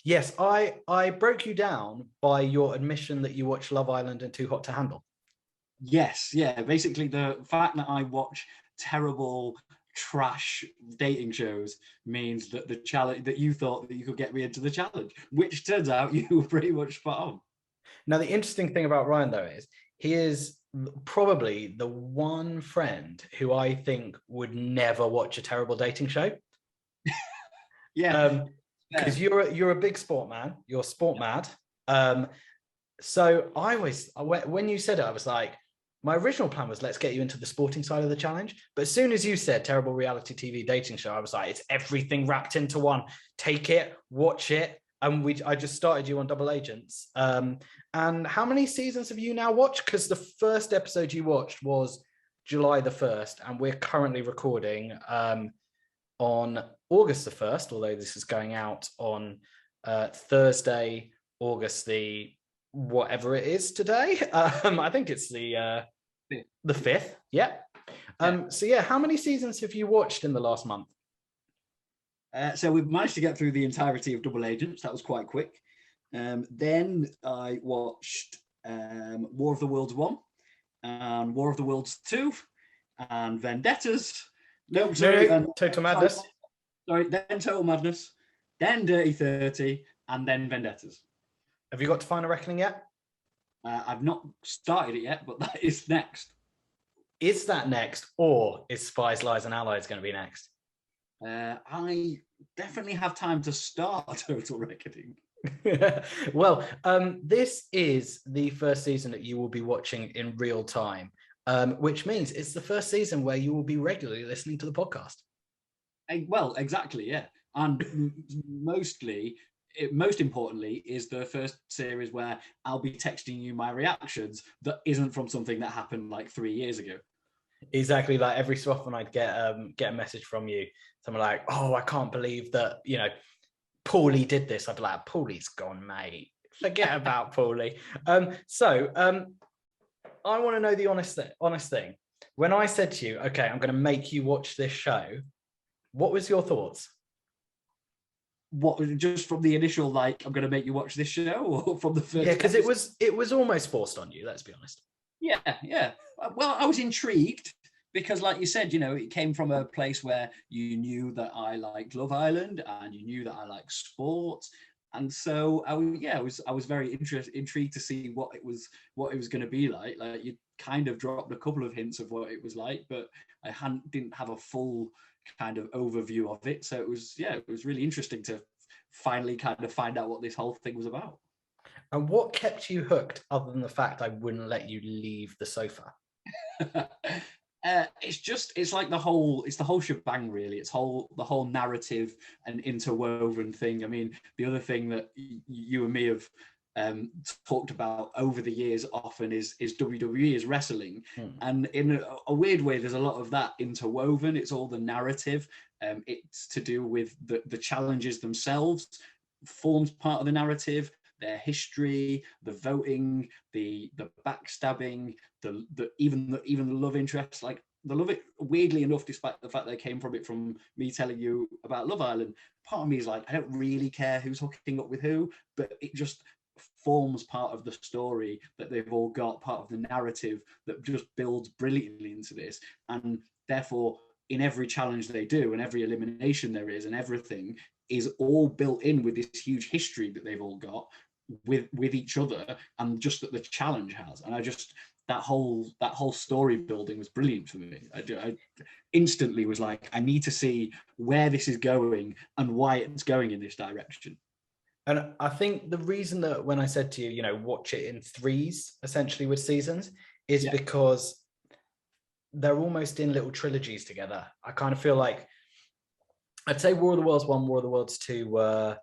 Yes, I broke you down by your admission that you watch Love Island and Too Hot to Handle. Yes, yeah. Basically, the fact that I watch terrible trash dating shows means that the challenge, that you thought that you could get me into the challenge, which turns out you were pretty much spot on. Now, the interesting thing about Ryan, though, is he is probably the one friend who I think would never watch a terrible dating show. Yeah. Because you're a big sport man. You're sport mad. So when you said it, I was like, my original plan was let's get you into the sporting side of the challenge. But as soon as you said terrible reality TV dating show, I was like, it's everything wrapped into one. Take it, watch it. And I just started you on Double Agents. And how many seasons have you now watched? Because the first episode you watched was July the 1st, and we're currently recording on August the 1st, although this is going out on Thursday, August the whatever it is today. I think it's the 5th. Yeah. So yeah, how many seasons have you watched in the last month? So we've managed to get through the entirety of Double Agents. That was quite quick. Then I watched War of the Worlds 1 and War of the Worlds 2 and Vendettas. Total Madness. Then Total Madness, then Dirty 30, and then Vendettas. Have you got to Final Reckoning yet? I've not started it yet, but that is next. Is that next, or is Spies, Lies and Allies going to be next? I definitely have time to start Total Reckoning. Well, this is the first season that you will be watching in real time, which means it's the first season where you will be regularly listening to the podcast. Well, exactly, yeah. And most importantly, is the first series where I'll be texting you my reactions that isn't from something that happened like 3 years ago. Exactly. Like every so often I'd get a message from you, someone like, oh, I can't believe that, Paulie did this. I'd be like, Paulie's gone, mate. Forget about Paulie. So I want to know the honest thing. When I said to you, okay, I'm going to make you watch this show, what was your thoughts? What, just from the initial, like, I'm going to make you watch this show, or from the first? Yeah, because it was almost forced on you, let's be honest. Yeah. Well, I was intrigued because, like you said, it came from a place where you knew that I liked Love Island and you knew that I liked sports, and so I was very intrigued to see what it was going to be like. Like, you kind of dropped a couple of hints of what it was like, but I didn't have a full kind of overview of it. So it was really interesting to finally kind of find out what this whole thing was about. And what kept you hooked other than the fact I wouldn't let you leave the sofa? It's like the whole shebang, really. It's the whole narrative and interwoven thing. I mean, the other thing that you and me have talked about over the years often is WWE, is wrestling. And in a weird way, there's a lot of that interwoven. It's all the narrative. It's to do with the challenges themselves, forms part of the narrative, their history, the voting, the backstabbing, even the love interest. Like, the love it, weirdly enough, despite the fact they came from me telling you about Love Island, part of me is like, I don't really care who's hooking up with who, but it just forms part of the story that they've all got, part of the narrative that just builds brilliantly into this. And therefore, in every challenge they do and every elimination there is and everything is all built in with this huge history that they've all got with each other, and just that the challenge has. And that whole story building was brilliant for me. I instantly was like, I need to see where this is going and why it's going in this direction. And I think the reason that when I said to you, watch it in threes, essentially with seasons, is because they're almost in little trilogies together. I kind of feel like, I'd say War of the Worlds 1, War of the Worlds 2 were,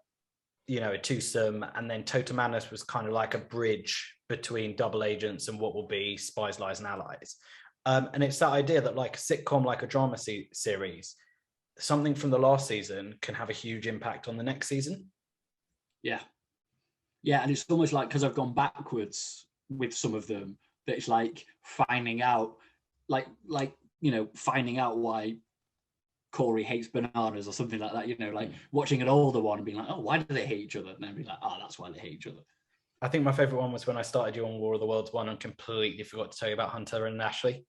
a twosome, and then Total Madness was kind of like a bridge between Double Agents and what will be Spies, Lies, and Allies. And it's that idea that like a sitcom, like a drama series, something from the last season can have a huge impact on the next season. Yeah. Yeah, and it's almost like, because I've gone backwards with some of them, that it's like finding out, finding out why Corey hates bananas or something like that, like watching an older one and being like, oh, why do they hate each other? And then being like, oh, that's why they hate each other. I think my favorite one was when I started you on War of the Worlds 1 and completely forgot to tell you about Hunter and Ashley.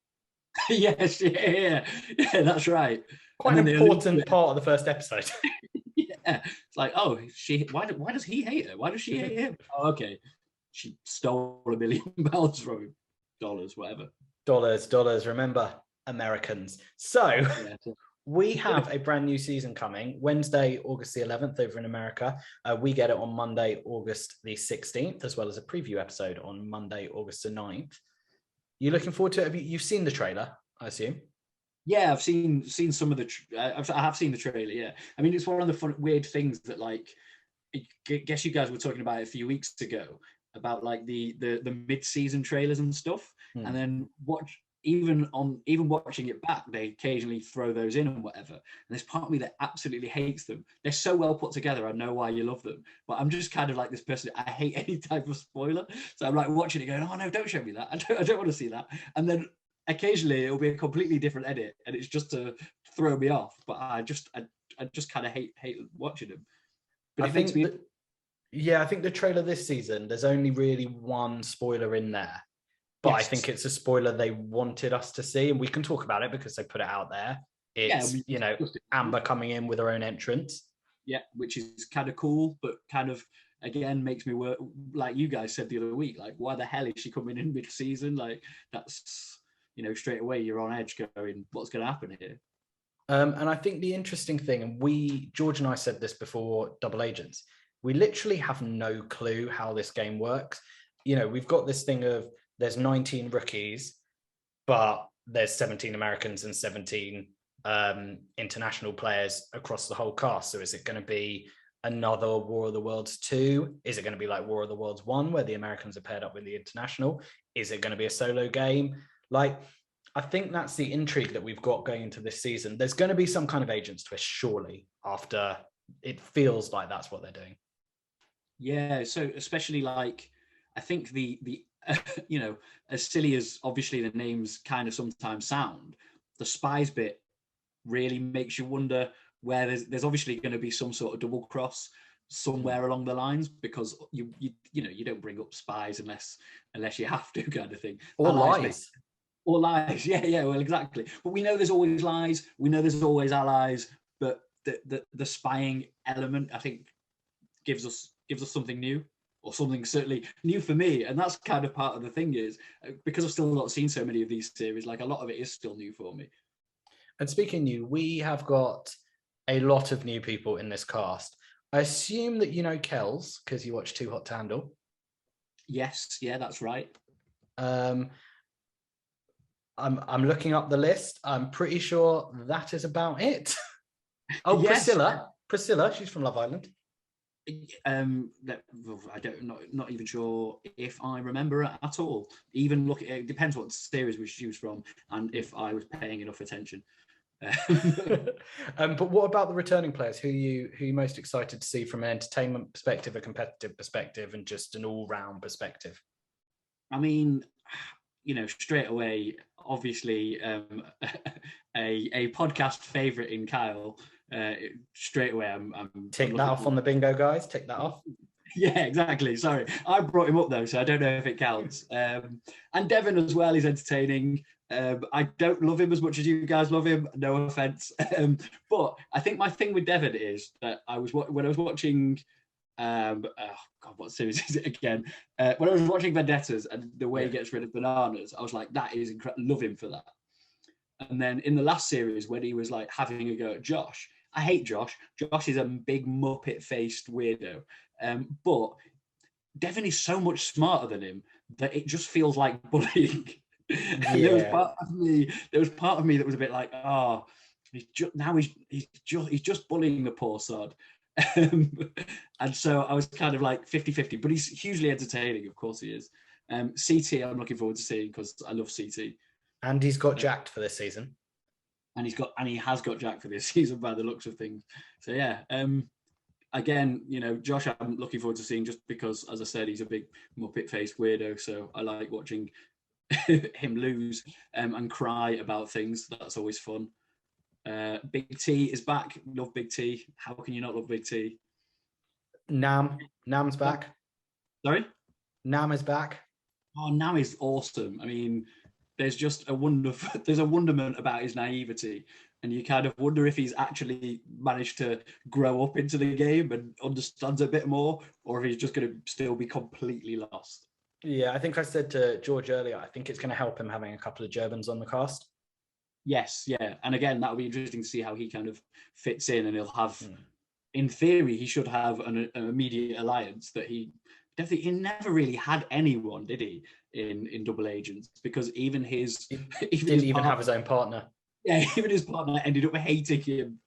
Yes, yeah, that's right. Quite an important part of the first episode. Yeah, it's like, oh, why does he hate her? Why does she hate him? Oh, okay, she stole $1 million from him. Dollars, whatever. Dollars. Remember, Americans. So we have a brand new season coming Wednesday, August the 11th over in America. We get it on Monday, August the 16th, as well as a preview episode on Monday, August the 9th. You looking forward to it? You've seen the trailer, I assume? Yeah, I've seen some of the. I have seen the trailer. Yeah, I mean, it's one of the weird things that, like, I guess you guys were talking about it a few weeks ago about like the mid-season trailers and stuff, and then even watching it back, they occasionally throw those in and whatever. And there's part of me that absolutely hates them. They're so well put together. I know why you love them, but I'm just kind of like this person. I hate any type of spoiler, so I'm like watching it, going, "Oh no, don't show me that. I don't want to see that." And then occasionally it'll be a completely different edit, and it's just to throw me off. But I just kind of hate watching them. But I think the trailer this season, there's only really one spoiler in there, but I think it's a spoiler they wanted us to see, and we can talk about it because they put it out there. It's Amber coming in with her own entrance. Yeah, which is kind of cool, but kind of again makes me work. Like you guys said the other week, like why the hell is she coming in mid-season? Like that's straight away you're on edge going, what's going to happen here? And I think the interesting thing, and George and I said this before Double Agents, we literally have no clue how this game works. We've got this thing of there's 19 rookies, but there's 17 Americans and 17 international players across the whole cast. So is it going to be another War of the Worlds 2? Is it going to be like War of the Worlds 1, where the Americans are paired up with the international? Is it going to be a solo game? Like, I think that's the intrigue that we've got going into this season. There's going to be some kind of agents twist, surely, after it feels like that's what they're doing. Yeah, so especially like, I think the as silly as obviously the names kind of sometimes sound, the spies bit really makes you wonder where there's obviously going to be some sort of double cross somewhere along the lines, because you don't bring up spies unless you have to, kind of thing. Or lies. Or lies, yeah, well, exactly. But we know there's always lies. We know there's always allies. But the spying element, I think, gives us something new, or something certainly new for me. And that's kind of part of the thing is, because I've still not seen so many of these series, like a lot of it is still new for me. And speaking new, we have got a lot of new people in this cast. I assume that you know Kells because you watch Too Hot to Handle. Yes, yeah, that's right. I'm looking up the list. I'm pretty sure that is about it. Oh, yes. Priscilla, she's from Love Island. I not even sure if I remember it at all. Even it depends what series we choose from and if I was paying enough attention. But what about the returning players? Who are you most excited to see from an entertainment perspective, a competitive perspective, and just an all-round perspective? I mean, straight away, obviously, a podcast favorite in Kyle. Straight away, I'm tick that off on the bingo, guys. Tick that off. Yeah, exactly. Sorry, I brought him up though, so I don't know if it counts. And Devon as well is entertaining. I don't love him as much as you guys love him. No offense, but I think my thing with Devon is that when I was watching Oh God, what series is it again? When I was watching Vendettas and the way he gets rid of bananas, I was like, that is incredible. Love him for that. And then in the last series, when he was like having a go at Josh, I hate Josh. Josh is a big Muppet-faced weirdo, but Devin is so much smarter than him that it just feels like bullying. And there was part of me that was a bit like, oh, he's just bullying the poor sod. And so I was kind of like 50-50, but he's hugely entertaining. Of course he is. CT, I'm looking forward to seeing because I love CT. And he's got jacked for this season. And he has got jacked for this season by the looks of things. So yeah. Again, Josh, I'm looking forward to seeing just because, as I said, he's a big Muppet-faced weirdo. So I like watching him lose and cry about things. That's always fun. Big T is back. Love Big T. How can you not love Big T? Nam's back. Sorry? Nam is back. Oh, Nam is awesome. I mean, there's just a wonderment about his naivety. And you kind of wonder if he's actually managed to grow up into the game and understands a bit more, or if he's just going to still be completely lost. Yeah, I think I said to George earlier, I think it's going to help him having a couple of Gerbans on the cast. Yes, yeah. And again, that'll be interesting to see how he kind of fits in, and he'll have, in theory, he should have an immediate alliance that he never really had anyone, did he, in Double Agents? Because he didn't even have his own partner. Yeah, even his partner ended up hating him.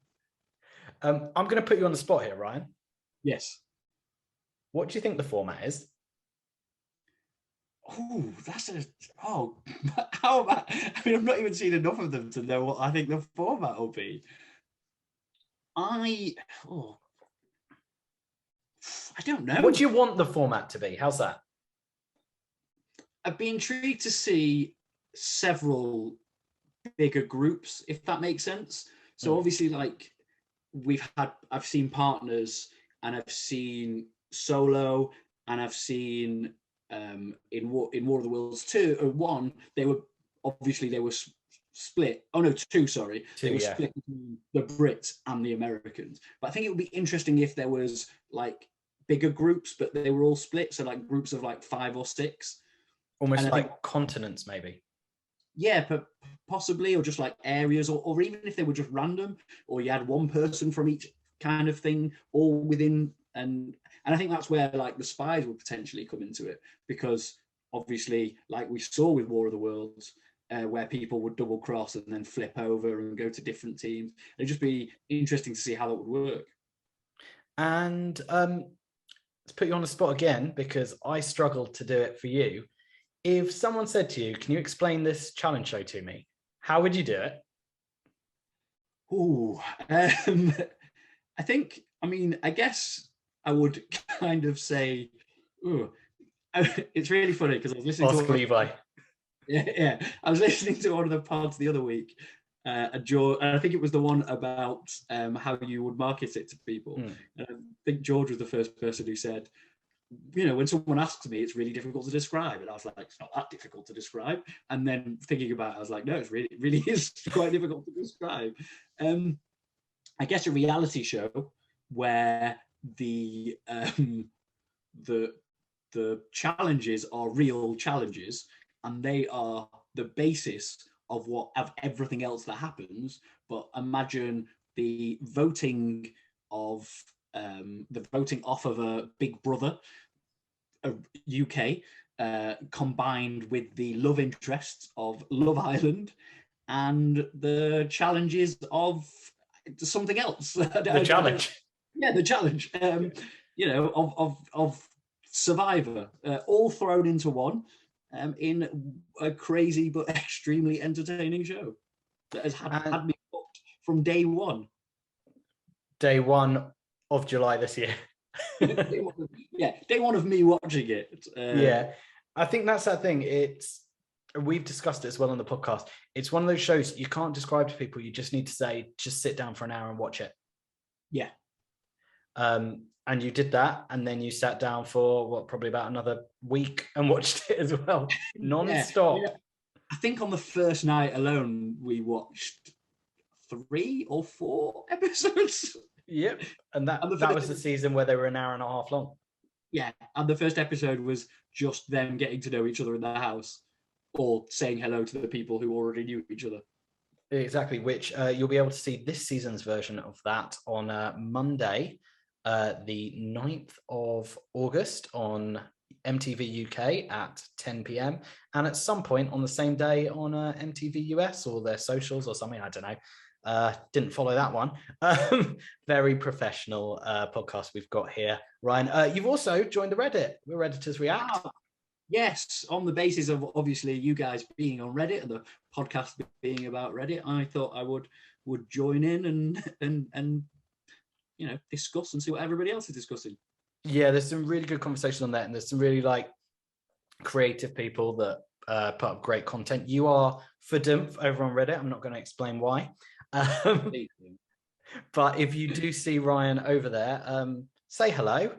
I'm going to put you on the spot here, Ryan. Yes. What do you think the format is? Oh, how about? I mean, I've not even seen enough of them to know what I think the format will be. I don't know. What do you want the format to be? How's that? I'd be intrigued to see several bigger groups, if that makes sense. So obviously, like I've seen partners, and I've seen solo, and I've seen in War of the Worlds 2 or 1, they were split. Oh no, 2, sorry. They were split between the Brits and the Americans. But I think it would be interesting if there was like bigger groups, but they were all split. So like groups of like 5 or 6. Almost like continents, maybe. Yeah, but possibly, or just like areas, or even if they were just random, or you had one person from each kind of thing, all within, and I think that's where like the Spies would potentially come into it, because obviously, like we saw with War of the Worlds, where people would double cross and then flip over and go to different teams. It'd just be interesting to see how that would work. And let's put you on the spot again, because I struggled to do it for you. If someone said to you, can you explain this challenge show to me? How would you do it? I guess I would kind of say, it's really funny because I was listening to Levi. Yeah. I was listening to one of the pods the other week, and I think it was the one about how you would market it to people. And I think George was the first person who said, when someone asks me, it's really difficult to describe. And I was like, it's not that difficult to describe. And then thinking about it, I was like, no, it really is quite difficult to describe. I guess a reality show where the challenges are real challenges, and they are the basis of everything else that happens. But imagine the voting off of a Big Brother, a UK, combined with the love interests of Love Island and the challenges of something else. The challenge. Yeah, the challenge. Of Survivor, all thrown into one, in a crazy but extremely entertaining show that has had me hooked from day one. Day 1 of July this year. Day one of me watching it. Yeah, I think that's that thing. We've discussed it as well on the podcast. It's one of those shows you can't describe to people. You just need to say, just sit down for an hour and watch it. Yeah. And you did that, and then you sat down for probably about another week and watched it as well, non-stop. Yeah. I think on the first night alone, we watched 3 or 4 episodes. Yep, and that And the that first- was the season where they were an hour and a half long. Yeah, and the first episode was just them getting to know each other in their house, or saying hello to the people who already knew each other. Exactly, which you'll be able to see this season's version of that on Monday, the 9th of August on MTV UK at 10 p.m. and at some point on the same day on MTV US or their socials or something. I don't know. Didn't follow that one. Very professional podcast we've got here. Ryan, you've also joined the Reddit. We're Redditors React. Yes, on the basis of obviously you guys being on Reddit and the podcast being about Reddit, I thought I would join in and discuss and see what everybody else is discussing. Yeah, there's some really good conversation on that, and there's some really creative people that put up great content. You are FDMF over on Reddit. I'm not going to explain why. But if you do see Ryan over there, say hello.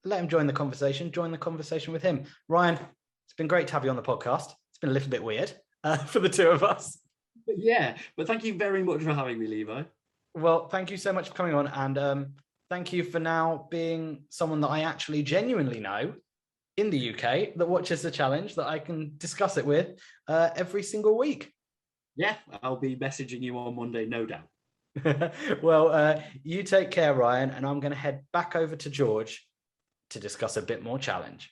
Let him join the conversation. Join the conversation with him. Ryan, it's been great to have you on the podcast. It's been a little bit weird for the two of us. Yeah, but thank you very much for having me, Levi. Well, thank you so much for coming on, and thank you for now being someone that I actually genuinely know in the UK that watches the challenge, that I can discuss it with every single week. Yeah, I'll be messaging you on Monday, no doubt. Well, you take care, Ryan, and I'm going to head back over to George to discuss a bit more challenge.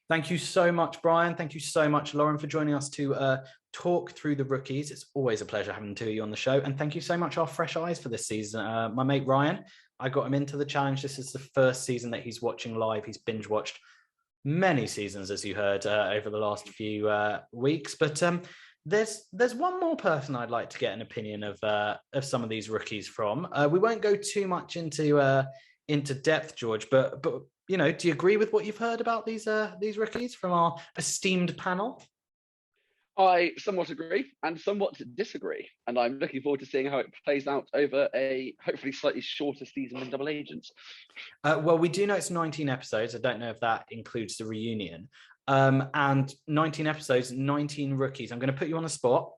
Thank you so much, Brian. Thank you so much, Lauren, for joining us to talk through the rookies. It's always a pleasure having two of you on the show. And thank you so much, our fresh eyes for this season. My mate, Ryan, I got him into the challenge. This is the first season that he's watching live. He's binge watched many seasons, as you heard, over the last few weeks. But there's one more person I'd like to get an opinion of some of these rookies from. We won't go too much into depth, George, but do you agree with what you've heard about these rookies from our esteemed panel? I somewhat agree and somewhat disagree, and I'm looking forward to seeing how it plays out over a hopefully slightly shorter season than Double Agents. Well, we do know it's 19 episodes. I don't know if that includes the reunion. And 19 episodes, 19 rookies. I'm going to put you on the spot.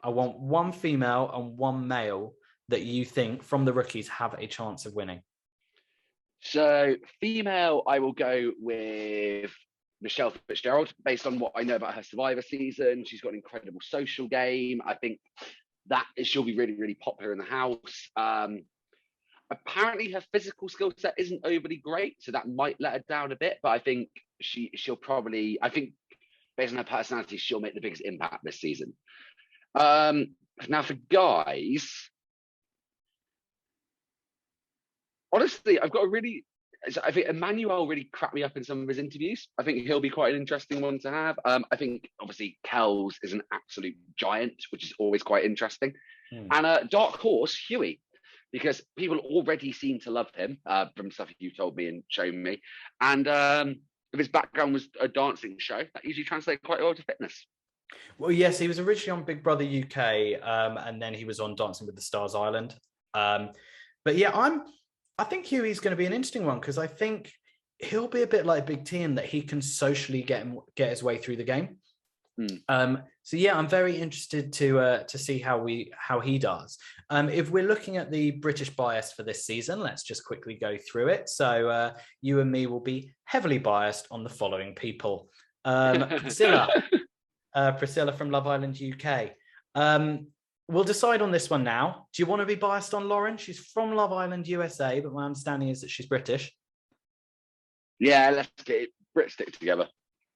I want one female and one male that you think from the rookies have a chance of winning. So, female, I will go with Michelle Fitzgerald, based on what I know about her Survivor season. She's got an incredible social game. I think that she'll be really, really popular in the house. Apparently, her physical skill set isn't overly great, so that might let her down a bit. But I think she'll probably, based on her personality, she'll make the biggest impact this season. Now, for guys, honestly, I think Emmanuel really cracked me up in some of his interviews. I think he'll be quite an interesting one to have. I think, obviously, Kells is an absolute giant, which is always quite interesting. And dark horse, Huey, because people already seem to love him from stuff you've told me and shown me. And if his background was a dancing show, that usually translates quite well to fitness. Well, yes, he was originally on Big Brother UK, and then he was on Dancing with the Stars Island. But yeah, I think Huey's going to be an interesting one, because I think he'll be a bit like Big T in that he can socially get his way through the game. So yeah, I'm very interested to see how he does. If we're looking at the British bias for this season, let's just quickly go through it. So you and me will be heavily biased on the following people. Priscilla from Love Island UK. We'll decide on this one now. Do you want to be biased on Lauren? She's from Love Island USA, but my understanding is that she's British. Yeah, let's get Brits stick together.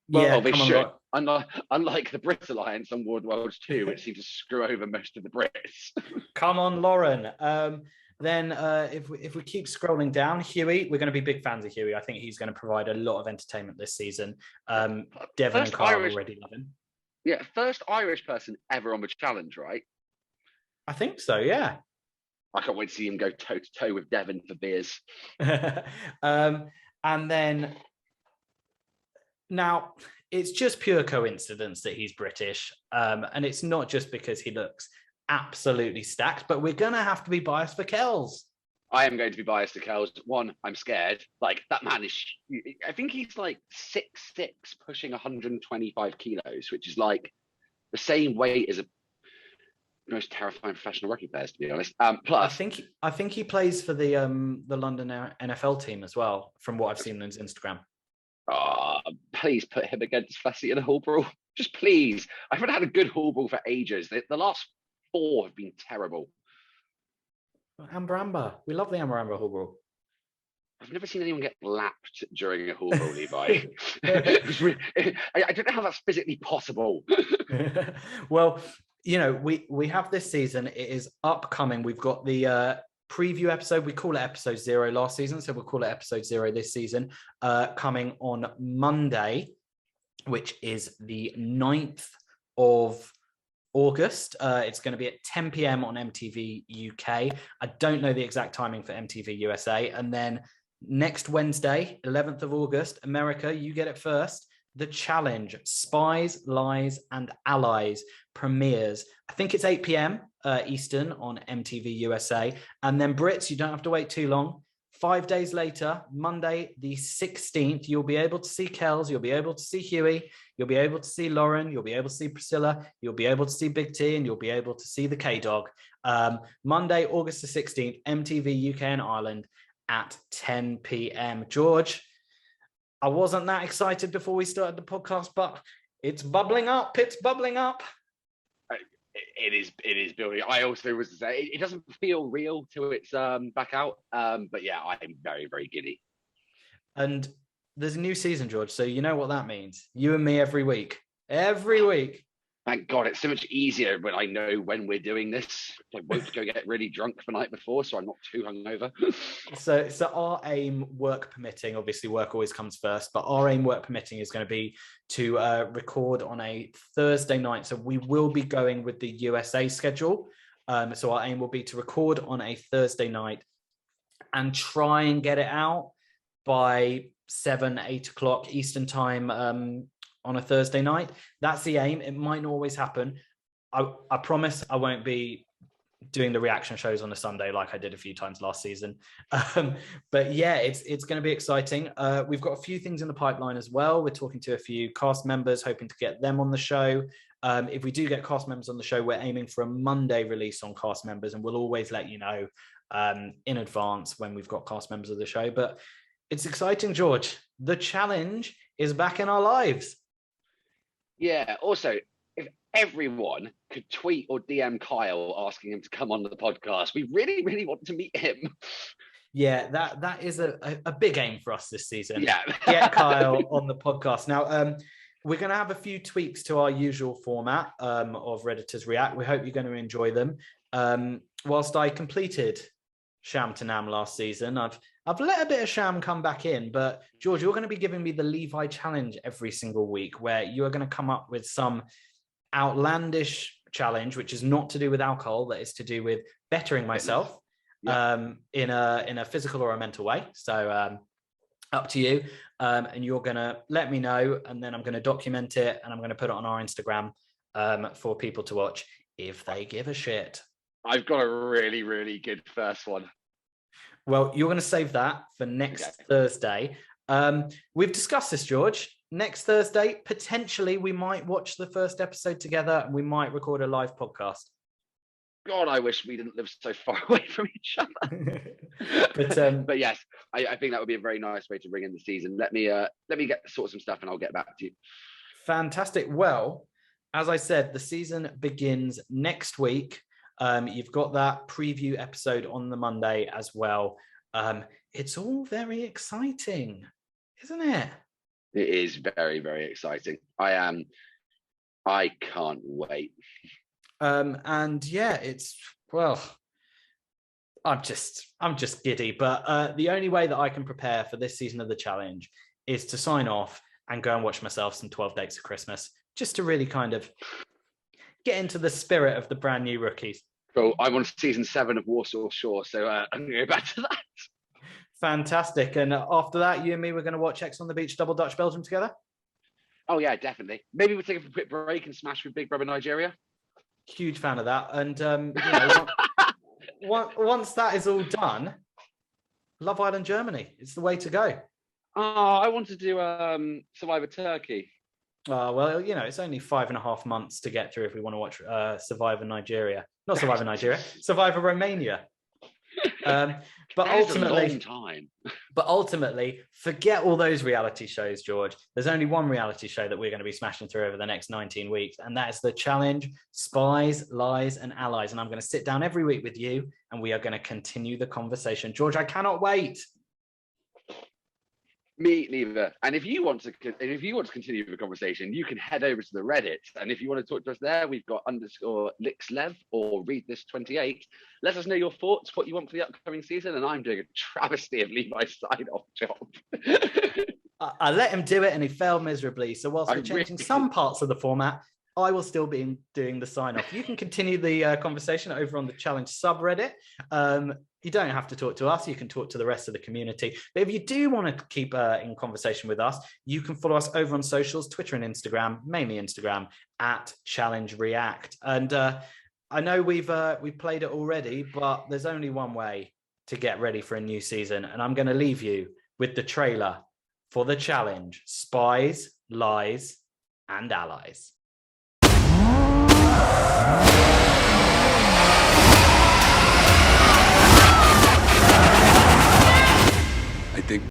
Well, Yeah, they come on, should. Lauren. Unlike the Brit Alliance on World War II, which seems to screw over most of the Brits. Come on, Lauren. Then if we keep scrolling down, Huey, we're going to be big fans of Huey. I think he's going to provide a lot of entertainment this seson. Devon and Carl already love him. Yeah, first Irish person ever on the challenge, right? I think so, yeah. I can't wait to see him go toe to toe with Devon for beers. And then now it's just pure coincidence that he's British, and it's not just because he looks absolutely stacked, but we're gonna have to be biased for Kells. I am going to be biased to Kells. One, I'm scared. Like, that man is, I think he's like 6'6", pushing 125 kilos, which is like the same weight as most terrifying professional rugby players, to be honest. Plus, I think he plays for the London NFL team as well, from what I've seen on his Instagram. Please put him against Fessy in a hall brawl. Just please. I haven't had a good hall brawl for ages. The last 4 have been terrible. Amber. We love the Amber hall brawl. I've never seen anyone get lapped during a hall brawl, Levi. I don't know how that's physically possible. Well, you know, we have this season. It is upcoming. We've got the preview episode. We call it episode 0 last season, so we'll call it episode 0 this season, coming on Monday, which is the 9th of August. It's going to be at 10 p.m. on MTV UK. I don't know the exact timing for MTV USA. And then next Wednesday, 11th of August, America, you get it first. The Challenge, Spies, Lies, and Allies premieres. I think it's 8 p.m. Eastern on MTV USA. And then Brits, you don't have to wait too long. 5 days later, Monday the 16th, you'll be able to see Kels, you'll be able to see Huey, you'll be able to see Lauren, you'll be able to see Priscilla, you'll be able to see Big T, and you'll be able to see the K-Dog. Monday, August the 16th, MTV UK and Ireland at 10 p.m. George, I wasn't that excited before we started the podcast, but it's bubbling up. It's bubbling up. It is building. I also was to say it doesn't feel real till it's back out. But yeah, I'm very, very giddy. And there's a new season, George. So you know what that means. You and me every week. Every week. Thank God, it's so much easier when I know when we're doing this. I won't go get really drunk the night before, so I'm not too hungover. So our aim, work permitting, obviously work always comes first, but our aim, work permitting, is going to be to record on a Thursday night. So we will be going with the USA schedule. So our aim will be to record on a Thursday night and try and get it out by 7-8 o'clock Eastern time on a Thursday night. That's the aim. It might not always happen. I promise I won't be doing the reaction shows on a Sunday like I did a few times last season. But yeah, it's going to be exciting. We've got a few things in the pipeline as well. We're talking to a few cast members, hoping to get them on the show. If we do get cast members on the show, we're aiming for a Monday release on cast members, and we'll always let you know in advance when we've got cast members of the show. But it's exciting, George. The challenge is back in our lives. Yeah. Also, if everyone could tweet or DM Kyle asking him to come on the podcast, we really, really want to meet him. Yeah, that is a big aim for us this season. Yeah. Get Kyle on the podcast. Now, we're going to have a few tweaks to our usual format of Redditors React. We hope you're going to enjoy them. Whilst I completed Sham to Nam last season, I've let a bit of Sham come back in, but George, you're going to be giving me the Levi challenge every single week, where you are going to come up with some outlandish challenge, which is not to do with alcohol, that is to do with bettering myself in a physical or a mental way. So up to you. And you're going to let me know, and then I'm going to document it, and I'm going to put it on our Instagram for people to watch if they give a shit. I've got a really, really good first one. Well, you're going to save that for next Thursday. We've discussed this, George. Next Thursday, potentially, we might watch the first episode together, and we might record a live podcast. God, I wish we didn't live so far away from each other. But yes, I think that would be a very nice way to bring in the season. Let me sort some stuff, and I'll get back to you. Fantastic. Well, as I said, the season begins next week. You've got that preview episode on the Monday as well. It's all very exciting, isn't it? It is very, very exciting. I can't wait. And yeah, I'm just giddy. But the only way that I can prepare for this season of the challenge is to sign off and go and watch myself some 12 Dates of Christmas, just to really kind of get into the spirit of the brand new rookies. Cool. I'm on season 7 of Warsaw Shore, so I'm going to go back to that. Fantastic. And after that, you and me, we're going to watch X on the Beach Double Dutch Belgium together? Oh, yeah, definitely. Maybe we'll take a quick break and smash with Big Brother Nigeria. Huge fan of that. And once that is all done, Love Island Germany. It's the way to go. Oh, I want to do Survivor Turkey. Well, you know, it's only 5.5 months to get through if we want to watch Survivor Nigeria. Not Survivor Nigeria, Survivor Romania. But ultimately, forget all those reality shows, George. There's only one reality show that we're going to be smashing through over the next 19 weeks, and that is the challenge, Spies, Lies, and Allies. And I'm going to sit down every week with you, and we are going to continue the conversation. George, I cannot wait. Me neither. And if you want to continue the conversation, you can head over to the Reddit. And if you want to talk to us there, we've got _LixLev or Read This 28. Let us know your thoughts, what you want for the upcoming season. And I'm doing a travesty of Levi's sign-off job. I let him do it, and he failed miserably. So whilst we're changing some parts of the format, I will still be doing the sign-off. You can continue the conversation over on the challenge subreddit. You don't have to talk to us. You can talk to the rest of the community. But if you do want to keep in conversation with us, you can follow us over on socials, Twitter and Instagram, mainly Instagram, at Challenge React. And I know we've played it already, but there's only one way to get ready for a new season. And I'm going to leave you with the trailer for the challenge, Spies, Lies, and Allies. I think